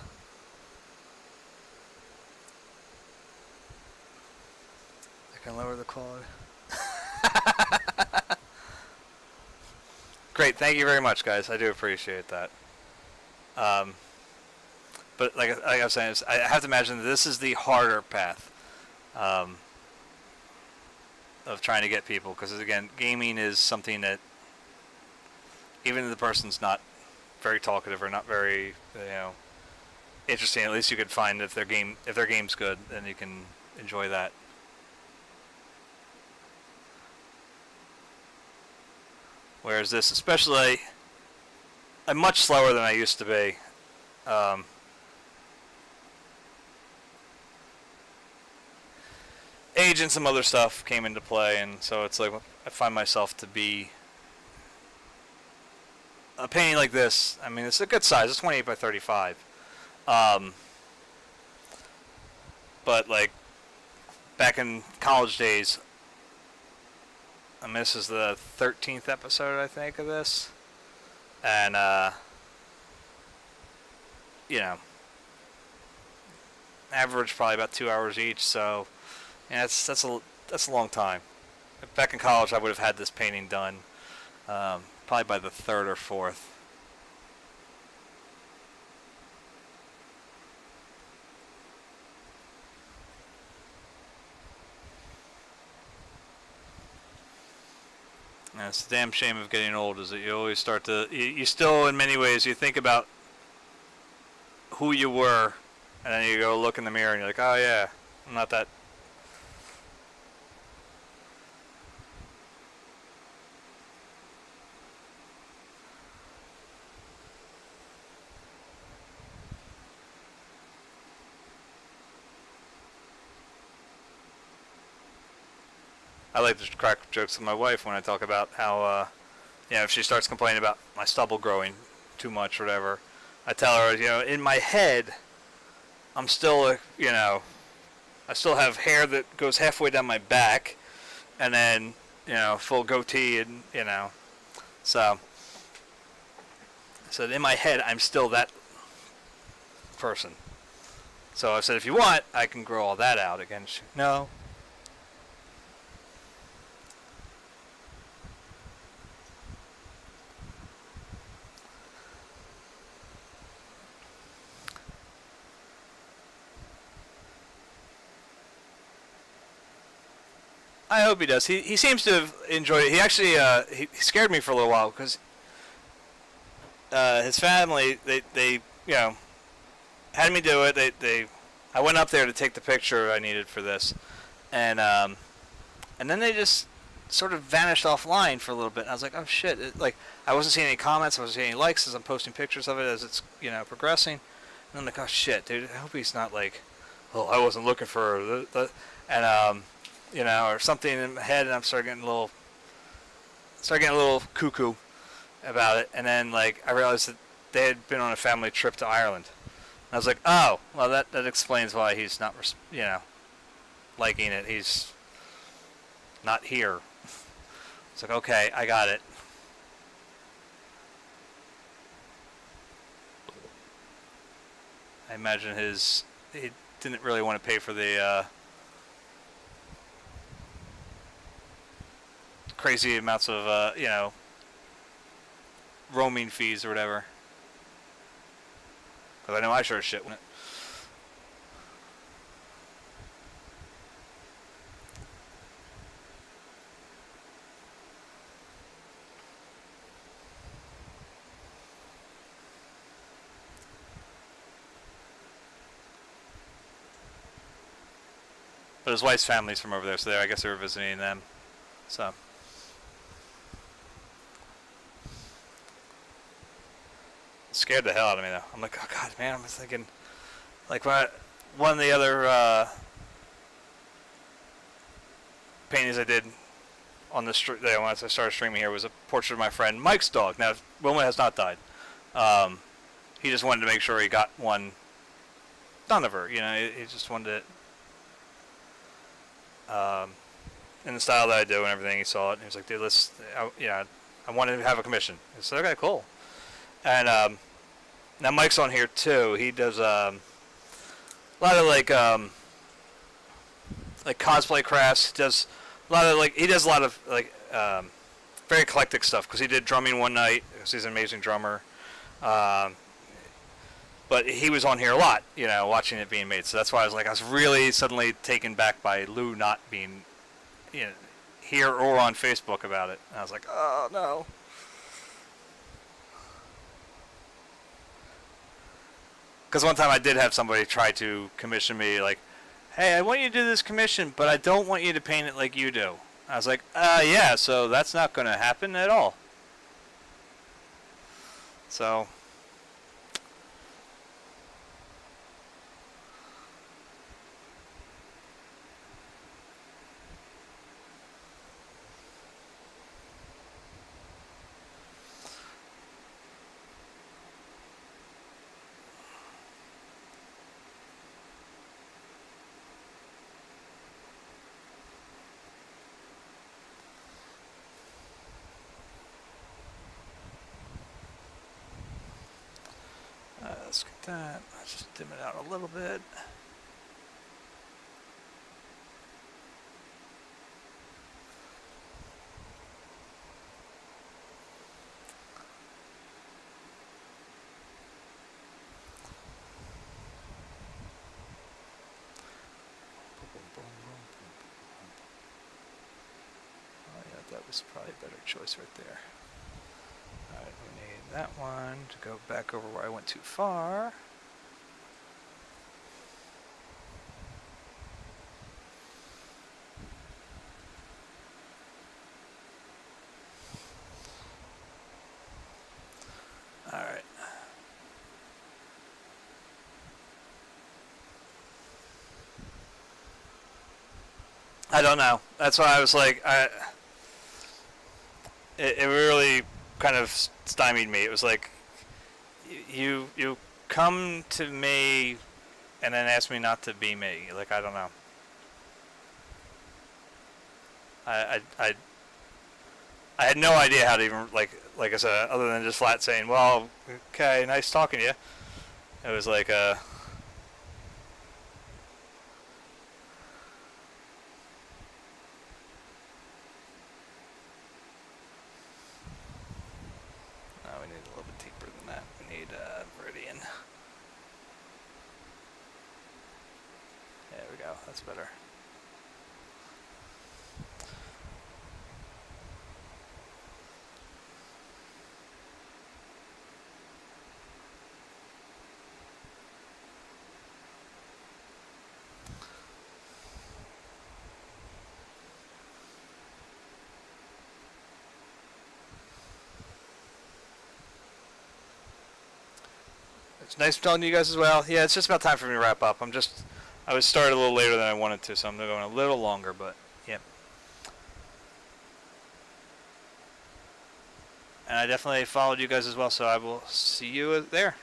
A: can lower the quality. Great, thank you very much, guys. I do appreciate that. But like I was saying, I have to imagine that this is the harder path of trying to get people, because again, gaming is something that even if the person's not very talkative or not very, you know, interesting, at least you could find if their game's good, then you can enjoy that. Whereas this, especially, I'm much slower than I used to be. Age and some other stuff came into play, and so it's like I find myself to be a painting like this. I mean, it's a good size. It's 28 by 35. But like back in college days, I mean, this is the 13th episode, I think, of this, and you know, average probably about 2 hours each. So, yeah, that's a long time. Back in college, I would have had this painting done probably by the third or fourth. And it's a damn shame of getting old, is that you always start to, you still in many ways, you think about who you were, and then you go look in the mirror and you're like, oh yeah, I'm not that. I like to crack jokes with my wife when I talk about how, if she starts complaining about my stubble growing too much or whatever, I tell her, in my head, I'm still, I still have hair that goes halfway down my back, and then, full goatee, and, so I said, in my head, I'm still that person. So I said, if you want, I can grow all that out again. She, no. I hope he does. He seems to have enjoyed it. He actually he scared me for a little while because his family they had me do it. I went up there to take the picture I needed for this, and then they just sort of vanished offline for a little bit. And I was like, oh shit! I wasn't seeing any comments. I wasn't seeing any likes as I'm posting pictures of it as it's progressing. And I'm like, oh shit, dude! I hope he's not like, oh, I wasn't looking for and or something in my head, and I'm starting getting a little cuckoo about it. And then I realized that they had been on a family trip to Ireland. And I was like, oh, well that explains why he's not liking it. He's not here. It's like, okay, I got it. I imagine he didn't really want to pay for the crazy amounts of roaming fees or whatever, because I know I sure as shit wouldn't. But his wife's family's from over there, so I guess they were visiting them. So scared the hell out of me though. I'm like, oh god, man. I'm thinking, one of the other paintings I did on the street once I started streaming here was a portrait of my friend Mike's dog. Now Wilma has not died. He just wanted to make sure he got one done of her. He just wanted it in the style that I do and everything. He saw it and he was like, dude, I wanted to have a commission. I said, okay, cool. And now Mike's on here too. He does a lot of like cosplay crafts. He does a lot of very eclectic stuff because he did drumming one night because he's an amazing drummer. But he was on here a lot, watching it being made. So that's why I was really suddenly taken back by Lou not being, here or on Facebook about it. And I was like, oh no. Because one time I did have somebody try to commission me, hey, I want you to do this commission, but I don't want you to paint it like you do. I was like, yeah, so that's not going to happen at all. So let's get that. Let's just dim it out a little bit. Oh yeah, that was probably a better choice right there. Alright, we need that one to go back over where I went too far. I don't know. That's why I was like, it really kind of stymied me. It was like, you come to me and then ask me not to be me. Like, I don't know. I I had no idea how to even like I said, other than just flat saying, "Well, okay, nice talking to you." It was like no, we need a little bit deeper than that. We need Viridian. There we go. That's better. It's nice talking to you guys as well. Yeah, it's just about time for me to wrap up. I was started a little later than I wanted to, so I'm going a little longer, but yeah. And I definitely followed you guys as well, so I will see you there.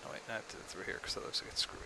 A: Oh wait, I have to do it through here because that looks like it's screwy.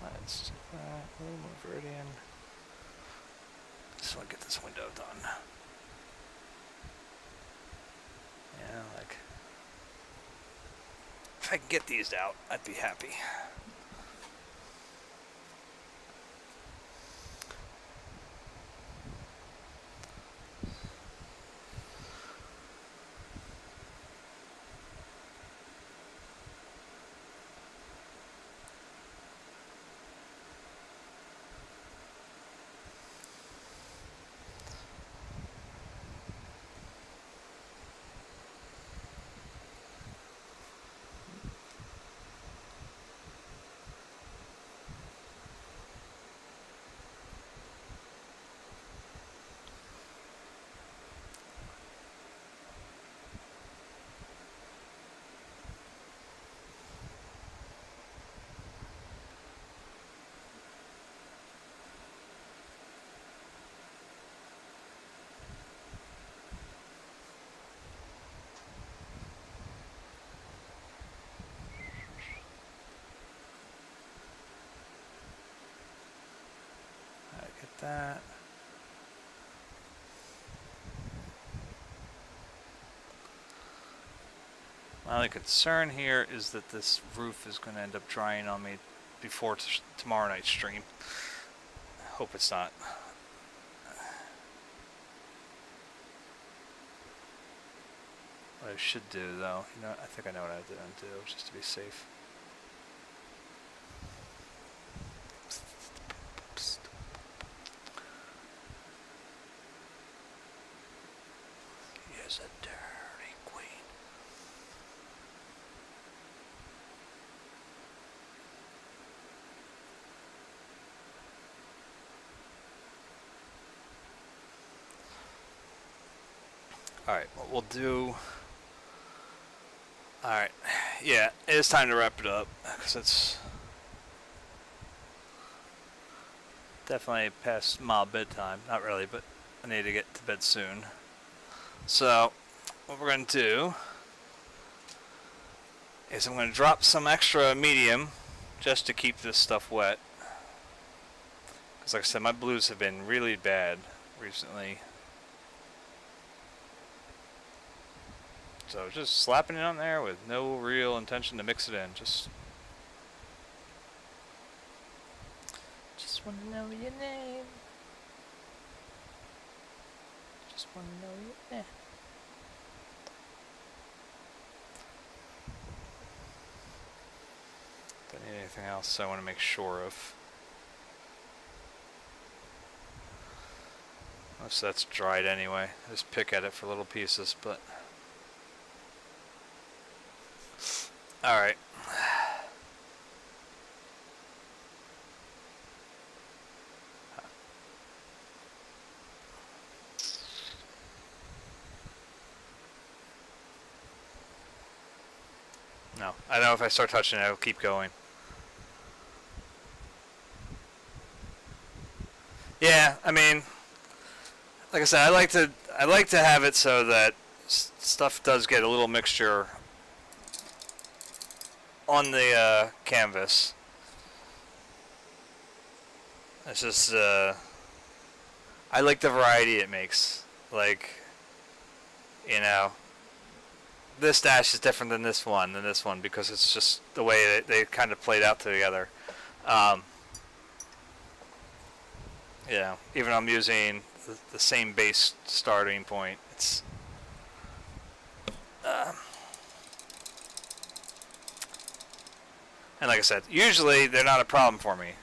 A: Let's do that. A little more Viridian. Just want to get this window done. Yeah, like if I could get these out, I'd be happy. I get that. My only concern here is that this roof is going to end up drying on me before tomorrow night's stream. I hope it's not. What I should do, though, I think I know what I have to do just to be safe. He is a dirty queen. Alright, what we'll do... Alright, yeah, it is time to wrap it up, because it's definitely past my bedtime. Not really, but I need to get to bed soon. So, what we're going to do is I'm going to drop some extra medium just to keep this stuff wet. Because like I said, my blues have been really bad recently. So just slapping it on there with no real intention to mix it in. Just
B: Just wanna know your name. Just wanna know your name.
A: Don't need anything else I want to make sure of. Most of that's dried anyway. I just pick at it for little pieces, but... Alright. No, I know if I start touching it, it'll keep going. Yeah, I mean, like I said, I like to have it so that stuff does get a little mixture on the canvas. It's just I like the variety it makes. Like, you know, this dash is different than this one because it's just the way they kind of played out together. You know, even though I'm using the same base starting point, it's and like I said, usually they're not a problem for me.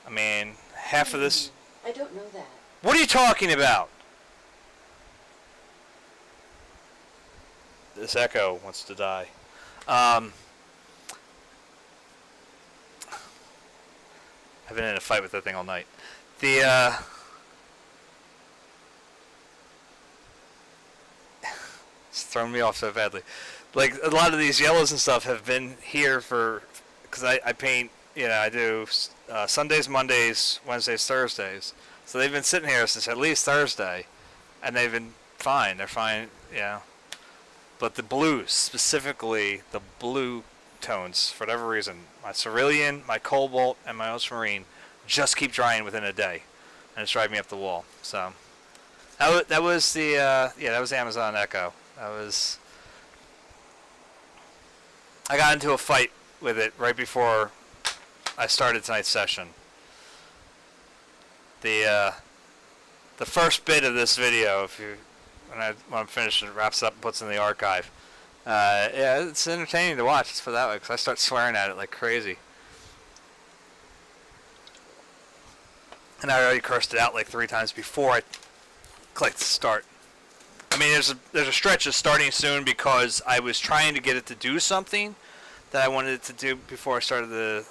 A: I mean, half of this.
C: I don't know that.
A: What are you talking about? This echo wants to die. I've been in a fight with that thing all night. It's thrown me off so badly. Like, a lot of these yellows and stuff have been here for, because I paint, you know, I do Sundays, Mondays, Wednesdays, Thursdays. So they've been sitting here since at least Thursday, and they've been fine. They're fine, you know. But the blues, specifically the blue tones, for whatever reason, my cerulean, my cobalt, and my ultramarine just keep drying within a day, and it's driving me up the wall. So that was the that was the Amazon Echo. I got into a fight with it right before I started tonight's session. The first bit of this video, when I'm finished, it wraps up and puts in the archive. Yeah, it's entertaining to watch. Let's put it that way, because I start swearing at it like crazy. And I already cursed it out like 3 times before I clicked start. I mean, there's a stretch of starting soon because I was trying to get it to do something that I wanted it to do before I started the,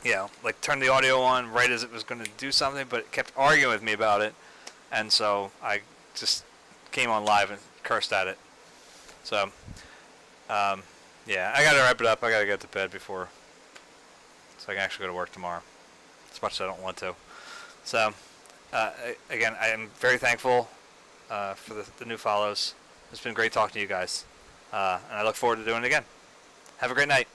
A: you know, like turn the audio on right as it was going to do something, but it kept arguing with me about it, and so I just came on live and cursed at it. So, yeah, I gotta wrap it up. I gotta get to bed so I can actually go to work tomorrow, as much as I don't want to. So, again, I am very thankful for the new follows. It's been great talking to you guys, and I look forward to doing it again. Have a great night.